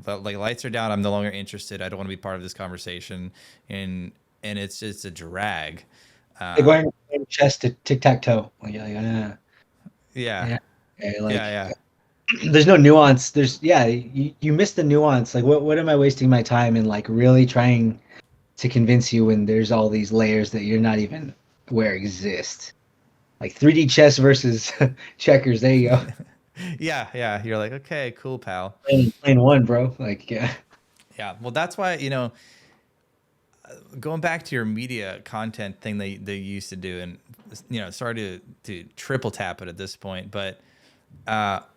like like lights are down. I'm no longer interested. I don't want to be part of this conversation, and it's just a drag. they're Uh, going from chess to tic tac toe. Like, you're like, yeah, yeah, okay, yeah, like yeah. there's no nuance. There's yeah, you miss the nuance. Like what am I wasting my time in like really trying to convince you when there's all these layers that you're not even aware exist? Like 3D chess versus checkers. There you go. Yeah, yeah. You're like, okay, cool, pal. Playing one, bro. Like yeah. Yeah. Well, that's why, going back to your media content thing they used to do, and sorry to triple tap it at this point, but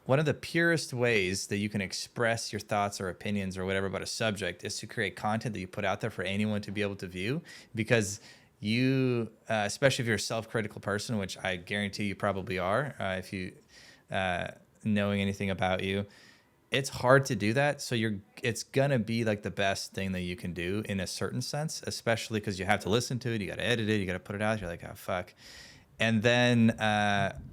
one of the purest ways that you can express your thoughts or opinions or whatever about a subject is to create content that you put out there for anyone to be able to view, because you especially if you're a self-critical person, which I guarantee you probably are, if you uh, knowing anything about you, it's hard to do that. So it's gonna be like the best thing that you can do in a certain sense, especially because you have to listen to it, you got to edit it, you got to put it out. You're like, oh fuck. and then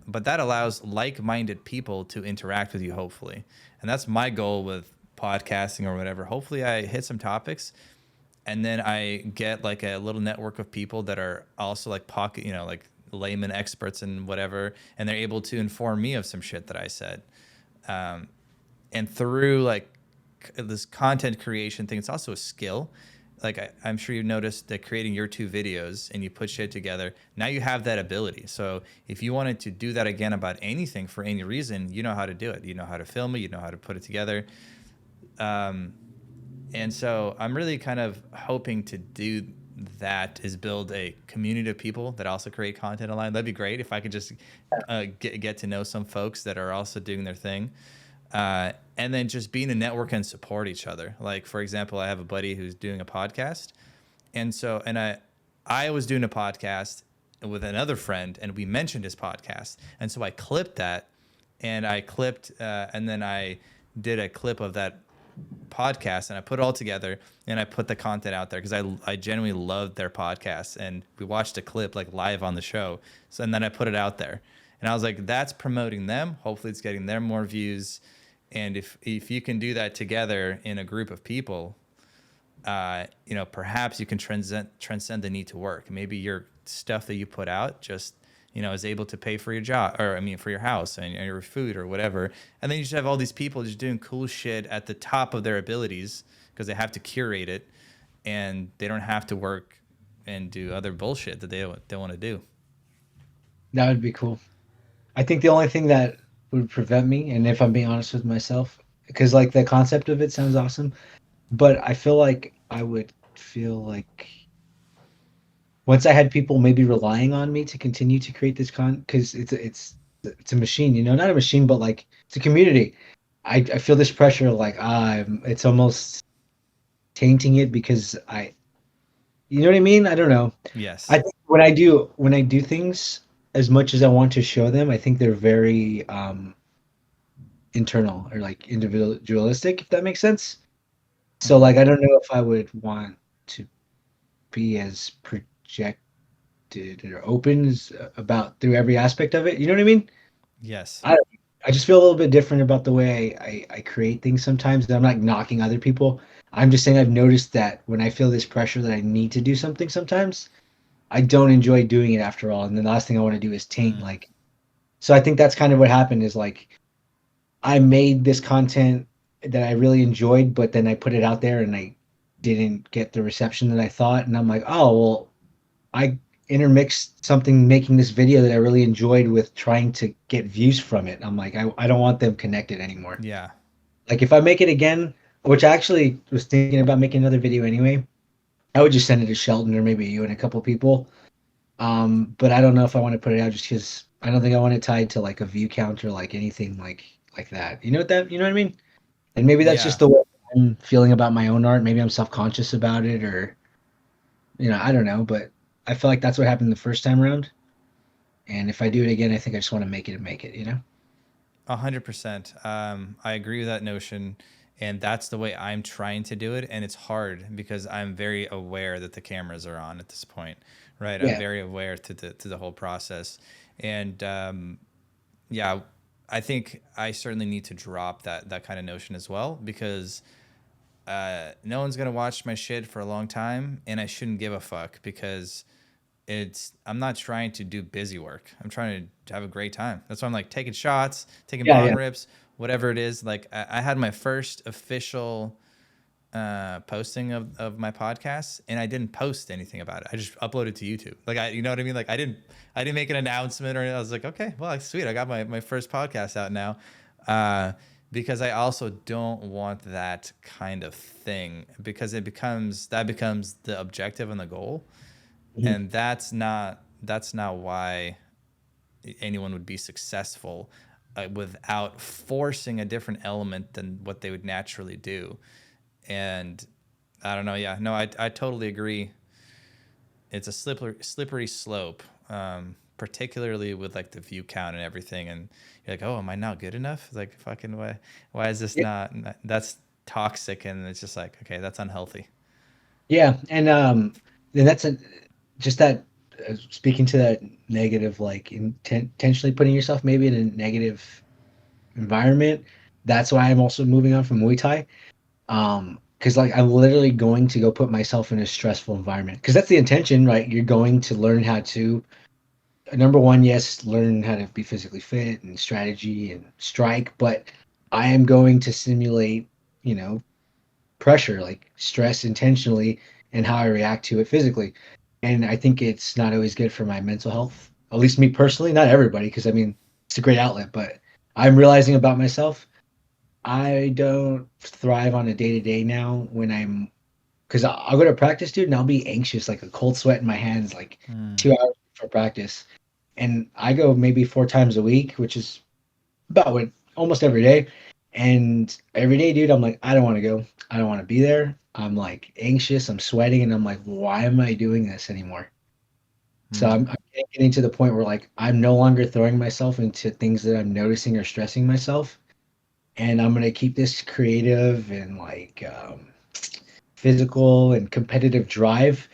but that allows like-minded people to interact with you, hopefully. And that's my goal with podcasting or whatever. Hopefully I hit some topics, and then I get like a little network of people that are also like pocket, like layman experts and whatever, and they're able to inform me of some shit that I said. And through like this content creation thing, it's also a skill. Like I'm sure you've noticed that creating your 2 videos and you put shit together, now you have that ability. So if you wanted to do that again about anything for any reason, you know how to do it. You know how to film it. You know how to put it together. And so I'm really kind of hoping to do that, is build a community of people that also create content online. That'd be great if I could just get to know some folks that are also doing their thing. And then just being a network and support each other. Like, for example, I have a buddy who's doing a podcast. And I was doing a podcast with another friend, and we mentioned his podcast. And so I clipped that, and then I did a clip of that podcast, and I put it all together, and I put the content out there because I genuinely loved their podcast, and we watched a clip like live on the show. So, and then I put it out there, and I was like, that's promoting them. Hopefully it's getting them more views. And if you can do that together in a group of people, perhaps you can transcend the need to work. Maybe your stuff that you put out just, is able to pay for your job, or I mean, for your house and your food or whatever. And then you just have all these people just doing cool shit at the top of their abilities because they have to curate it, and they don't have to work and do other bullshit that they want to do. That would be cool. I think the only thing that would prevent me, and if I'm being honest with myself, because like the concept of it sounds awesome, but I feel like I would feel like once I had people maybe relying on me to continue to create this because it's a machine, not a machine, but like it's a community. I feel this pressure of like it's almost tainting it because you know what I mean? I don't know. I Yes. think when I do things as much as I want to show them, I think they're very internal or like individualistic, if that makes sense. So Mm-hmm. like I don't know if I would want to be as projected or open about through every aspect of it. You know what I mean? Yes. I I just feel a little bit different about the way I create things sometimes. I'm not knocking other people. I'm just saying I've noticed that when I feel this pressure that I need to do something sometimes, I don't enjoy doing it after all. And then the last thing I want to do is taint Mm. like so I think that's kind of what happened is like I made this content that I really enjoyed, but then I put it out there and I didn't get the reception that I thought. And I'm like, oh well, I intermixed something making this video that I really enjoyed with trying to get views from it. I'm like, I don't want them connected anymore. Yeah. Like if I make it again, which I actually was thinking about making another video anyway, I would just send it to Shelton or maybe you and a couple people. But I don't know if I want to put it out just because I don't think I want it tied to like a view count or like anything like that. You know what I mean? And maybe that's just Yeah. the way I'm feeling about my own art. Maybe I'm self-conscious about it or I don't know, but I feel like that's what happened the first time around. And if I do it again, I think I just want to make it and make it. 100%. I agree with that notion, and that's the way I'm trying to do it. And it's hard because I'm very aware that the cameras are on at this point, right? I'm Yeah. very aware to the whole process, and yeah, I think I certainly need to drop that kind of notion as well, because no one's gonna watch my shit for a long time, and I shouldn't give a fuck because I'm not trying to do busy work. I'm trying to have a great time. That's why I'm like taking shots, taking Yeah, bong yeah. rips, whatever it is. Like I had my first official posting of my podcast, and I didn't post anything about it. I just uploaded to YouTube. Like you know what I mean? Like I didn't make an announcement or anything. I was like, okay, well, sweet. I got my first podcast out now. Because I also don't want that kind of thing, because that becomes the objective and the goal, Mhm. and that's not why anyone would be successful without forcing a different element than what they would naturally do. And I don't know. Yeah, no, I totally agree. It's a slippery slope, particularly with like the view count and everything. And you're like, oh, am I not good enough? It's like, fucking, why is this Yeah, not? That's toxic, and it's just like, okay, that's unhealthy. yeah, and then that's just that. speaking to that negative, like intentionally putting yourself maybe in a negative environment. That's why I'm also moving on from Muay Thai. Because like I'm literally going to go put myself in a stressful environment. Because that's the intention, right? You're going to learn how to number one, yes, learn how to be physically fit and strategy and strike, but I am going to simulate, you know, pressure, like stress intentionally and how I react to it physically. And I think it's not always good for my mental health. At least me personally, not everybody, because I mean, it's a great outlet, but I'm realizing about myself, I don't thrive on a day to day now when I'm because I'll go to practice, dude, and I'll be anxious, like a cold sweat in my hands, like Mm. 2 hours before practice. And I go maybe 4 times a week, which is about what almost every day. And every day, dude, I'm like, I don't want to go. I don't want to be there. I'm like anxious. I'm sweating, and I'm like, why am I doing this anymore? So Mm. I'm getting to the point where like I'm no longer throwing myself into things that I'm noticing or stressing myself, and I'm gonna keep this creative and like physical and competitive drive,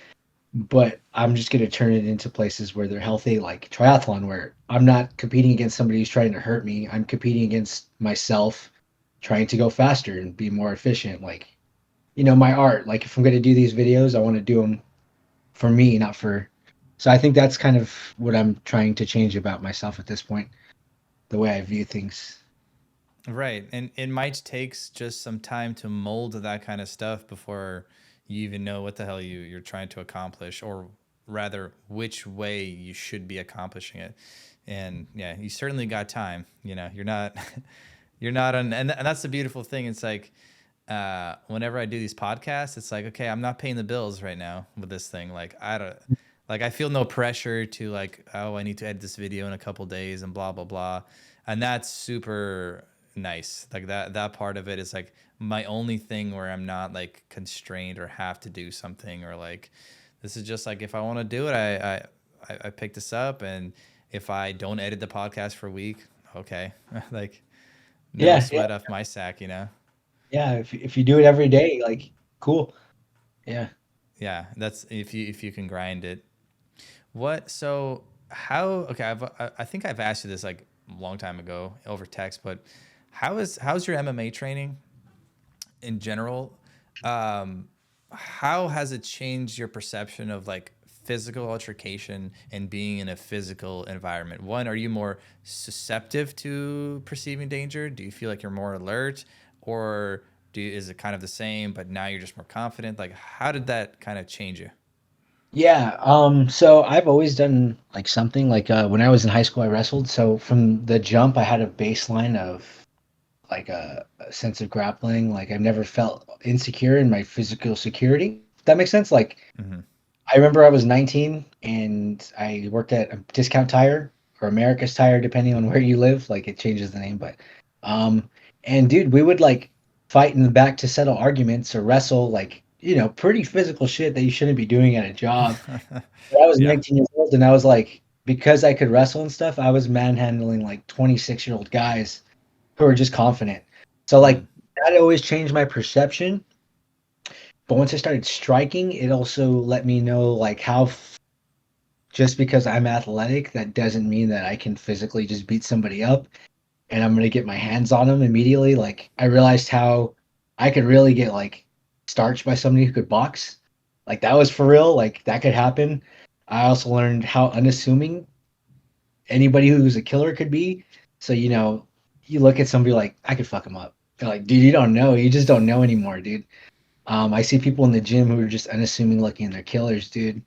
but I'm just going to turn it into places where they're healthy, like triathlon, where I'm not competing against somebody who's trying to hurt me. I'm competing against myself, trying to go faster and be more efficient. Like, my art, like if I'm going to do these videos, I want to do them for me, not for. So I think that's kind of what I'm trying to change about myself at this point, the way I view things. Right. And it might takes just some time to mold that kind of stuff before you even know what the hell you're trying to accomplish, or rather which way you should be accomplishing it. And yeah, you certainly got time. You're not you're not on, and that's the beautiful thing. It's like whenever I do these podcasts, it's like, okay, I'm not paying the bills right now with this thing. Like I don't like I feel no pressure to like, oh, I need to edit this video in a couple days and blah blah blah. And that's super nice. Like that part of it is like my only thing where I'm not like constrained or have to do something, or like this is just like if I want to do it, I pick this up, and if I don't edit the podcast for a week, okay. Like no Yeah, yeah, sweat off my sack. yeah. If you do it every day, like, cool. Yeah. Yeah, that's if you can grind it. What so how okay, I think I've asked you this like a long time ago over text, but how's your MMA training in general? Um how has it changed your perception of like physical altercation and being in a physical environment? One, are you more susceptible to perceiving danger? Do you feel like you're more alert, or is it kind of the same, but now you're just more confident? Like, how did that kind of change you? Yeah, so I've always done like something like when I was in high school I wrestled. So from the jump I had a baseline of like a sense of grappling. Like I've never felt insecure in my physical security. That makes sense. Like Mm-hmm. I remember I was 19 and I worked at a discount tire or America's Tire, depending on where you live. Like it changes the name, but um, and dude, we would like fight in the back to settle arguments or wrestle, like pretty physical shit that you shouldn't be doing at a job. I was Yeah. 19 years old, and I was like, because I could wrestle and stuff, I was manhandling like 26-year-old guys who are just confident. So like Mm. that always changed my perception. But once I started striking, it also let me know like how just because I'm athletic, that doesn't mean that I can physically just beat somebody up and I'm gonna get my hands on them immediately. Like I realized how I could really get like starched by somebody who could box. Like that was for real. Like that could happen. I also learned how unassuming anybody who's a killer could be. So you look at somebody like I could fuck him up. They're like, dude, you don't know. You just don't know anymore, dude. I see people in the gym who are just unassuming looking and they're killers, dude.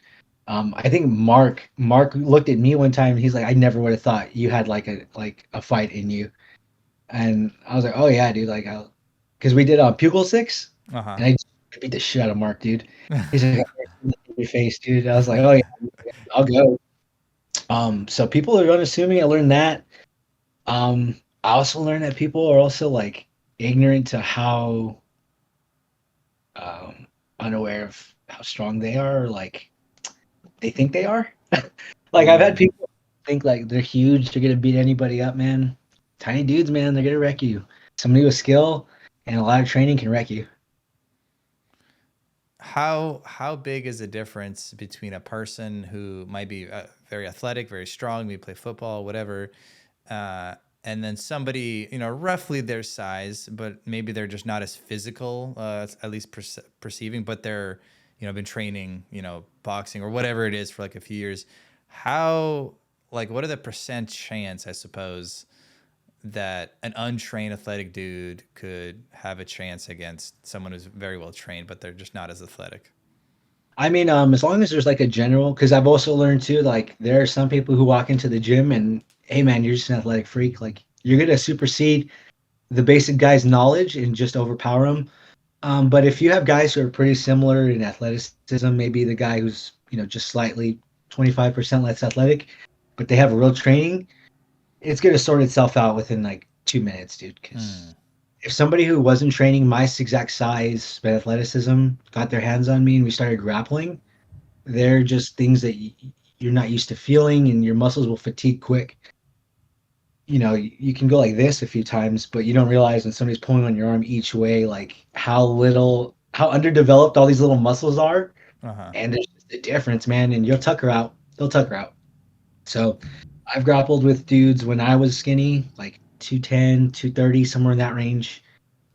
I think Mark looked at me one time and he's like, I never would have thought you had like a fight in you. And I was like, oh yeah, dude, like, because we did Pupil Six, Uh-huh. and I just beat the shit out of Mark, dude. He's like, your face, dude. I was like, oh yeah, I'll go. So people are unassuming. I learned that. I also learned that people are also like ignorant to how um unaware of how strong they are, or like they think they are. Like I've had Mm. people think like they're huge, they're gonna beat anybody up, man. Tiny dudes, man, they're gonna wreck you. Somebody with skill and a lot of training can wreck you. how big is the difference between a person who might be very athletic, very strong, maybe play football, whatever, uh, and then somebody, roughly their size, but maybe they're just not as physical, at least perceiving, but they're, been training, boxing or whatever it is for like a few years. How, like, what are the percent chance, I suppose, that an untrained athletic dude could have a chance against someone who's very well trained, but they're just not as athletic? I mean, as long as there's like a general, because I've also learned too, like there are some people who walk into the gym and, hey man, you're just an athletic freak. Like you're gonna supersede the basic guy's knowledge and just overpower him. But if you have guys who are pretty similar in athleticism, maybe the guy who's, just slightly 25% less athletic, but they have real training, it's gonna sort itself out within like 2 minutes, dude. Because Hmm. if somebody who wasn't training my exact size but athleticism got their hands on me and we started grappling, they're just things that you're not used to feeling, and your muscles will fatigue quick. You can go like this a few times, but you don't realize when somebody's pulling on your arm each way, like how underdeveloped all these little muscles are. Uh-huh. And there's just a difference, man. And you'll tuck her out. They'll tuck her out. So I've grappled with dudes when I was skinny, like 210, 230, somewhere in that range.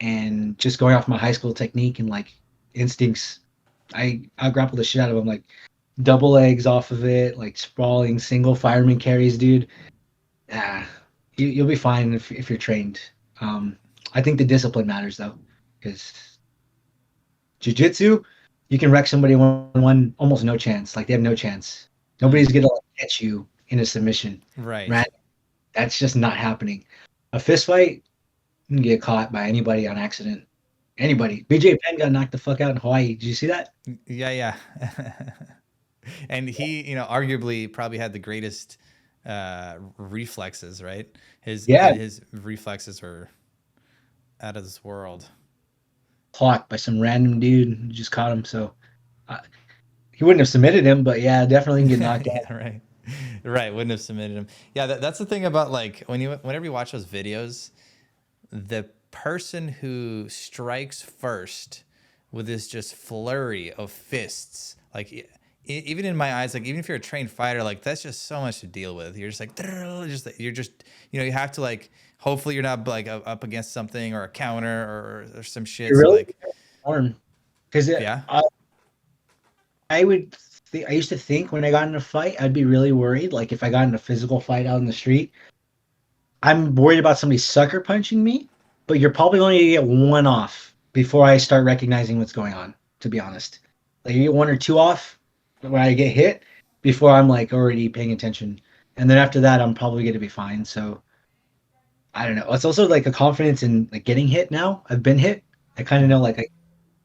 And just going off my high school technique and like instincts, I grappled the shit out of them. Like double legs off of it, like sprawling single fireman carries, dude. Ah, you'll be fine if you're trained. Um, I think the discipline matters though, because jujitsu, you can wreck somebody one almost no chance. Like they have no chance. Nobody's Hmm. gonna like, catch you in a submission, Right. right? That's just not happening. A fist fight, you can get caught by anybody on accident. Anybody. BJ Penn got knocked the fuck out in Hawaii. Did you see that? Yeah, yeah. And he, arguably probably had the greatest reflexes, right? His Yeah, his reflexes were out of this world. clocked by some random dude who just caught him. So uh, he wouldn't have submitted him, but yeah, definitely can get knocked out. Yeah, right. Right, wouldn't have submitted him. Yeah, that's the thing about, like, whenever you watch those videos, the person who strikes first with this just flurry of fists, like, even in my eyes, like, even if you're a trained fighter, like, that's just so much to deal with. You're just like, you're just, you have to, like, hopefully you're not like up against something or a counter or some It shit. So, really like, arm because yeah. I used to think when I got in a fight, I'd be really worried. Like if I got in a physical fight out in the street, I'm worried about somebody sucker punching me, but you're probably only gonna get one off before I start recognizing what's going on, to be honest. Like you get one or two off when I get hit before I'm like already paying attention. And then after that, I'm probably gonna be fine. So I don't know. It's also like a confidence in like getting hit now. I've been hit. I kind of know Hmm. like I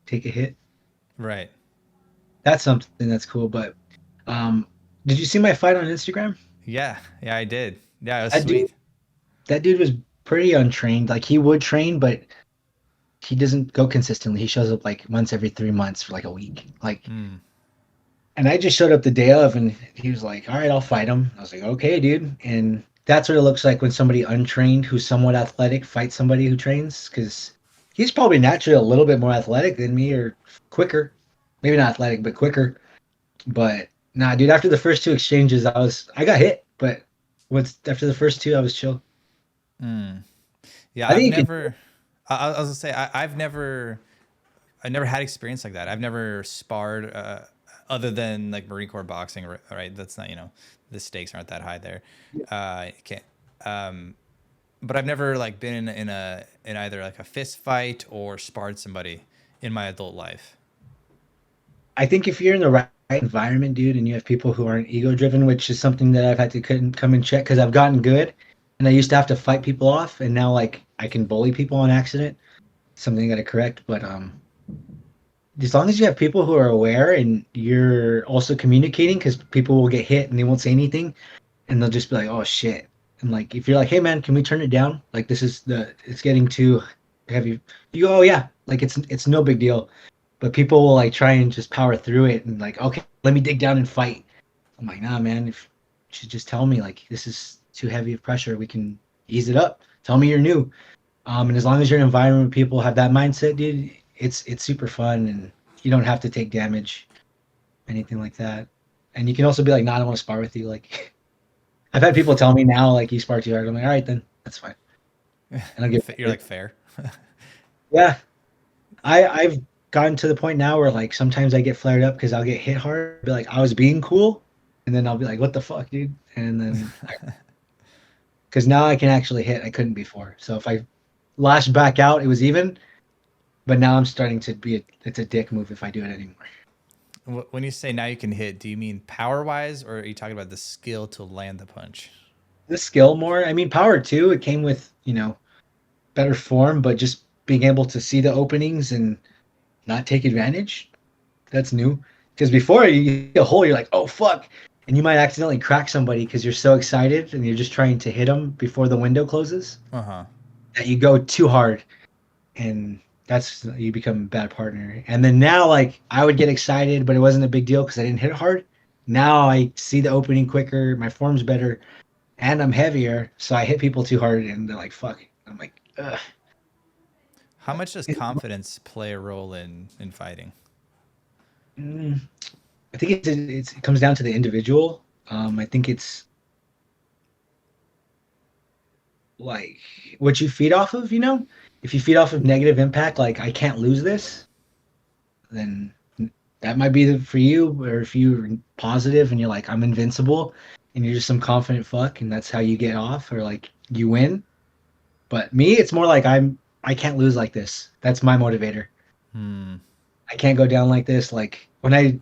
take a hit. Right. That's something that's cool. But um, did you see my fight on Instagram? Yeah. Yeah, I did. Yeah, it was That dude, sweet. that dude was pretty untrained. Like he would train, but he doesn't go consistently. He shows up like once every 3 months for like a week. Like, Hmm. and I just showed up the day of, and he was like, "All right, I'll fight him." I was like, "Okay, dude." And that's what it looks like when somebody untrained who's somewhat athletic fights somebody who trains, because he's probably naturally a little bit more athletic than me or quicker. Maybe not athletic, but quicker. But nah, dude. After the first two exchanges, I got hit, but once after the first two, I was chill. Hmm. Yeah, I I've think you can. never. I was gonna say I never had experience like that. I've never sparred other than like Marine Corps boxing, right? That's not, the stakes aren't that high there. You can't. Um, but I've never like been in either like a fist fight or sparred somebody in my adult life. I think if you're in the right environment, dude, and you have people who aren't ego driven, which is something that I've had to come and check because I've gotten good, and I used to have to fight people off, and now like I can bully people on accident. Something I got to correct, but as long as you have people who are aware and you're also communicating, because people will get hit and they won't say anything, and they'll just be like, "Oh shit," and like if you're like, "Hey man, can we turn it down? Like it's getting too heavy." You go, "Oh yeah," like it's no big deal, but people will like try and just power through it and like, okay, let me dig down and fight. I'm like, nah, man, if you should just tell me like this is too heavy of pressure, we can ease it up. Tell me you're new. And as long as you're in an environment where people have that mindset, dude, it's super fun and you don't have to take damage, anything like that. And you can also be like, "No, I don't want to spar with you." Like, I've had people tell me now, like, "You spar too hard." I'm like, "All right, then that's fine." And I'll get You're like fair. yeah. I've gotten to the point now where like sometimes I get flared up because I'll get hit hard, be like, I was being cool, and then I'll be like, "What the fuck, dude?" And then because now I can actually hit, I couldn't before. So if I lash back out, it was even. But now I'm starting to be it's a dick move if I do it anymore. When you say now you can hit, do you mean power wise, or are you talking about the skill to land the punch? The skill more. I mean, power too. It came with better form, but just being able to see the openings and not take advantage. That's new. Because before you hit a hole, you're like, oh fuck, and you might accidentally crack somebody because you're so excited and you're just trying to hit them before the window closes Uh huh. that you go too hard, and that's you become a bad partner. And then now, like I would get excited, but it wasn't a big deal because I didn't hit it hard. Now I see the opening quicker, my form's better, and I'm heavier, so I hit people too hard, and they're like, "Fuck." I'm like, ugh. How much does confidence play a role in fighting? Mm, I think it comes down to the individual. I think it's like what you feed off of. If you feed off of negative impact, like I can't lose this, then that might be for you. Or if you're positive and you're like I'm invincible, and you're just some confident fuck, and that's how you get off, or like you win. But me, it's more like I can't lose like this. That's my motivator. Hmm. I can't go down like this. Like when I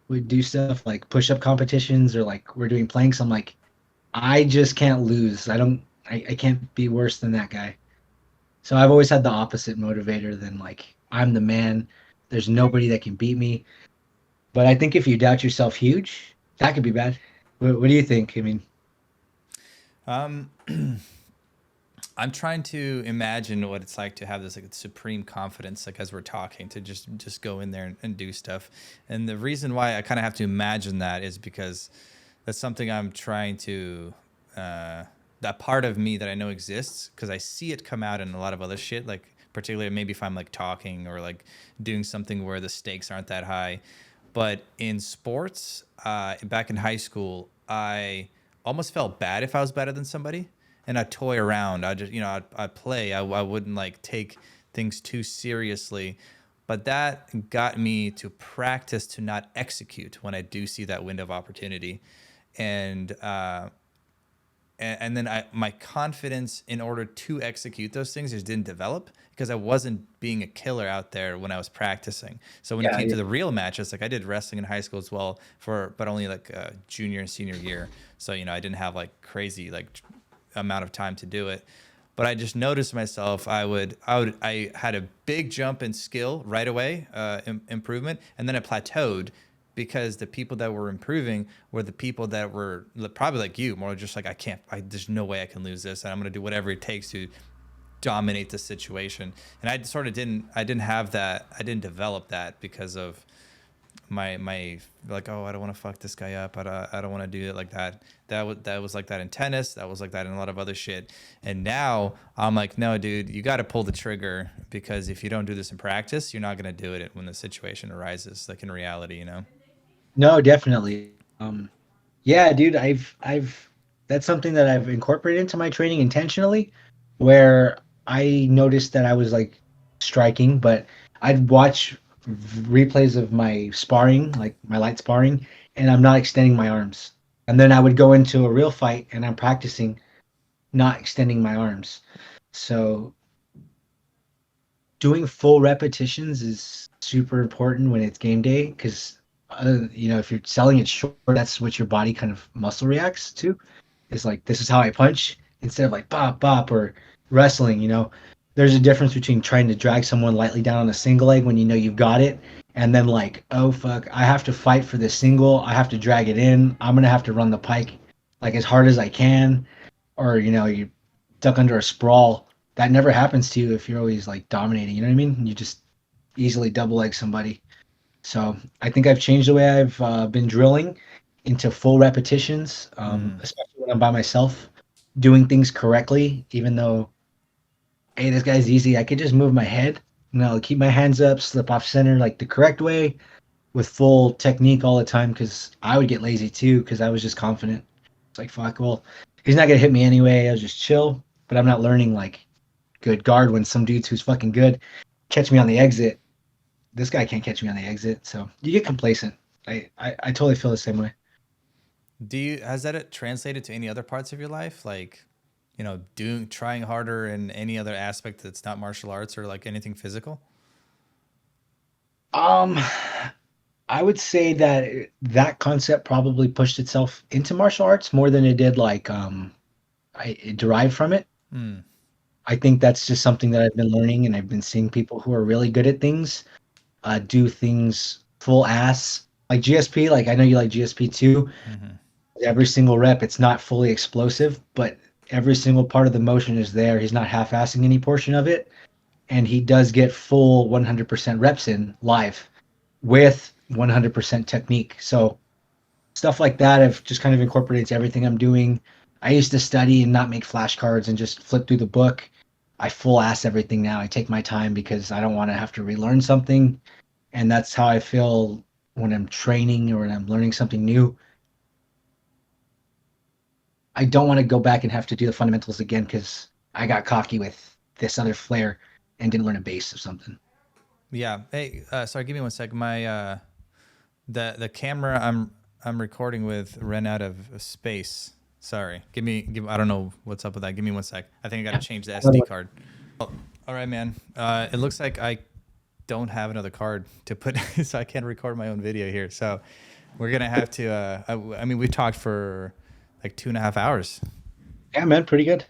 would do stuff like push up competitions or like we're doing planks, I'm like, I just can't lose. I can't be worse than that guy. So I've always had the opposite motivator than like I'm the man. There's nobody that can beat me. But I think if you doubt yourself huge, that could be bad. What do you think? I mean, Um, I'm trying to imagine what it's like to have this like supreme confidence, like as we're talking, to just go in there and do stuff. And the reason why I kind of have to imagine that is because that's something I'm trying to that part of me that I know exists because I see it come out in a lot of other shit, like particularly maybe if I'm like talking or like doing something where the stakes aren't that high. But in sports, back in high school, I almost felt bad if I was better than somebody, and I'd toy around. I just, I'd play. I wouldn't like take things too seriously. But that got me to practice to not execute when I do see that window of opportunity, and and then my confidence in order to execute those things just didn't develop because I wasn't being a killer out there when I was practicing. So when it yeah, came yeah. to the real matches, like I did wrestling in high school as well but only like junior and senior year. So I didn't have like crazy like amount of time to do it. But I just noticed myself. I had a big jump in skill right away, improvement, and then it plateaued because the people that were improving were the people that were probably like you, more just like there's no way I can lose this, and I'm gonna do whatever it takes to dominate the situation. And I didn't have that. I didn't develop that because of my like, oh, I don't want to fuck this guy up. I don't want to do it like that. That was like that in tennis. That was like that in a lot of other shit. And now I'm like, no, dude, you got to pull the trigger because if you don't do this in practice, you're not gonna do it when the situation arises. Like in reality. No, definitely. Yeah, dude, I've that's something that I've incorporated into my training intentionally, where I noticed that I was like striking, but I'd watch replays of my sparring, like my light sparring, and I'm not extending my arms. And then I would go into a real fight and I'm practicing not extending my arms. So doing full repetitions is super important when it's game day because if you're selling it short, that's what your body kind of muscle reacts to. It's like this is how I punch instead of like bop bop or wrestling. There's a difference between trying to drag someone lightly down on a single leg when you know you've got it, and then like oh fuck, I have to fight for this single. I have to drag it in. I'm gonna have to run the pike like as hard as I can, or you duck under a sprawl. That never happens to you if you're always like dominating. You know what I mean? You just easily double leg somebody. So I think I've changed the way I've been drilling into full repetitions, Mm. especially when I'm by myself, doing things correctly. Even though, hey, this guy's easy, I could just move my head keep my hands up, slip off center like the correct way with full technique all the time because I would get lazy too because I was just confident. It's like, fuck, well, he's not going to hit me anyway. I'll just chill. But I'm not learning like good guard when some dudes who's fucking good catch me on the exit. This guy can't catch me on the exit. So you get complacent. I totally feel the same way. Has that translated to any other parts of your life? Like, trying harder in any other aspect that's not martial arts or like anything physical? Um, I would say that that concept probably pushed itself into martial arts more than it did like it derived from it. Hmm. I think that's just something that I've been learning, and I've been seeing people who are really good at things do things full ass. Like GSP, like I know you like GSP too. Mm-hmm. Every single rep, it's not fully explosive, but every single part of the motion is there. He's not half-assing any portion of it, and he does get full 100% reps in live with 100% technique. So stuff like that, I've just kind of incorporated to everything I'm doing. I used to study and not make flashcards and just flip through the book. I full ass everything now. I take my time because I don't want to have to relearn something. And that's how I feel when I'm training or when I'm learning something new. I don't want to go back and have to do the fundamentals again because I got cocky with this other flair and didn't learn a base of something. Yeah. Hey, sorry, give me one sec. My the camera I'm recording with ran out of space. Sorry. I don't know what's up with that. Give me one sec. I think I got to change the SD card. Oh, all right, man. It looks like I don't have another card to put, so I can't record my own video here. So we're gonna have to. I mean, we talked for like 2.5 hours. Yeah, man, pretty good.